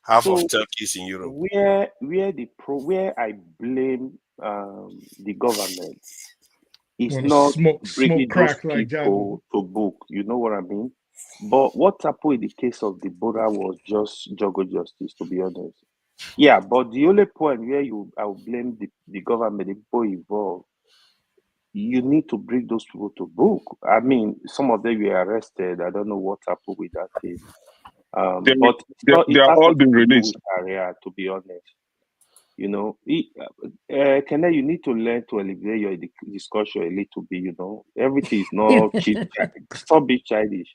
half of So, Turkeys in Europe. Where I blame the government is Wanna not smoke bringing those crack like people to book. You know what I mean? But what happened in the case of Deborah was just Jogo justice, to be honest. Yeah, but the only point where I will blame the government, the people involved, you need to bring those people to book. I mean, some of them were arrested. I don't know what happened with that case. But they are all been released. Area, to be honest. Kenneth, you need to learn to elevate your discussion a little bit. Everything is not cheap. Stop being childish.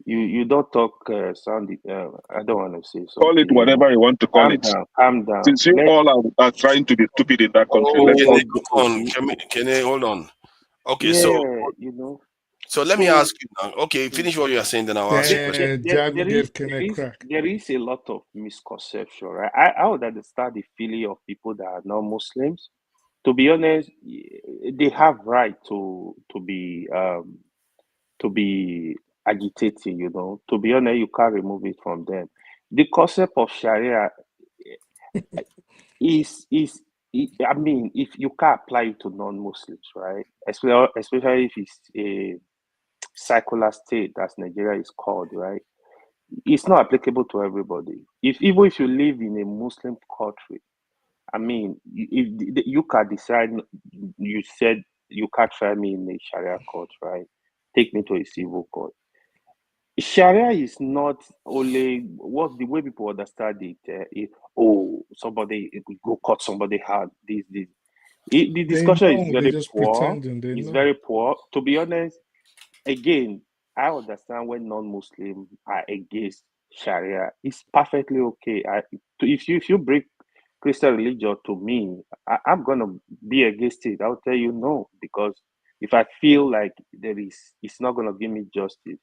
You don't talk sound. I don't want to say something. Call it whatever you want to call it. Calm down. Since you all are trying to be stupid in that country, Hold on. Okay, yeah, so let me ask you now. Okay, finish what you are saying, then I'll ask you a question. There is a lot of misconception, right? I would understand the feeling of people that are not Muslims. To be honest, they have right to be agitating. To be honest, you can't remove it from them. The concept of Sharia is I mean, if you can't apply it to non-Muslims, right? Especially if it's a secular state, as Nigeria is called, right? It's not applicable to everybody. Even if you live in a Muslim country, I mean, if you can decide. You said you can't try me in a Sharia court, right? Take me to a civil court. Sharia is not only what the way people understand it. Somebody go cut somebody hand. The discussion is very poor. It's very poor. To be honest, again, I understand when non-Muslims are against Sharia. It's perfectly okay. If you bring Christian religion to me, I'm gonna be against it. I'll tell you no, because if I feel like it's not gonna give me justice.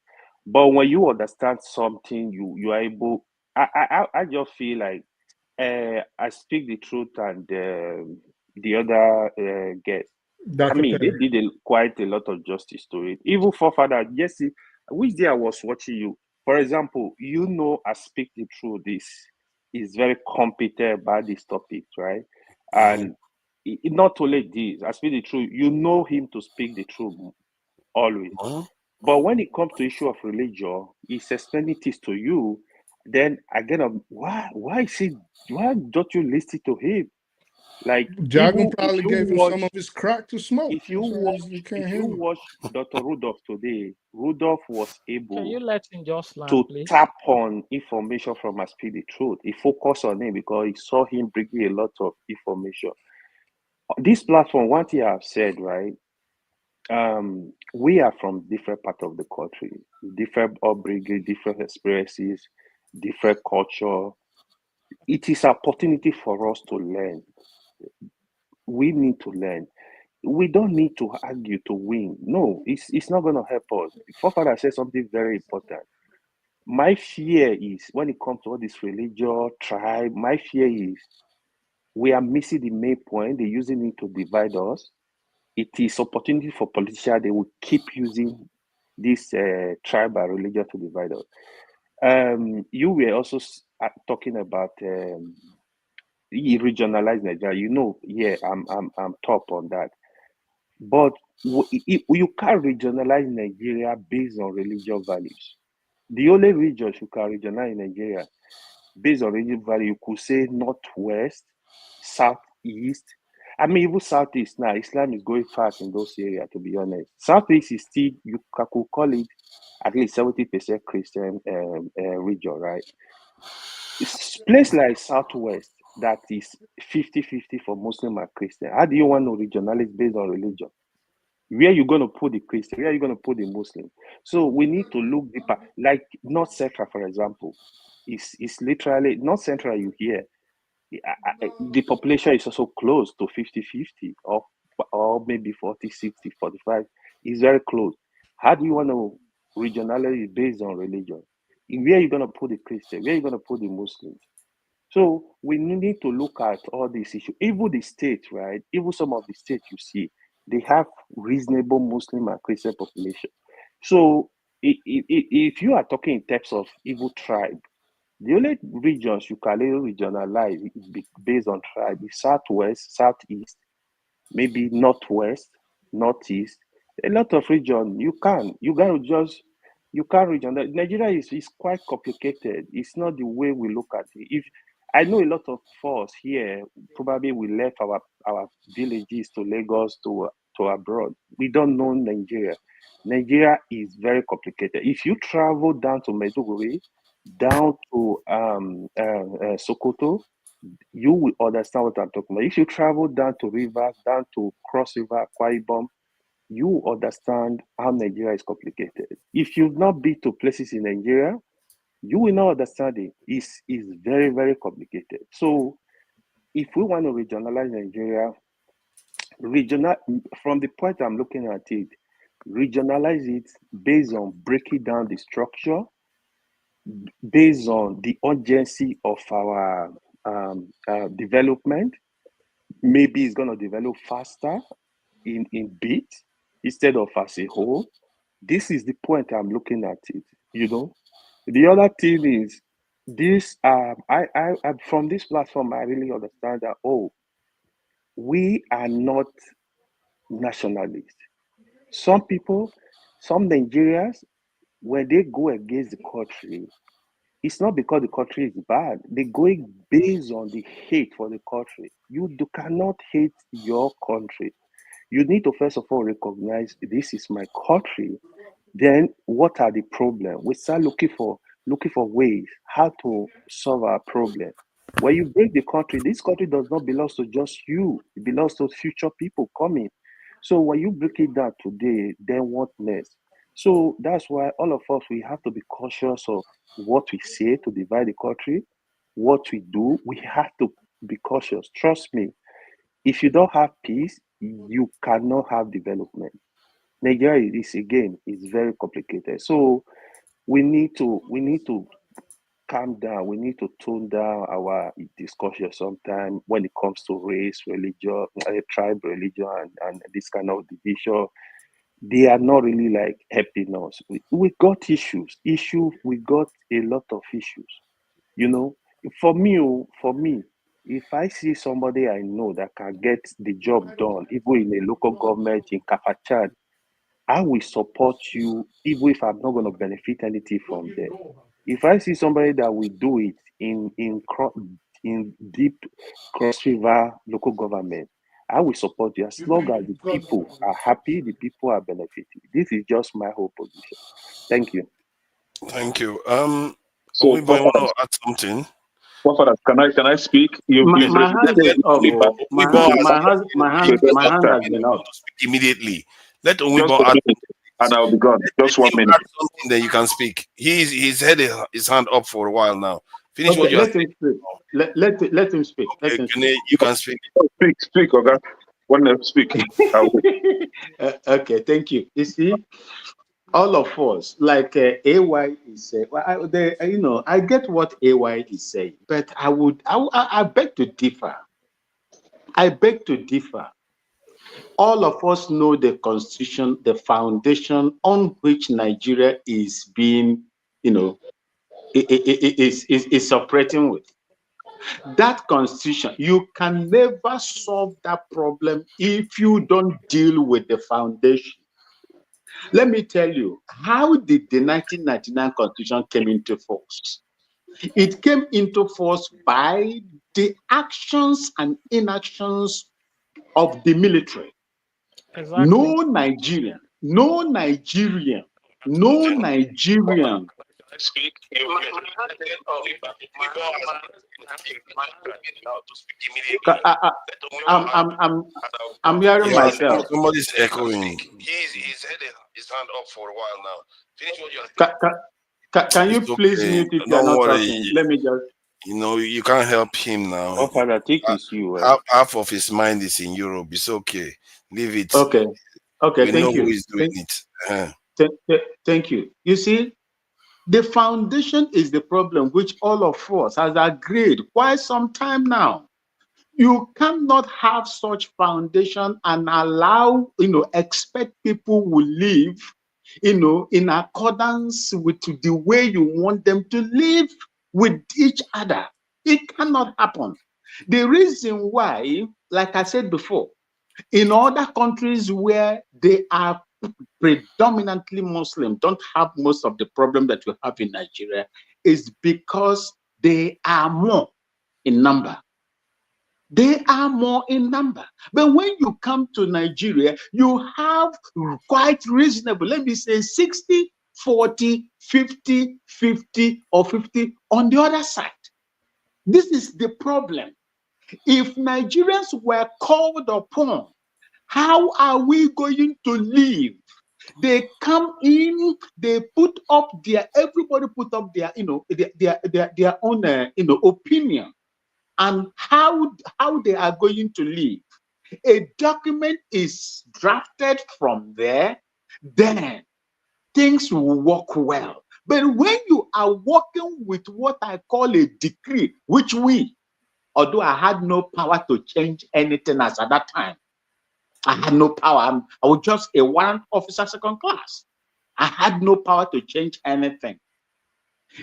But when you understand something, you are able. I just feel like I speak the truth, and the other guest Dr. I mean, Perry. they did quite a lot of justice to it. Even forefather, yes, which day I was watching you. For example, I Speak the Truth is very competent about this topic, right? And not only this, I Speak the Truth, you know him to speak the truth always. But when it comes to issue of religion, he's explaining this to you. Then again, why don't you listen to him? Like Jagan even probably gave him some of his crack to smoke. That's why you can't if hear you him. watch Dr. Rudolph today, Rudolph was Can able you let him just land, to please? tap on information from us, Speak the Truth. He focused on it because he saw him bringing a lot of information. This platform, one thing I've said, right? We are from different part of the country, different upbringing, different experiences, different culture. It is an opportunity for us to learn. We need to learn. We don't need to argue to win. No, it's not going to help us. Forefather said something very important. My fear is when it comes to all this religion, tribe, my fear is we are missing the main point. They're using it to divide us. It is opportunity for politicians. They will keep using this tribal religion to divide us. You were also talking about regionalized Nigeria. I'm top on that. But you can't regionalize Nigeria based on religious values. The only regions you can regionalize in Nigeria based on religious value, you could say northwest, southeast. I mean, even southeast now, Islam is going fast in those areas, to be honest. Southeast is still, you could call it at least 70% Christian region, right? It's place like southwest that is 50-50 for Muslim and Christian. How do you want to regionalize based on religion? Where you going to put the Christian? Where are you going to put the Muslim? So we need to look deeper. Like North Central, for example, is literally North Central. You hear the population is also close to 50-50 or maybe 40-60, 45. It's very close. How do you want to regionalize based on religion? Where are you going to put the Christian? Where are you going to put the Muslims? So we need to look at all these issues. Even the state, right? Even some of the states you see, they have reasonable Muslim and Christian population. So if you are talking in terms of evil tribe, the only regions you can really regionalize based on tribe is southwest, southeast, maybe northwest, northeast. A lot of region you can't region. Nigeria is quite complicated. It's not the way we look at it. If I know a lot of us here, probably we left our villages to Lagos to abroad. We don't know Nigeria. Nigeria is very complicated. If you travel down to Maiduguri, down to Sokoto, you will understand what I'm talking about. If you travel down to rivers, down to Cross River, Akwa Ibom, you will understand how Nigeria is complicated. If you've not been to places in Nigeria, you will not understand it. It's very, very complicated. So if we want to regionalize Nigeria, from the point I'm looking at it, regionalize it based on breaking down the structure, based on the urgency of our development. Maybe it's going to develop faster in bits instead of as a whole. This is the point I'm looking at it. The other thing is this. I from this platform, I really understand that. We are not nationalists. Some people, some Nigerians, when they go against the country, it's not because the country is bad. They're going based on the hate for the country. You cannot hate your country. You need to first of all recognize this is my country. Then what are the problems? We start looking for ways how to solve our problem. When you break the country, this country does not belong to just you. It belongs to future people coming. So when you break it down today, then what next? So that's why all of us, we have to be cautious of what we say to divide the country, what we do. We have to be cautious. Trust me, if you don't have peace, you cannot have development. Nigeria is very complicated. So we need to calm down. We need to tone down our discussion sometime when it comes to race, religion, tribe, religion, and this kind of division. They are not really like helping us. We got issues. We got a lot of issues. You know, for me, if I see somebody I know that can get the job done, even in a local government in Kafachan, I will support you, even if I'm not going to benefit anything from there. If I see somebody that will do it in deep Cross River local government, I will support you as long as the people are happy, the people are benefiting. This is just my whole position. Thank you. Thank you. So, we want to add something. Can I speak? My hand is up. My hand has been up. Immediately. Let Just Onwibo add, and I'll be gone. Just 1 minute. add something that you can speak. He's had his hand up for a while now. Finish Okay, what you're let him speak. Let him speak. Okay, you can speak. Speak, okay. When I speak. Okay, thank you. You see, all of us, like AY is saying, I get what AY is saying, but I beg to differ. I beg to differ. All of us know the constitution, the foundation on which Nigeria is being, is operating with. That constitution, you can never solve that problem if you don't deal with the foundation. Let me tell you, how did the 1999 constitution came into force? It came into force by the actions and inactions of the military. Exactly. No Nigerian. Speak. I'm hearing myself. Somebody's echoing. He's had his hand up for a while now. Finish what you're Can you please mute if you're not talking? Let me just. You can't help him now. Oh, Father, I think it's you. Half of his mind is in Europe. It's okay. Leave it. Okay. We know Thank you. who is doing it. Thank you. You see, the foundation is the problem which all of us has agreed quite some time now. You cannot have such foundation and allow, expect people will live, in accordance with the way you want them to live with each other. It cannot happen. The reason why, like I said before, in other countries where they are predominantly Muslim, don't have most of the problem that you have in Nigeria, is because they are more in number. They are more in number. But when you come to Nigeria, you have quite reasonable, let me say 60, 40, 50, 50, or 50 on the other side. This is the problem. If Nigerians were called upon, how are we going to live? They come in, they put up everybody put up their own, opinion and how they are going to live. A document is drafted from there, then things will work well. But when you are working with what I call a decree, which although I had no power to change anything as at that time, I had no power. I was just a warrant officer second class. I had no power to change anything.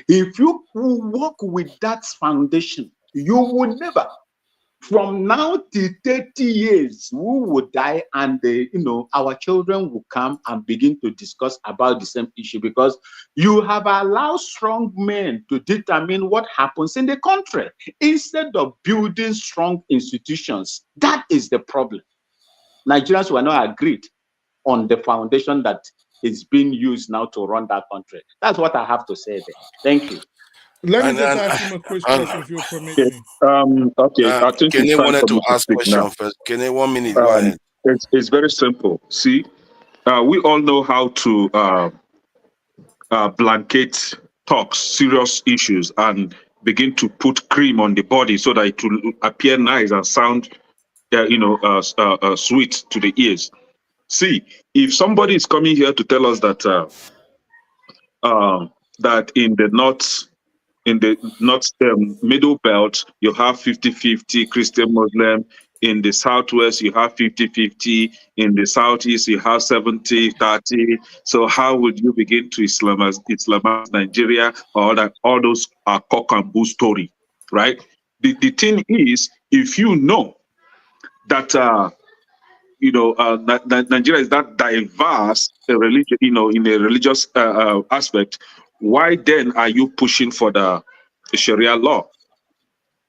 If you work with that foundation, you will never, from now to 30 years, we will die and our children will come and begin to discuss about the same issue because you have allowed strong men to determine what happens in the country instead of building strong institutions. That is the problem. Nigerians were not agreed on the foundation that is being used now to run that country. That's what I have to say there. Thank you. Let me just ask him a quick question, if you'll permit me. Okay, I think Kenny it's time wanted for to me ask speak question now. first. Kenny, 1 minute, go ahead. It's very simple. See, we all know how to blanket talks, serious issues, and begin to put cream on the body so that it will appear nice and sound, sweet to the ears. See, if somebody is coming here to tell us that that in the north, in the north middle belt, you have 50-50 Christian Muslim. In the southwest, you have 50-50. In the southeast, you have 70-30. So how would you begin to Islamize Nigeria? Or that all those are cock and bull story, right? The thing is, if you know that Nigeria is that diverse a religion, in a religious aspect, why then are you pushing for the Sharia law?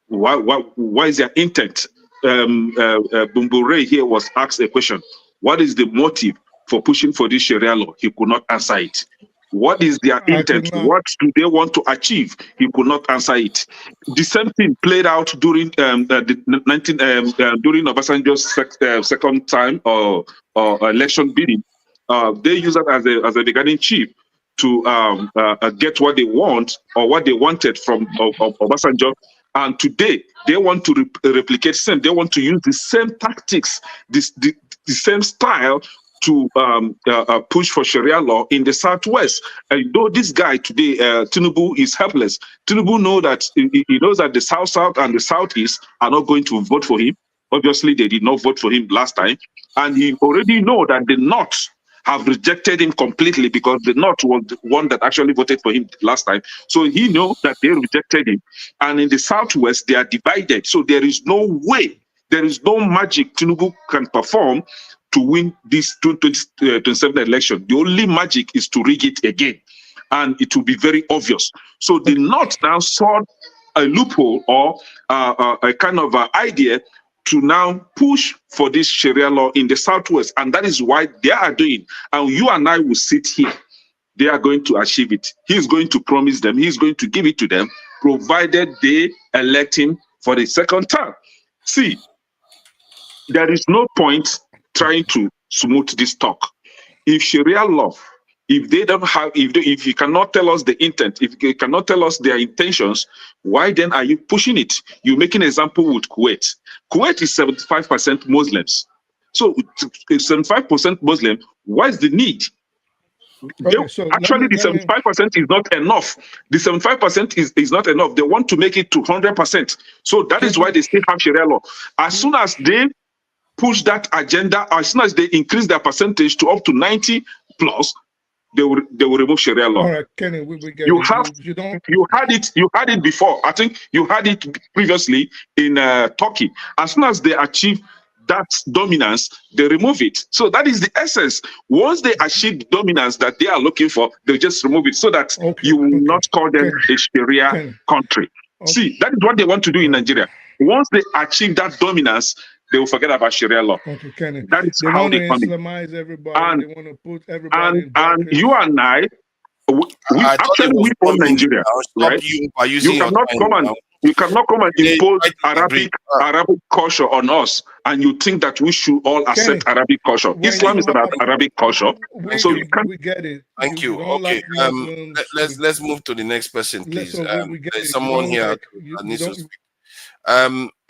Why is their intent? Bumbure here was asked a question. What is the motive for pushing for this Sharia law? He could not answer it. What is their intent? What do they want to achieve? He could not answer it. The same thing played out during during Obasanjo's second time or election bidding. They use that as a beginning chief to get what they want or what they wanted from Obasanjo. And today they want to replicate same. They want to use the same tactics, the same style to push for Sharia law in the Southwest. And though this guy today, Tinubu, is helpless, Tinubu knows that he knows that the South and the Southeast are not going to vote for him. Obviously, they did not vote for him last time, and he already know that the North have rejected him completely because the North was the one that actually voted for him last time. So he knows that they rejected him, and in the Southwest they are divided. So there is no way, there is no magic Tinubu can perform to win this 2027 election. The only magic is to rig it again, and it will be very obvious. So the North now saw a loophole or a kind of idea to now push for this Sharia law in the Southwest, and that is why they are doing. And you and I will sit here. They are going to achieve it. He's going to promise them. He's going to give it to them, provided they elect him for the second term. See, there is no point trying to smooth this talk. If Sharia law, if they don't have, if you cannot tell us the intent, if you cannot tell us their intentions, why then are you pushing it? You're making an example with Kuwait. Kuwait is 75% Muslims. So 75% Muslim, why is the need? Okay, so actually, the 75% is not enough. The 75% is not enough. They want to make it to 100%. So that is why they still have Sharia law. As soon as they push that agenda, as soon as they increase their percentage to up to 90 plus, they will remove Sharia law. All right, Kenny, we get you it. have you had it before. I think you had it previously in Turkey. As soon as they achieve that dominance, they remove it. So that is the essence. Once they achieve the dominance that they are looking for, they just remove it so that you will not call them a Sharia country. See, that is what they want to do in Nigeria. Once they achieve that dominance, they will forget about Sharia law. Okay, Kenny. That is they how want to they come in. Islamize everybody. They want to put everybody in and you and I, we own Nigeria, right? You cannot come and impose Arabic culture on us, and you think that we should all accept Arabic culture. Islam is about Arabic culture, so you can't. We get it. Thank you. Okay, let's move to the next person, please. There's someone here that needs to speak.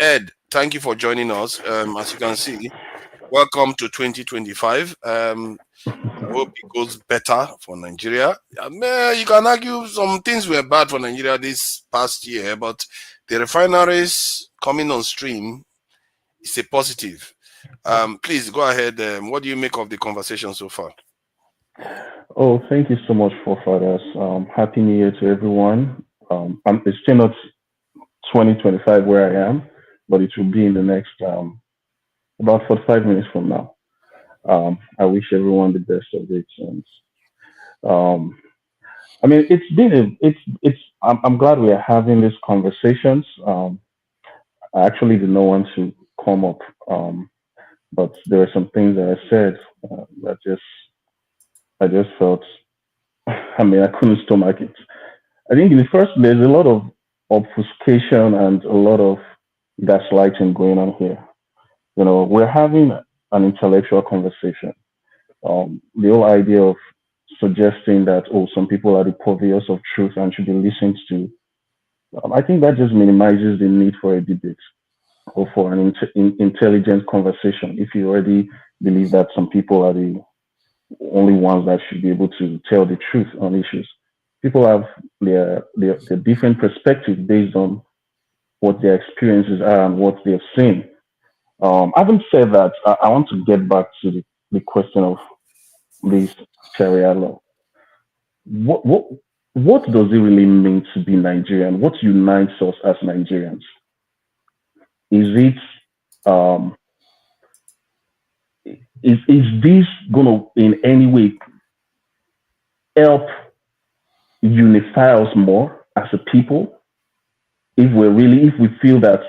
Ed, thank you for joining us. As you can see, welcome to 2025. I hope it goes better for Nigeria. You can argue some things were bad for Nigeria this past year, but the refineries coming on stream is a positive. Please go ahead. What do you make of the conversation so far? Oh, thank you so much, forefathers. Happy New Year to everyone. It's still not 2025 where I am, but it will be in the next about 45 minutes from now. I wish everyone the best of it. And I mean, it's been I'm glad we are having these conversations. I actually did not want to come up, but there are some things that I said that I just felt. I mean, I couldn't stomach it. I think in the first place, there's a lot of obfuscation and a lot of gaslighting going on here. You know, we're having an intellectual conversation. The whole idea of suggesting that, some people are the purveyors of truth and should be listened to, I think that just minimizes the need for a debate or for an intelligent conversation. If you already believe that some people are the only ones that should be able to tell the truth on issues. People have their different perspectives based on what their experiences are and what they've seen. Having said that, I want to get back to the question of this Sharia law. What does it really mean to be Nigerian? What unites us as Nigerians? Is it is this going to in any way help unify us more as a people? If we feel that,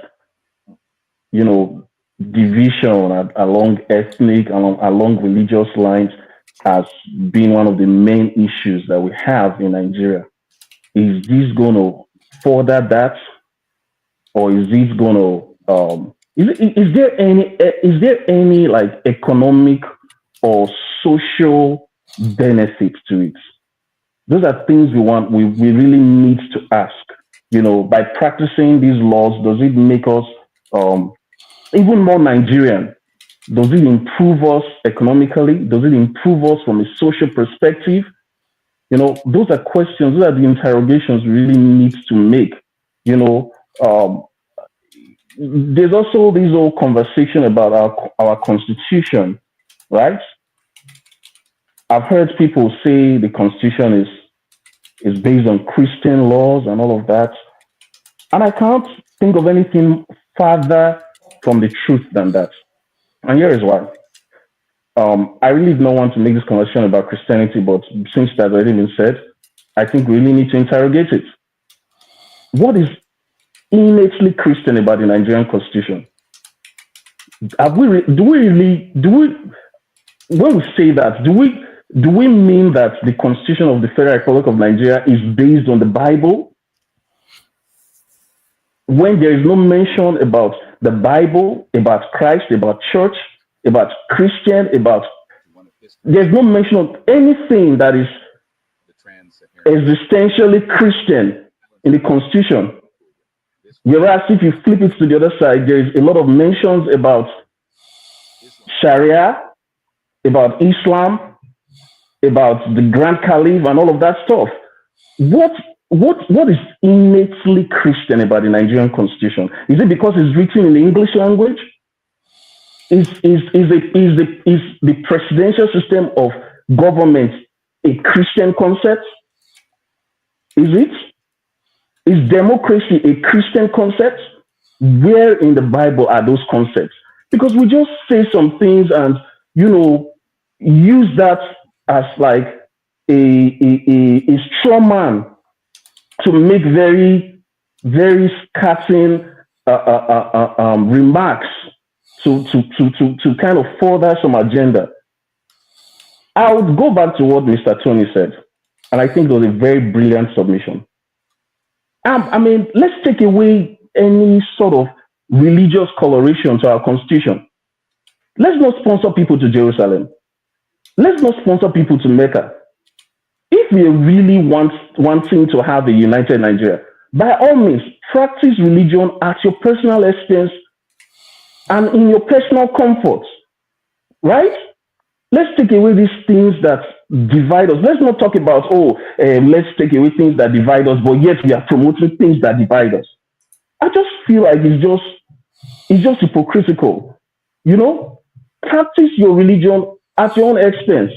you know, division along ethnic, along religious lines has been one of the main issues that we have in Nigeria. Is this going to further that, or is this going to is there any like economic or social benefit to it? Those are things we really need to ask. You know, by practicing these laws, does it make us even more Nigerian? Does it improve us economically? Does it improve us from a social perspective? You know, those are questions, those are the interrogations we really need to make. You know, there's also this whole conversation about our constitution, right? I've heard people say the constitution is based on Christian laws and all of that. And I can't think of anything farther from the truth than that. And here is why. I really don't want to make this conversation about Christianity, but since that's already been said, I think we really need to interrogate it. What is innately Christian about the Nigerian constitution? When we say that, do we mean that the constitution of the Federal Republic of Nigeria is based on the Bible? When there is no mention about the Bible, about Christ, about church, about Christian, there's no mention of anything that is existentially Christian in the constitution. Whereas if you flip it to the other side, there is a lot of mentions about Sharia, about Islam, about the Grand Caliph and all of that stuff. What is innately Christian about the Nigerian constitution? Is it because it's written in the English language? Is the presidential system of government a Christian concept? Is democracy a Christian concept? Where in the Bible are those concepts? Because we just say some things and, you know, use that as like a straw man to make very, very scathing remarks to kind of further some agenda. I would go back to what Mr. Tony said, and I think it was a very brilliant submission. I mean, let's take away any sort of religious coloration to our constitution. Let's not sponsor people to Jerusalem. Let's not sponsor people to Mecca. If we really wanting to have a united Nigeria, by all means, practice religion at your personal expense and in your personal comfort, right? Let's take away these things that divide us. Let's not talk about, let's take away things that divide us, but yet we are promoting things that divide us. I just feel like it's just hypocritical. You know, practice your religion at your own expense.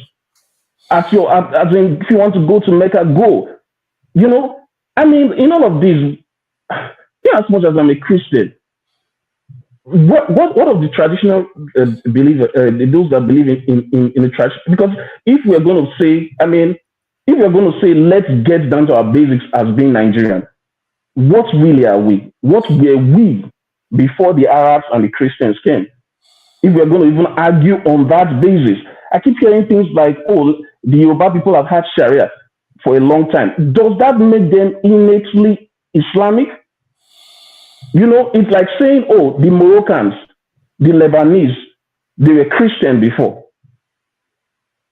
If you want to go to Mecca, go. You know, I mean, in all of this, as much as I'm a Christian, what of the traditional believers, those that believe in the tradition? Because if we're going to say, if we're going to say, let's get down to our basics as being Nigerian, what really are we? What were we before the Arabs and the Christians came? If we're going to even argue on that basis, I keep hearing things like, the Yoruba people have had Sharia for a long time. Does that make them innately Islamic? You know, it's like saying, the Moroccans, the Lebanese, they were Christian before,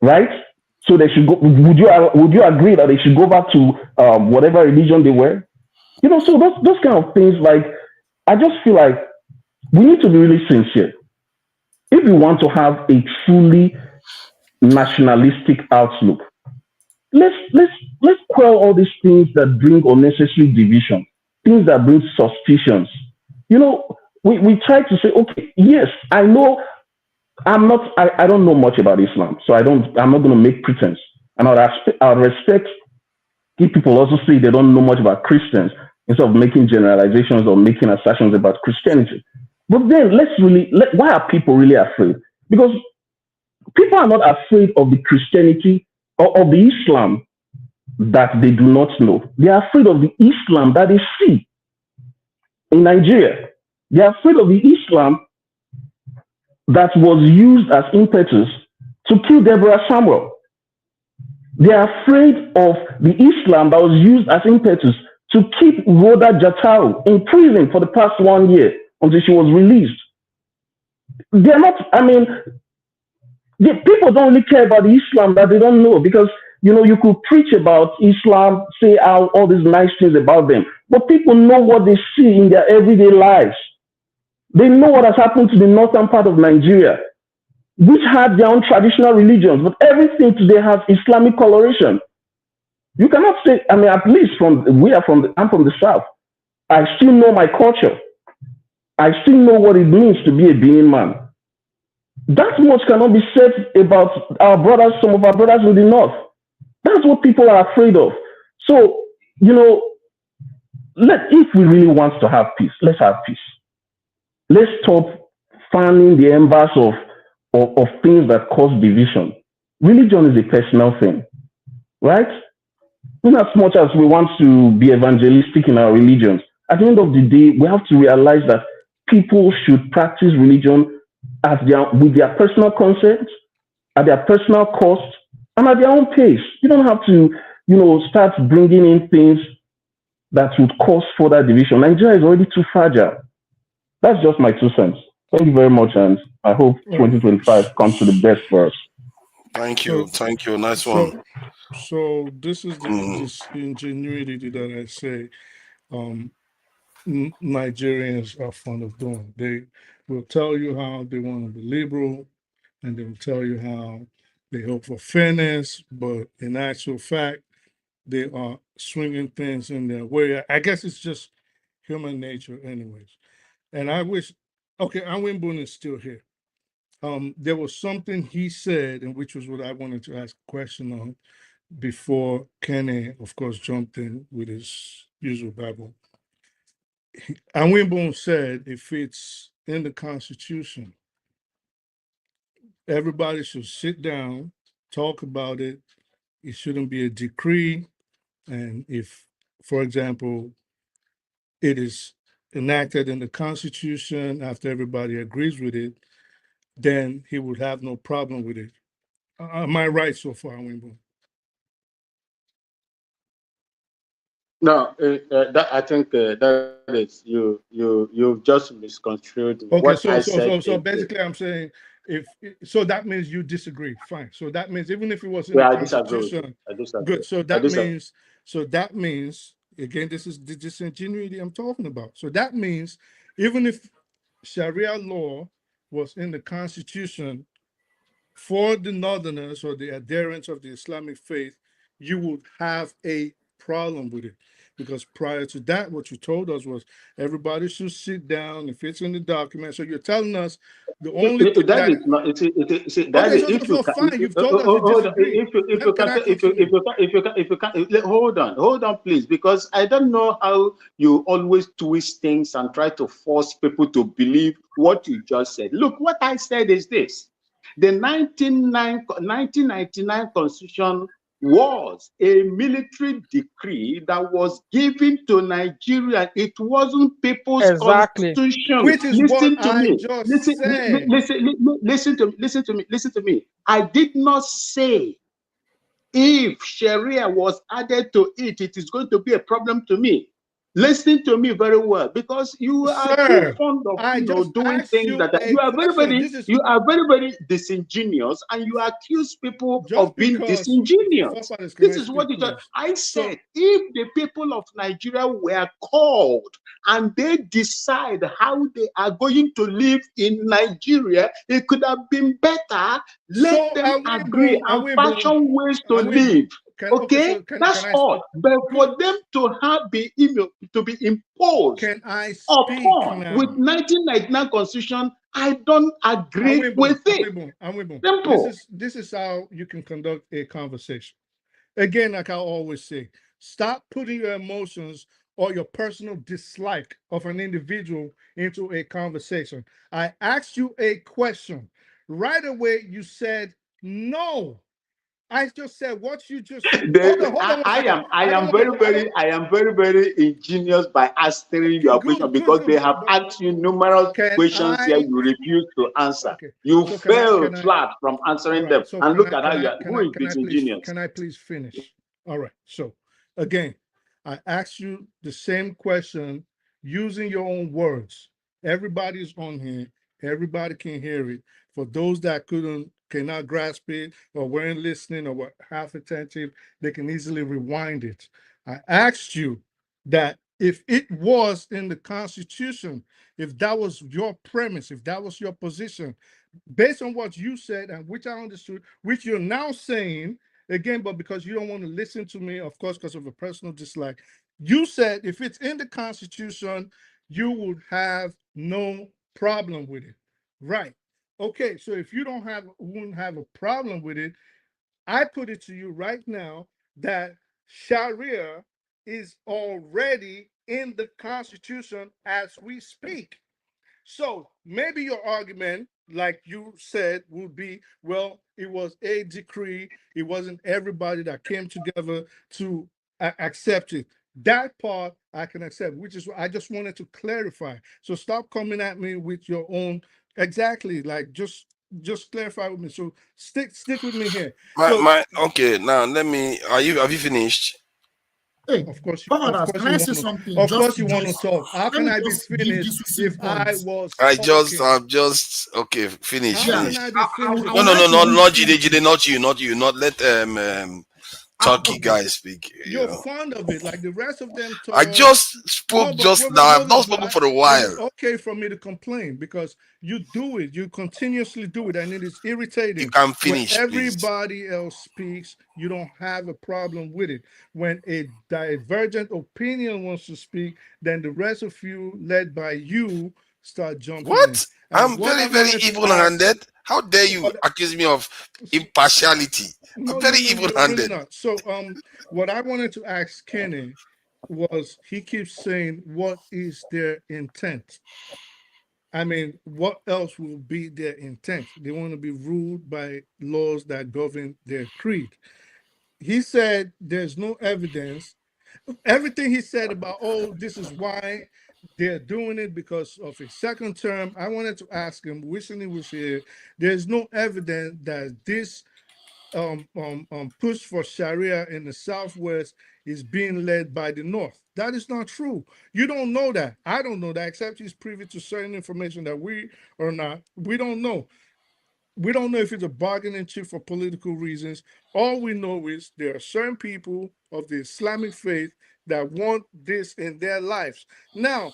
right? So they should go. Would you agree that they should go back to whatever religion they were? You know, so those kind of things. Like, I just feel like we need to be really sincere if we want to have a truly nationalistic outlook. let's quell all these things that bring unnecessary division, things that bring suspicions. You know, we try to say, okay, yes, I know I don't know much about Islam, so I'm not going to make pretense. And I respect if people also say they don't know much about Christians instead of making generalizations or making assertions about Christianity. But then why are people really afraid? Because people are not afraid of the Christianity or of the Islam that they do not know. They are afraid of the Islam that they see in Nigeria. They are afraid of the Islam that was used as impetus to kill Deborah Samuel. They are afraid of the Islam that was used as impetus to keep Rhoda Jatau in prison for the past 1 year until she was released. They're not, people don't really care about the Islam that they don't know, because, you could preach about Islam, say all these nice things about them, but people know what they see in their everyday lives. They know what has happened to the northern part of Nigeria, which had their own traditional religions, but everything today has Islamic coloration. You cannot say, at least I'm from the South. I still know my culture. I still know what it means to be a Benin man. That much cannot be said about some of our brothers in the North. That's what people are afraid of. So, if we really want to have peace, let's have peace. Let's stop fanning the embers of things that cause division. Religion is a personal thing, right? In as much as we want to be evangelistic in our religions, at the end of the day, we have to realize that people should practice religion with their personal consent, at their personal cost, and at their own pace. You don't have to, start bringing in things that would cause further division. Nigeria is already too fragile. That's just my 2 cents. Thank you very much, and I hope 2025 comes to the best for us. Thank you. Nice one. So this is this ingenuity that I say Nigerians are fond of doing. They will tell you how they want to be liberal, and they will tell you how they hope for fairness, but in actual fact, they are swinging things in their way. I guess it's just human nature anyways. And I wish, okay, Anwin is still here. There was something he said, and which was what I wanted to ask a question on before Kenny, of course, jumped in with his usual babble. Anwin said if it's in the Constitution, everybody should sit down, talk about it. It shouldn't be a decree. And if, for example, it is enacted in the Constitution after everybody agrees with it, then he would have no problem with it. Am I right so far, Wimbo? No, I think that is you've just misconstrued what I said. So basically, I'm saying so that means you disagree. Fine. So that means even if it was in the Constitution, good. So that means again, this is the disingenuity I'm talking about. So that means even if Sharia law was in the Constitution for the Northerners or the adherents of the Islamic faith, you would have a problem with it. Because prior to that, what you told us was everybody should sit down if it's in the document. So you're telling us the only thing that is not. Fine. You've told us you disagree. If you can, hold on, please, because I don't know how you always twist things and try to force people to believe what you just said. Look, what I said is this: the 1999 Constitution was a military decree that was given to Nigeria. It wasn't people's constitution. Which is listen what to I me. just Listen to me. I did not say if Sharia was added to it, it is going to be a problem to me. Listen to me very well, because you are too fond of doing things that you are very disingenuous, and you accuse people of being disingenuous. This is what I said. If the people of Nigeria were called and they decide how they are going to live in Nigeria, it could have been better. Let them agree and fashion ways to live. That's all. But for them to be imposed can I speak upon now? with 1999 Constitution, I don't agree with it. Simple. This is how you can conduct a conversation. Again, like I always say, stop putting your emotions or your personal dislike of an individual into a conversation. I asked you a question. Right away, you said no. I just said what you just said. Hold on one second. I am very, very ingenious by answering your question because they have asked you numerous questions here you refuse to answer. You fail flat from answering them. And look at how you are. Who is disingenuous? Can I please finish? All right. So again, I asked you the same question using your own words. Everybody's on here. Everybody can hear it. For those that cannot grasp it or weren't listening or were half attentive, they can easily rewind it. I asked you that if it was in the Constitution, if that was your premise, if that was your position, based on what you said and which I understood, which you're now saying again, but because you don't want to listen to me, of course, because of a personal dislike, you said if it's in the Constitution, you would have no problem with it. Right. Okay, so if you wouldn't have a problem with it, I put it to you right now that Sharia is already in the Constitution as we speak. So maybe your argument, like you said, would be, well, it was a decree. It wasn't everybody that came together to accept it. That part I can accept, which is I just wanted to clarify. So stop coming at me with your own exactly, like just clarify with me. So stick with me here. Okay, now let me. Have you finished? Hey, of course can I say something? Of course you want to talk. How can I be finished if I was I'm just okay. Finish. How can I be finished? No, not Jide, not you. Not let Turkey guys speak. You're fond of it, like the rest of them talk. I just spoke just now. I've not spoken for a while. It's okay for me to complain because you do it. You continuously do it, and it is irritating. You can finish. When everybody else speaks, you don't have a problem with it. When a divergent opinion wants to speak, then the rest of you, led by you, start jumping in. I'm very, very evil-handed. How dare you accuse me of impartiality? I'm very evil-handed. Really so, what I wanted to ask Kenny was, he keeps saying, "What is their intent?" I mean, what else will be their intent? They want to be ruled by laws that govern their creed. He said there's no evidence. Everything he said about, oh, this is why they're doing it because of a second term. I wanted to ask him, wishing he was here. There's no evidence that this push for Sharia in the Southwest is being led by the North. That is not true. You don't know that. I don't know that, except he's privy to certain information that we are not. We don't know. We don't know if it's a bargaining chip for political reasons. All we know is there are certain people of the Islamic faith that want this in their lives. Now,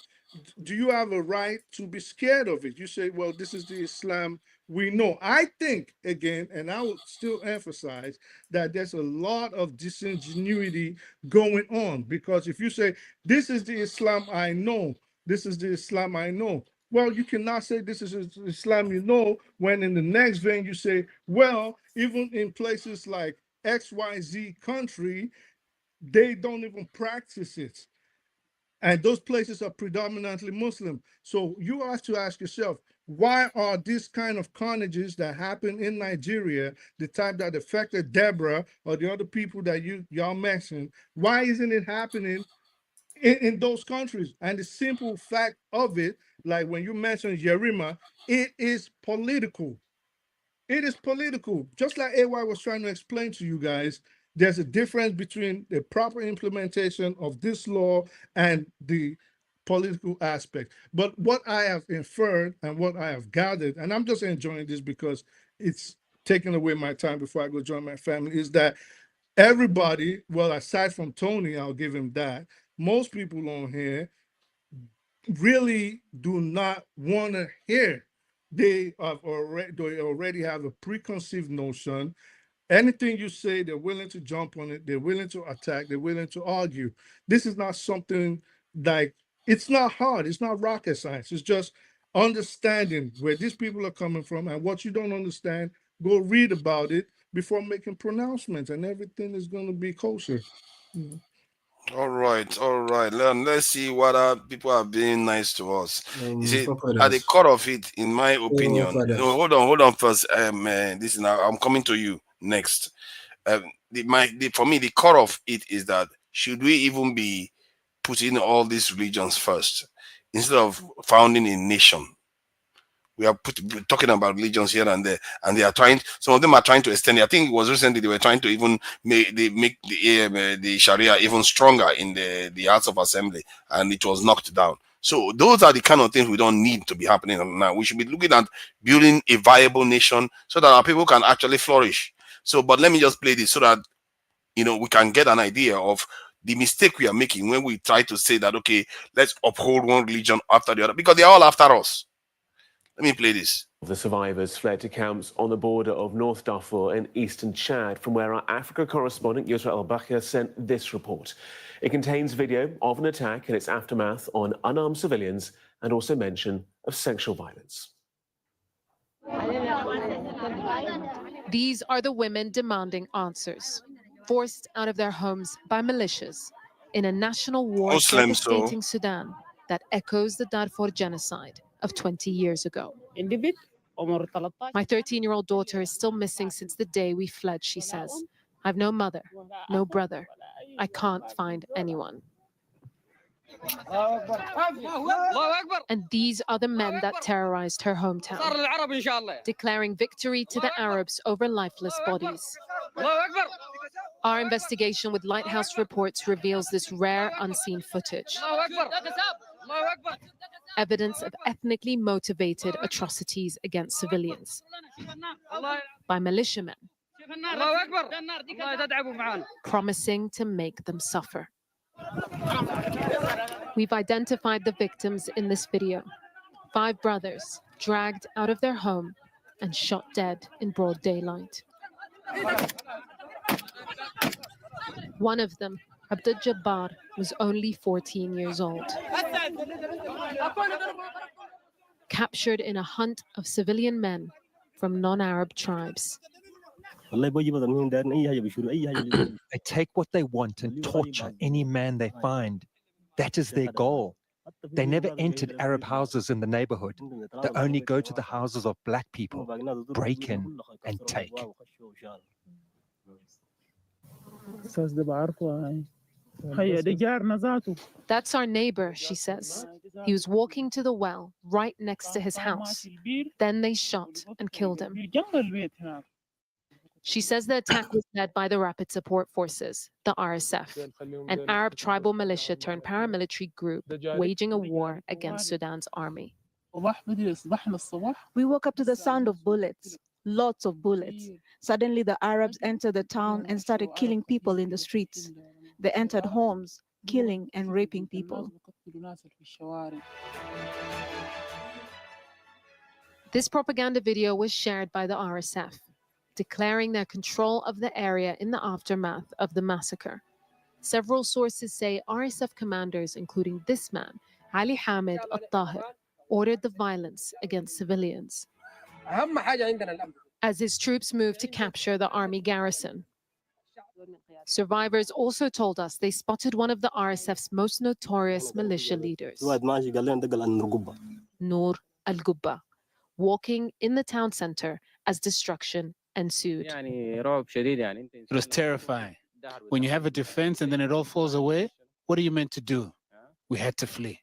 do you have a right to be scared of it? You say, well, this is the Islam we know. I think, again, and I would still emphasize that there's a lot of disingenuity going on, because if you say, this is the Islam I know, this is the Islam I know, well, you cannot say this is Islam you know, when in the next vein you say, well, even in places like XYZ country, they don't even practice it. And those places are predominantly Muslim. So you have to ask yourself, why are these kind of carnages that happen in Nigeria, the type that affected Deborah or the other people that y'all mentioned, why isn't it happening in those countries? And the simple fact of it, like when you mentioned Yerima, it is political. It is political. Just like AY was trying to explain to you guys, there's a difference between the proper implementation of this law and the political aspect. But what I have inferred and what I have gathered, and I'm just enjoying this because it's taking away my time before I go join my family, is that everybody, well, aside from Tony, I'll give him that, most people on here really do not want to hear. They already have a preconceived notion Anything you say, they're willing to jump on it. They're willing to attack. They're willing to argue. This is not something like, it's not hard. It's not rocket science. It's just understanding where these people are coming from, and what you don't understand, go read about it before making pronouncements, and everything is going to be kosher. Mm. All right, all right. Let's see what people are being nice to us. You see, at the Forefathers. core of it, in my opinion. No, Forefathers. hold on first. This is now. I'm coming to you next. For me, the core of it is that should we even be putting all these religions first instead of founding a nation? We are talking about religions here and there, and they are trying. Some of them are trying to extend it. I think it was recently they were trying to even make the Sharia even stronger in the House of Assembly, and it was knocked down. So those are the kind of things we don't need to be happening now. We should be looking at building a viable nation so that our people can actually flourish. So, but let me just play this so that we can get an idea of the mistake we are making when we try to say that, okay, let's uphold one religion after the other, because they're all after us. Let me play this. The survivors fled to camps on the border of North Darfur and eastern Chad, from where our Africa correspondent Yusra Al-Bakhir sent this report. It contains video of an attack and its aftermath on unarmed civilians, and also mention of sexual violence. These are the women demanding answers, forced out of their homes by militias in a national war devastating Sudan that echoes the Darfur genocide of 20 years ago. My 13-year-old daughter is still missing since the day we fled, she says. I've no mother, no brother. I can't find anyone. And these are the men that terrorized her hometown, declaring victory to the Arabs over lifeless bodies. Our investigation with Lighthouse Reports reveals this rare, unseen footage. Evidence of ethnically motivated atrocities against civilians by militiamen, promising to make them suffer. We've identified the victims in this video. 5 brothers dragged out of their home and shot dead in broad daylight. One of them, Abdul Jabbar, was only 14 years old. Captured in a hunt of civilian men from non-Arab tribes. They take what they want and torture any man they find. That is their goal. They never entered Arab houses in the neighborhood. They only go to the houses of black people, break in and take. That's our neighbor, she says. He was walking to the well right next to his house. Then they shot and killed him. She says the attack was led by the Rapid Support Forces, the RSF, an Arab tribal militia turned paramilitary group waging a war against Sudan's army. We woke up to the sound of bullets, lots of bullets. Suddenly the Arabs entered the town and started killing people in the streets. They entered homes, killing and raping people. This propaganda video was shared by the RSF, declaring their control of the area in the aftermath of the massacre. Several sources say RSF commanders, including this man, Ali Hamid al-Tahir, ordered the violence against civilians. As his troops moved to capture the army garrison. Survivors also told us they spotted one of the RSF's most notorious militia leaders, Noor al-Gubba, walking in the town center as destruction ensued. It was terrifying. When you have a defense and then it all falls away, what are you meant to do? We had to flee.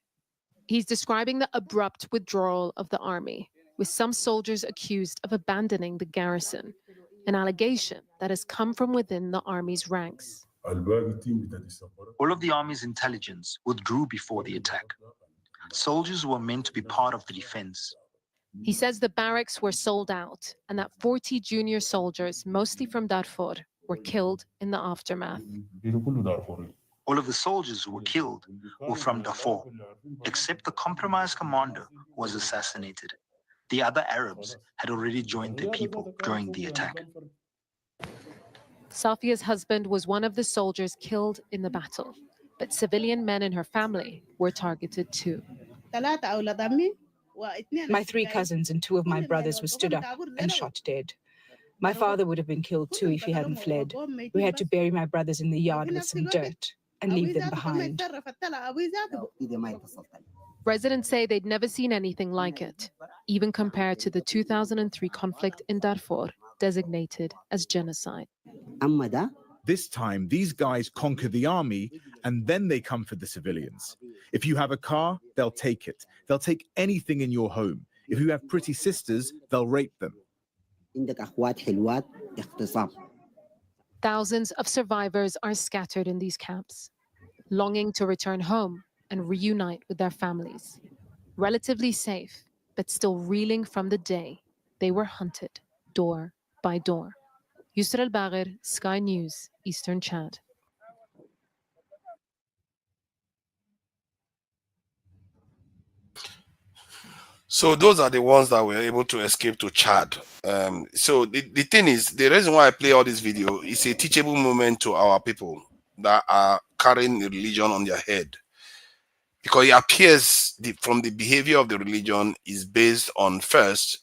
He's describing the abrupt withdrawal of the army, with some soldiers accused of abandoning the garrison, an allegation that has come from within the army's ranks. All of the army's intelligence withdrew before the attack. Soldiers were meant to be part of the defense. He says the barracks were sold out and that 40 junior soldiers, mostly from Darfur, were killed in the aftermath. All of the soldiers who were killed were from Darfur, except the compromised commander who was assassinated. The other Arabs had already joined their people during the attack. Safia's husband was one of the soldiers killed in the battle, but civilian men in her family were targeted too. My 3 cousins and 2 of my brothers were stood up and shot dead. My father would have been killed too if he hadn't fled. We had to bury my brothers in the yard with some dirt and leave them behind. Residents say they'd never seen anything like it, even compared to the 2003 conflict in Darfur, designated as genocide. This time, these guys conquer the army, and then they come for the civilians. If you have a car, they'll take it. They'll take anything in your home. If you have pretty sisters, they'll rape them. Thousands of survivors are scattered in these camps, longing to return home and reunite with their families. Relatively safe, but still reeling from the day they were hunted door by door. Yusra Al-Bagher, Sky News, Eastern Chad. So those are the ones that were able to escape to Chad. So the thing is, the reason why I play all this video is a teachable moment to our people that are carrying the religion on their head. Because it appears from the behavior of the religion is based on, first,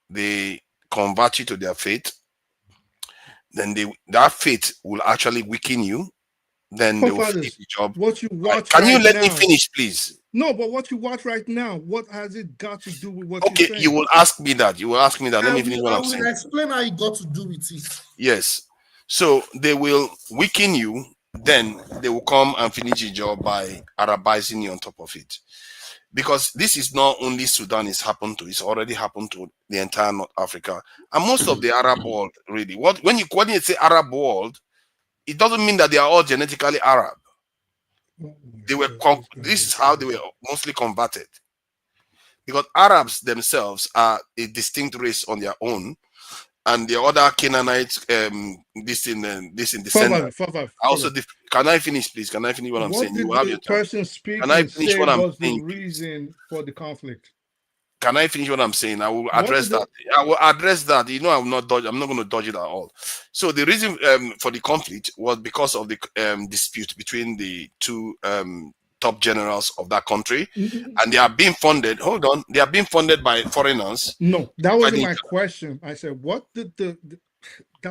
they convert you to their faith. Then that faith will actually weaken you. Then they will finish the job. What you watch Can you right let now, me finish, please? No, but what you watch right now, what has it got to do with what you're Okay, saying? you will ask me that. You will ask me that. Let me finish what I'm saying. I will explain how it got to do with it. Yes. So they will weaken you, then they will come and finish the job by Arabizing you on top of it. Because this is not only Sudan it's happened to, it's already happened to the entire North Africa. And most of the Arab world, really. When you say Arab world, it doesn't mean that they are all genetically Arab. They were this is how they were mostly converted. Because Arabs themselves are a distinct race on their own, and the other Canaanites, this in the center. Also, can I finish, please? Can I finish what I'm saying? What You will have did your the time. person speaking Can I finish say what I'm was the saying? reason for the conflict? Can I finish what I'm saying? I will address that. I will address that. You know, I will not dodge. I'm not going to dodge it at all. So the reason for the conflict was because of the dispute between the two top generals of that country, and they are being funded. Hold on, they are being funded by foreigners. No, that wasn't my question. I said, what did that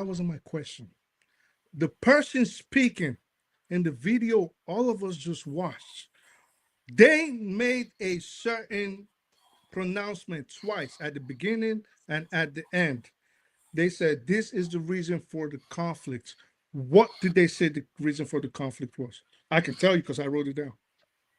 wasn't my question. The person speaking in the video, all of us just watched, they made a certain pronouncement twice, at the beginning and at the end. They said this is the reason for the conflict. What did they say the reason for the conflict was? I can tell you because I wrote it down.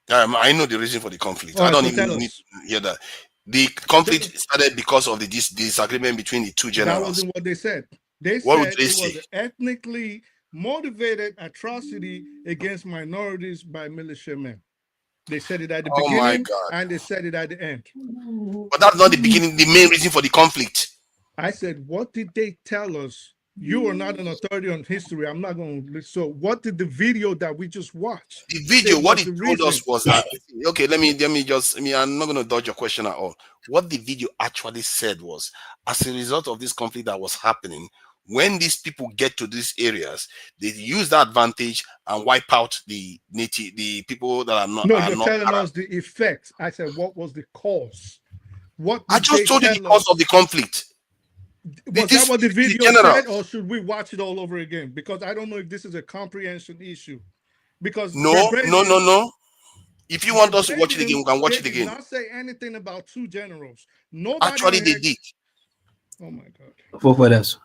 I know the reason for the conflict. All I right, don't so even need to hear that. The conflict started because of the disagreement between the two generals. That wasn't what they said. They What said would they it say? was an ethnically motivated atrocity against minorities by militiamen. They said it at the Oh my beginning God. and they said it at the end. But that's not the beginning, the main reason for the conflict. I said, what did they tell us? You are not an authority on history. I'm not going to. So what did the video that we just watched? The video, what it told us was that, okay, let me I'm not going to dodge your question at all. What the video actually said was, as a result of this conflict that was happening, when these people get to these areas, they use that advantage and wipe out the native, the people that are not. No, you're telling us the effect. I said, what was the cause? What I just told you the cause of the conflict. Was that what the video said, or should we watch it all over again? Because I don't know if this is a comprehension issue. Because no. If you want us to watch it again, we can watch it again. They did not say anything about two generals. Nobody actually they did. Oh my God. For else.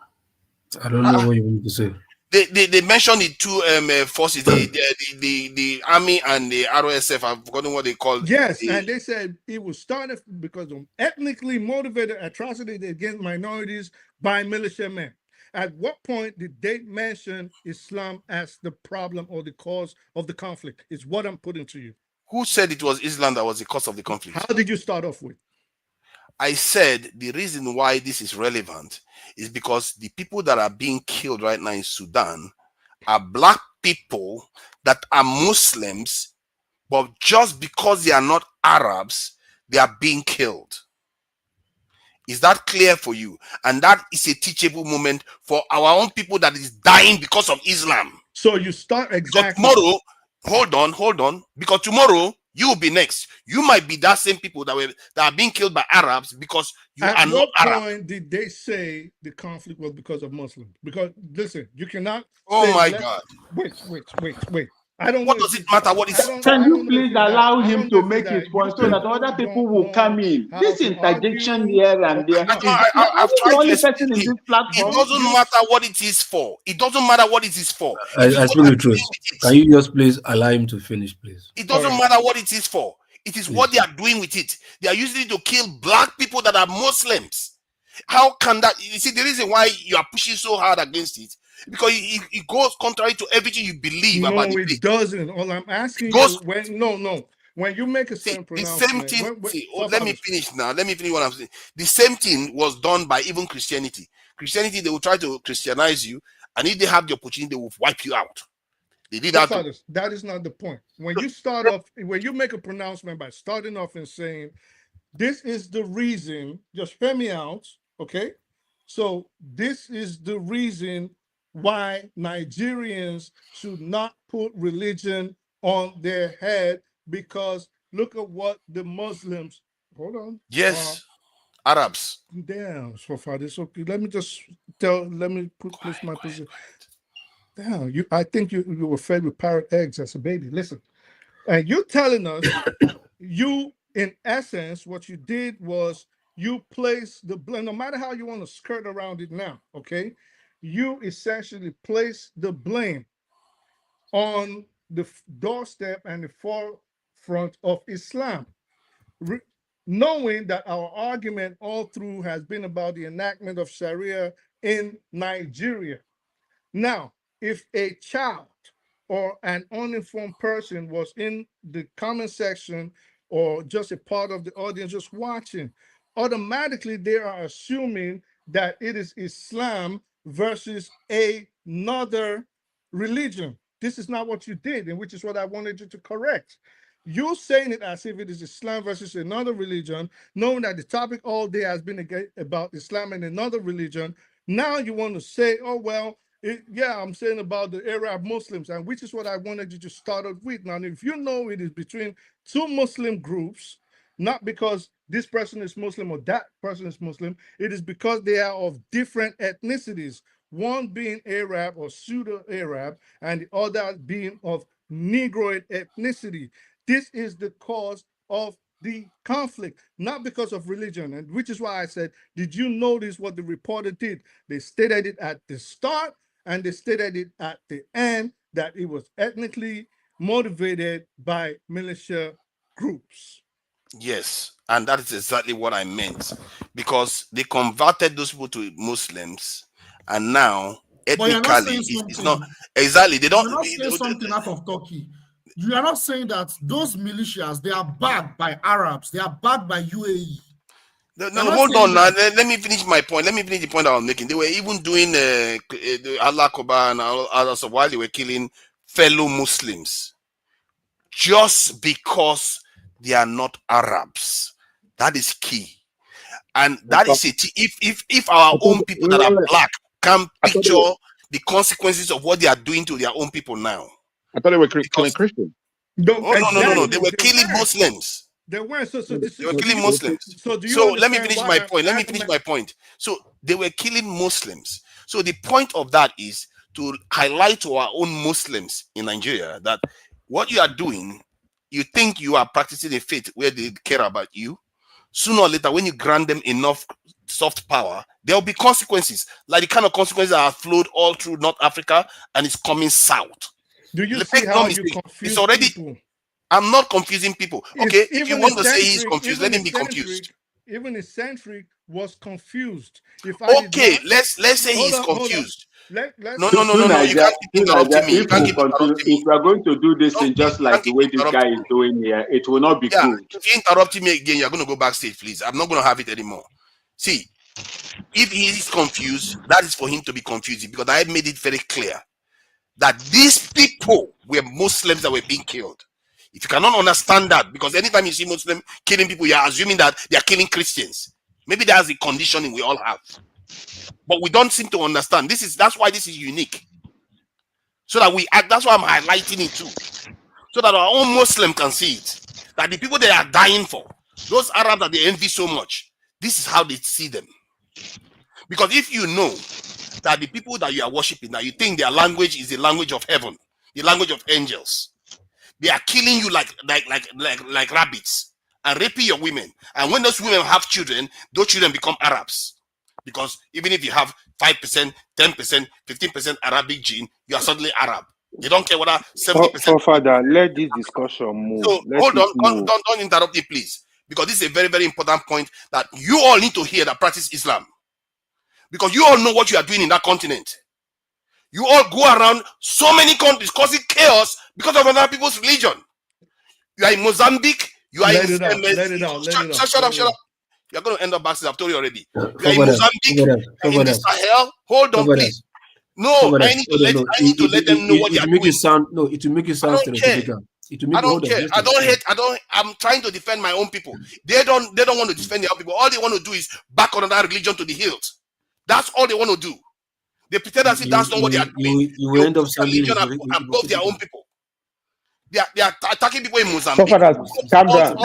I don't know what you want to say. They mentioned the two forces, the army and the RSF. I've forgotten what they call. Yes, and they said it was started because of ethnically motivated atrocities against minorities by militiamen. At what point did they mention Islam as the problem or the cause of the conflict? Is what I'm putting to you. Who said it was Islam that was the cause of the conflict? How did you start off with? I said the reason why this is relevant is because the people that are being killed right now in Sudan are black people that are Muslims, but just because they are not Arabs, they are being killed. Is that clear for you? And that is a teachable moment for our own people that is dying because of Islam. So you start exactly. Tomorrow, hold on, because tomorrow you will be next. You might be that same people that are being killed by Arabs because you are not Arab. At what point did they say the conflict was because of Muslims? Because listen, you cannot. Oh my God! Wait. I don't. What does it matter? What is? Can you please allow him to make his point so that other people will come in? This interjection here and there. I've tried the only to person in this platform. It doesn't matter what it is for. It doesn't matter what it is for. I speak the truth. Can you just please allow him to finish, please? It doesn't matter what it is for. It is what they are doing with it. They are using it to kill black people that are Muslims. How can that? You see, the reason why you are pushing so hard against it, because it goes contrary to everything you believe about it. No, it doesn't. All I'm asking you, when you make a certain pronouncement, the same thing. Let me finish now. Let me finish what I'm saying. The same thing was done by even Christianity. Christianity, they will try to Christianize you, and if they have the opportunity, they will wipe you out. They did that. That is not the point. When you start off, when you make a pronouncement by starting off and saying, "This is the reason," just hear me out, okay? So this is the reason why Nigerians should not put religion on their head, because look at what the Muslims. Hold on. Yes, Arabs. Damn, so far this okay. Let me place my position. Damn, I think you were fed with parrot eggs as a baby. Listen, and you're telling us you, in essence, what you did was you placed the blame, no matter how you want to skirt around it now, okay? You essentially place the blame on the doorstep and the forefront of Islam, knowing that our argument all through has been about the enactment of Sharia in Nigeria. Now, if a child or an uninformed person was in the comment section or just a part of the audience just watching, automatically they are assuming that it is Islam versus another religion. This is not what you did, and which is what I wanted you to correct. You're saying it as if it is Islam versus another religion, knowing that the topic all day has been about Islam and another religion. Now you want to say, oh, well, I'm saying about the Arab Muslims, and which is what I wanted you to start off with. Now, if you know it is between two Muslim groups, not because this person is Muslim or that person is Muslim, it is because they are of different ethnicities, one being Arab or pseudo-Arab, and the other being of Negroid ethnicity. This is the cause of the conflict, not because of religion, and which is why I said, did you notice what the reporter did? They stated it at the start, and they stated it at the end, that it was ethnically motivated by militia groups. Yes, and that is exactly what I meant, because they converted those people to Muslims, and now ethnically it's not exactly. They don't. You're not saying something out of Turkey. You are not saying that those militias, they are backed by Arabs, they are backed by UAE. No, hold on now. Let me finish my point. Let me finish the point I was making. They were even doing Allah Koba and others while they were killing fellow Muslims just because they are not Arabs. That is key, and that is it. If our own people that are black can picture the consequences of what they are doing to their own people now. I thought they were killing Christians. No. They were killing Muslims. They weren't. They were killing Muslims. So let me finish my point. Let me finish my point. So they were killing Muslims. So the point of that is to highlight to our own Muslims in Nigeria that what you are doing, you think you are practicing a faith where they care about you. Sooner or later, when you grant them enough soft power, there will be consequences, like the kind of consequences that have flowed all through North Africa and it's coming south. Do you see how you confuse people? I'm not confusing people. Okay, if you want to say he's confused, let him be confused. Even the centric was confused. Okay, let's say he's confused. No. You can't keep interrupting me. If we are going to do this thing just like the way this guy is doing here, it will not be good. If you interrupt me again, you're going to go backstage, please. I'm not going to have it anymore. See, if he is confused, that is for him to be confused, because I made it very clear that these people were Muslims that were being killed. If you cannot understand that, because anytime you see Muslim killing people, you are assuming that they are killing Christians. Maybe that's the conditioning we all have, but we don't seem to understand. That's why this is unique. So that that's why I'm highlighting it too, so that our own Muslim can see it. That the people they are dying for, those Arabs that they envy so much, this is how they see them. Because if you know that the people that you are worshiping, that you think their language is the language of heaven, the language of angels, they are killing you like rabbits and raping your women. And when those women have children, those children become Arabs. Because even if you have 5%, 10%, 15% Arabic gene, you are suddenly Arab. They don't care whether 70%. Father, let this discussion move. So hold on, don't interrupt me, please. Because this is a very, very important point that you all need to hear that practice Islam. Because you all know what you are doing in that continent. You all go around so many countries causing chaos because of other people's religion. You are in Mozambique. You are let in. it out. Let it out. Shut up. You're going to end up back. I've told you already. You are in Mozambique. In the Sahel. Hold on, please. No, I need to let them know what they are doing. It will make it sound stereotypical. I don't care. I don't hate. I'm trying to defend my own people. They don't want to defend their people. All they want to do is back on another religion to the hilt. That's all they want to do. They pretend as if that's not what they are doing. You will end up sounding above their own people. They are attacking people in Mozambique. So far, calm down.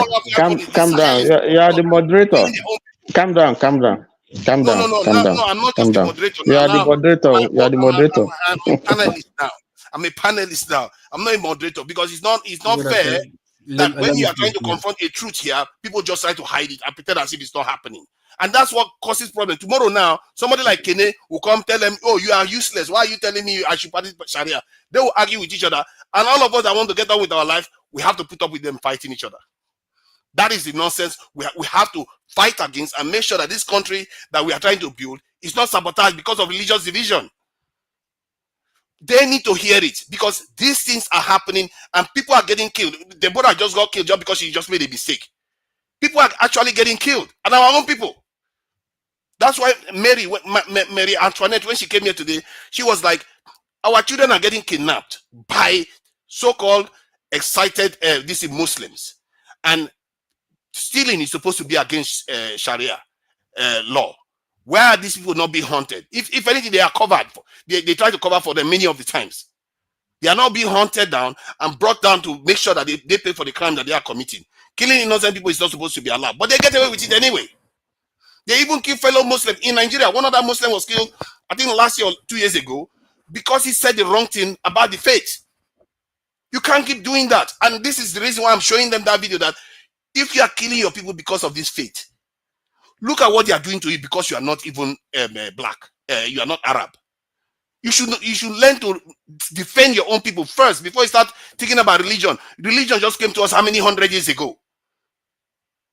Calm down. You are the moderator. Calm down. No, I'm not just the moderator. You are the moderator. You are the moderator. I'm a panelist now. I'm not a moderator because it's not fair that when you are trying to confront a truth here, people just try to hide it and pretend as if it's not happening. And that's what causes problem. Tomorrow now, somebody like Kene will come tell them, oh, you are useless. Why are you telling me I should practice Sharia? They will argue with each other. And all of us that want to get on with our life, we have to put up with them fighting each other. That is the nonsense we have to fight against and make sure that this country that we are trying to build is not sabotaged because of religious division. They need to hear it because these things are happening and people are getting killed. Deborah just got killed just because she just made a mistake. People are actually getting killed, and our own people. That's why Mary Antoinette, when she came here today, she was like, our children are getting kidnapped by so-called excited Muslims. And stealing is supposed to be against Sharia law. Where are these people not being hunted? If anything, they are covered. They try to cover for them many of the times. They are not being hunted down and brought down to make sure that they pay for the crime that they are committing. Killing innocent people is not supposed to be allowed, but they get away with it anyway. They even kill fellow Muslims. In Nigeria, one other Muslim was killed, I think last year or 2 years ago, because he said the wrong thing about the faith. You can't keep doing that. And this is the reason why I'm showing them that video, that if you are killing your people because of this faith, look at what they are doing to you because you are not even black. You are not Arab. You should learn to defend your own people first before you start thinking about religion. Religion just came to us how many 100 years ago?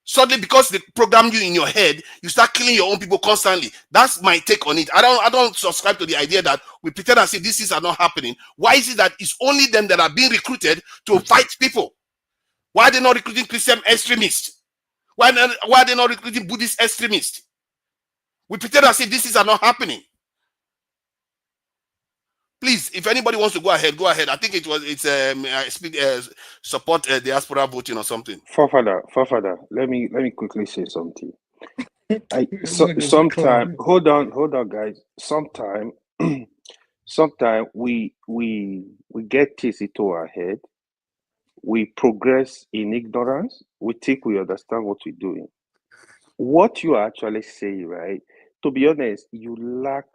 Suddenly, because they programmed you in your head, you start killing your own people constantly. That's my take on it. I don't subscribe to the idea that we pretend as if these things are not happening. Why is it that it's only them that are being recruited to fight people? Why are they not recruiting Christian extremists? Why are they not recruiting Buddhist extremists? We pretend as if these things are not happening. Please, if anybody wants to go ahead, go ahead. I think support diaspora voting or something. Father, let me quickly say something. Sometime, hold on, guys. Sometime we get this into our head. We progress in ignorance. We think we understand what we're doing. What you actually say, right? To be honest, you lack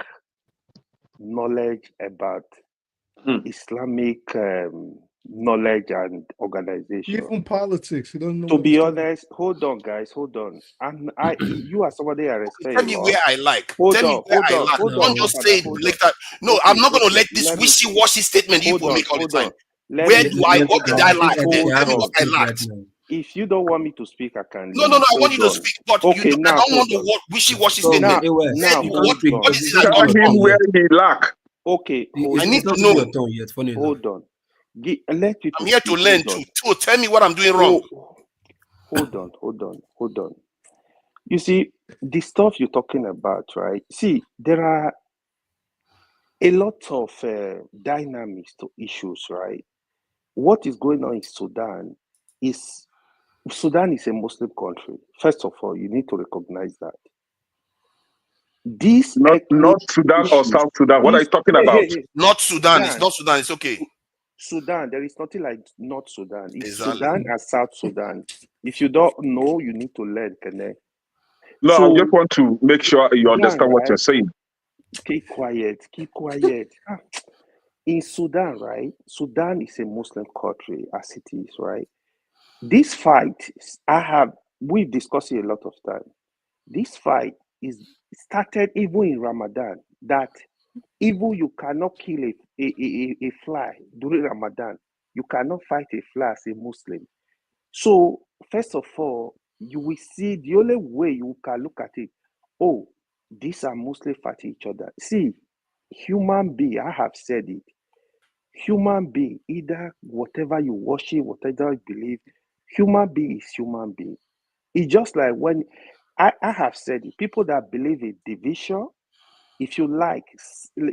knowledge about Islamic knowledge and organization. Even politics, you don't know. To be honest, hold on, guys, hold on. And you are somebody I respect. Tell me where I like. Don't just say it later. No, I'm not going to let this wishy-washy statement you will make all the time. What did I like? Tell me what I liked. If you don't want me to speak, I can. No, I want you to speak, but okay, I don't want the wishy-washy statement. What is it that him where he lack? Okay, I need to know. Hold on. I'm here to learn too. Tell me what I'm doing wrong. Hold on. You see, the stuff you're talking about, right? See, there are a lot of dynamics to issues, right? What is going on in Sudan is a Muslim country. First of all, you need to recognize that. This not Sudan or South Sudan. What are you talking about? Not Sudan. It's not Sudan. It's okay. Sudan. There is nothing like North Sudan. It's Exactly. Sudan and South Sudan. If you don't know, you need to learn, Kene. No, So, I just want to make sure you Sudan, understand what right? you're saying. Keep quiet. Keep quiet. In Sudan, right? Sudan is a Muslim country as it is, right? This fight, we've discussed it a lot of time. This fight is started even in Ramadan, that even you cannot kill a fly during Ramadan. You cannot fight a fly as a Muslim. So, first of all, you will see the only way you can look at it, oh, these are Muslims fighting each other. See, human being, I have said it, human being, either whatever you worship, whatever you believe, human being is human being. It's just like when I have said it, people that believe in division, if you like,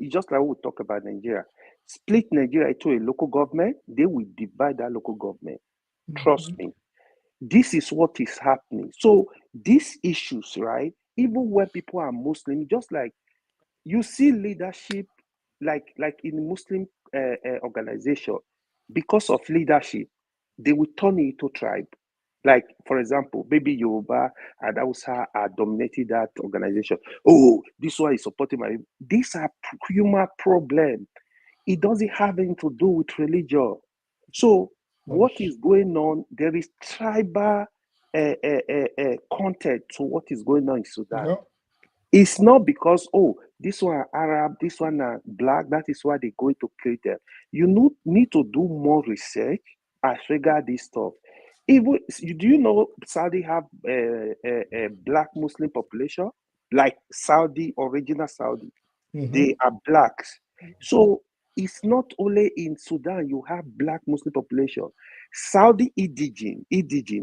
just like we talk about Nigeria, split Nigeria into a local government, they will divide that local government. Trust me. This is what is happening. So these issues, right, even when people are Muslim, just like you see leadership, like in Muslim organization, because of leadership, they will turn it into tribe. Like, for example, maybe Yoruba and Hausa are dominating that organization. Oh, this one is supporting my. These are human problem. It doesn't have anything to do with religion. So what is going on? There is tribal content to what is going on in Sudan. Yep. It's not because, oh, this one are Arab, this one are black, that is why they're going to kill them. You need to do more research as regard this stuff. Even, do you know Saudi have a black Muslim population? Like Saudi, original Saudi. They are blacks. So it's not only in Sudan you have black Muslim population. Saudi indigene.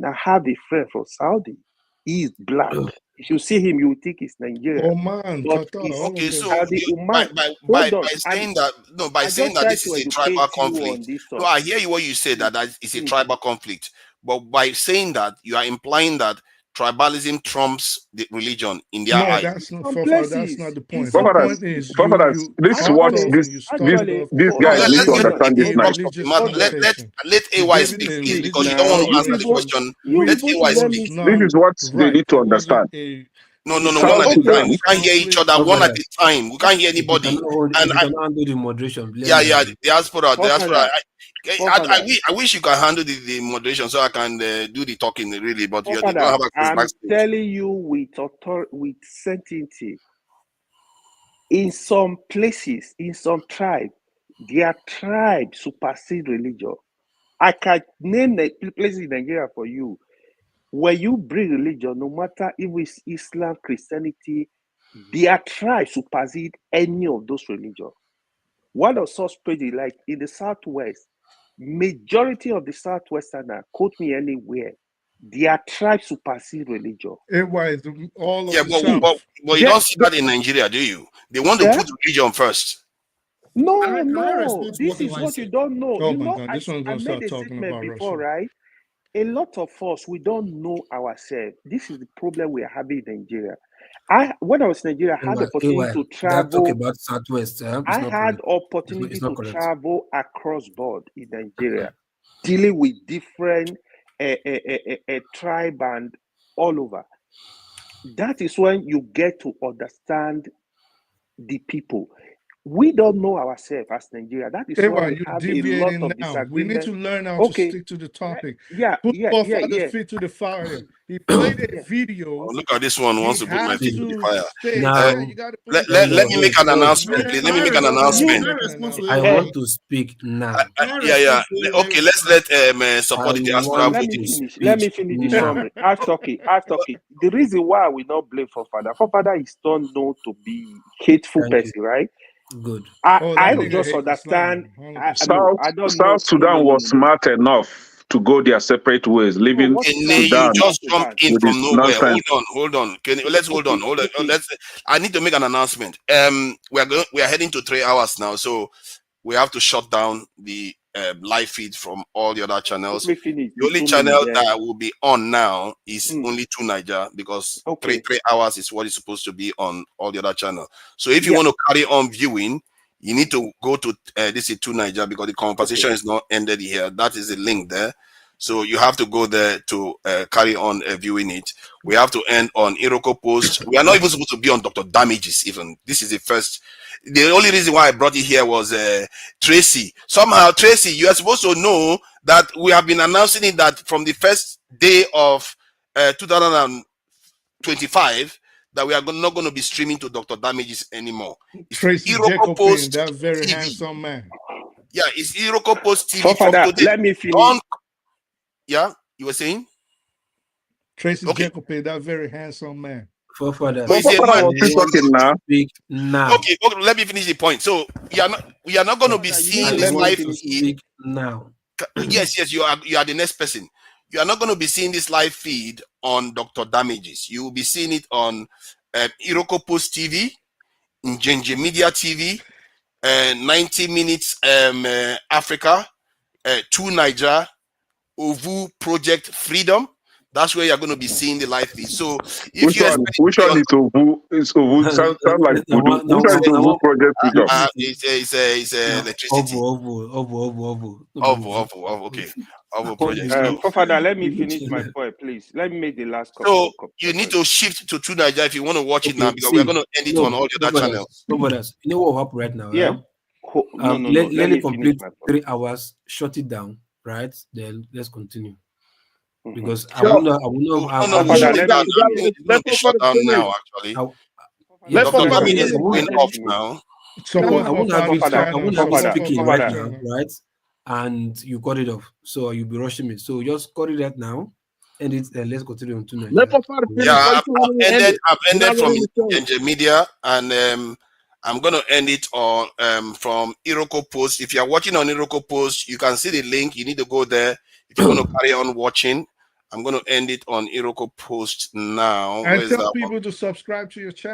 I have a friend from Saudi. He is black. If you see him, you will think he's Nigerian. Oman, But Qatar, he's all of Okay, them. so Saudi Oman. by Hold on. saying that by I saying just that try this to is a educate tribal you on conflict. this No, stuff. I hear you what you say that it's a tribal conflict, but by saying that you are implying that tribalism trumps the religion in their No, eyes. that's not Some Fafa, that's places, not the in point. some The Fathers, point is fathers, this is cut what off and you start off these No, guys a need to let's religious, get understand into this a the night. crux of the religious matter. conversation. Let You're AY giving speak, a please, because religious you don't want to you answer the people, conversation, question. you Let which people AY let was speak. me This not is what they right. need to It wasn't understand. a No, Now, one South at a okay. time. Sudan, We can't hear each conflict other one at where a time. We can't hear If you anybody. if And you cannot handle the moderation, blame yeah, me. diaspora. Forefathers, I wish you can handle the moderation so I can do the talking really, but you don't forefathers, have access I'm backstage. telling you with certainty, in some places, in some tribes, their tribe supersede religion. I can name the places in Nigeria for you. When you bring religion, no matter if it's Islam, Christianity, their tribe supersede any of those religions. One of such places, like in the Southwest, majority of the Southwesterner, quote me anywhere, their tribe supersede religion. it was all Yeah, of the South. but you don't see that in Nigeria, do you? They want to put religion first. No. This is what you don't know. Oh You my know, God, I, this one's I gonna made start a talking statement about before, Russia. right? A lot of us, we don't know ourselves. This is the problem we are having in Nigeria. When I was in Nigeria, I had the opportunity to That talk travel. about Southwest, it's I not had correct. opportunity It's not to correct. travel across board in Nigeria, dealing with different tribe and all over. That is when you get to understand the people. We don't know ourselves as Nigeria. That is why Ewa, we you're have a lot deviating of now. We need disagreement. to learn how to Okay, stick to the topic. yeah. Put Father's feet to the fire. He played a video. Oh, look at this one He wants to put my has feet to the to fire. stay. Now, Yeah, you got to put it to Let the me make test. an announcement, Yeah, please. Let me make you an don't have to announcement. make an announcement. I want to speak now. Yeah. Okay, let's let support the I diaspora want vote. Let me finish the now. summary. I've talking. The reason why we not blame Forefather is not known to be hateful Thank you. person, right? Good. I don't just understand. I don't know. South Sudan was No. smart enough to go their separate ways, leaving You Sudan just jumped in with from its nowhere. nonsense. Hold on. Let's hold on. I need to make an announcement. We are heading to 3 hours now, so we have to shut down the live feed from all the other channels. Let me finish. The only channel that will be on now is only 2Naija, because 3 hours is what is supposed to be on all the other channels. So if you want to carry on viewing, you need to go to this is 2Naija, because the conversation is not ended here. That is the link there. So you have to go there to carry on viewing it. We have to end on Iroko Post. We are not even supposed to be on Dr. Damages even. This is the first. The only reason why I brought it here was Tracy. Somehow, Tracy, you are supposed to know that we have been announcing it that from the first day of 2025 that we are not going to be streaming to Dr. Damages anymore. It's Tracy Iroko Post, that very TV. Handsome man. Yeah, it's Iroko Post TV So from today. let me finish. Yeah, you were saying? Tracy Jacoby, that very handsome man. Forefather. Talking now. Speak now. Okay, let me finish the point. So we are not going to be seeing this live feed. Speak now. Yes, you are the next person. You are not going to be seeing this live feed on Dr. Damages. You will be seeing it on Iroko Post TV, Njenje Media TV, 90 Minutes Africa, 2Naija, Ovu Project Freedom. That's where you're going to be seeing the live feed. So if which one is Ovu? It's Ovu. Sound like Voodoo. Which one is Ovu Project Freedom? It's electricity. Ovu. Okay. Ovu Project. Father, let me finish my point, please. Let me make the last couple. So you need to shift to 2Naija if you want to watch it now, because we're going to end it on all the other channels. No, brothers. You know what will happen right now? Yeah. Right? Let me complete 3 hours. Shut it down. Right? Then let's continue. Because I will not shut down now. Actually, Dr. Damages is going off now. I won't have it speaking right now, right? And you cut it off, so you'll be rushing me. So just cut it right now, and let's continue on 2Naija. Yeah, I've ended from Njenje Media, and I'm gonna end it on from Iroko Post. If you are watching on Iroko Post, you can see the link. You need to go there if you want to carry on watching. I'm going to end it on Iroko Post now. And tell people to subscribe to your channel.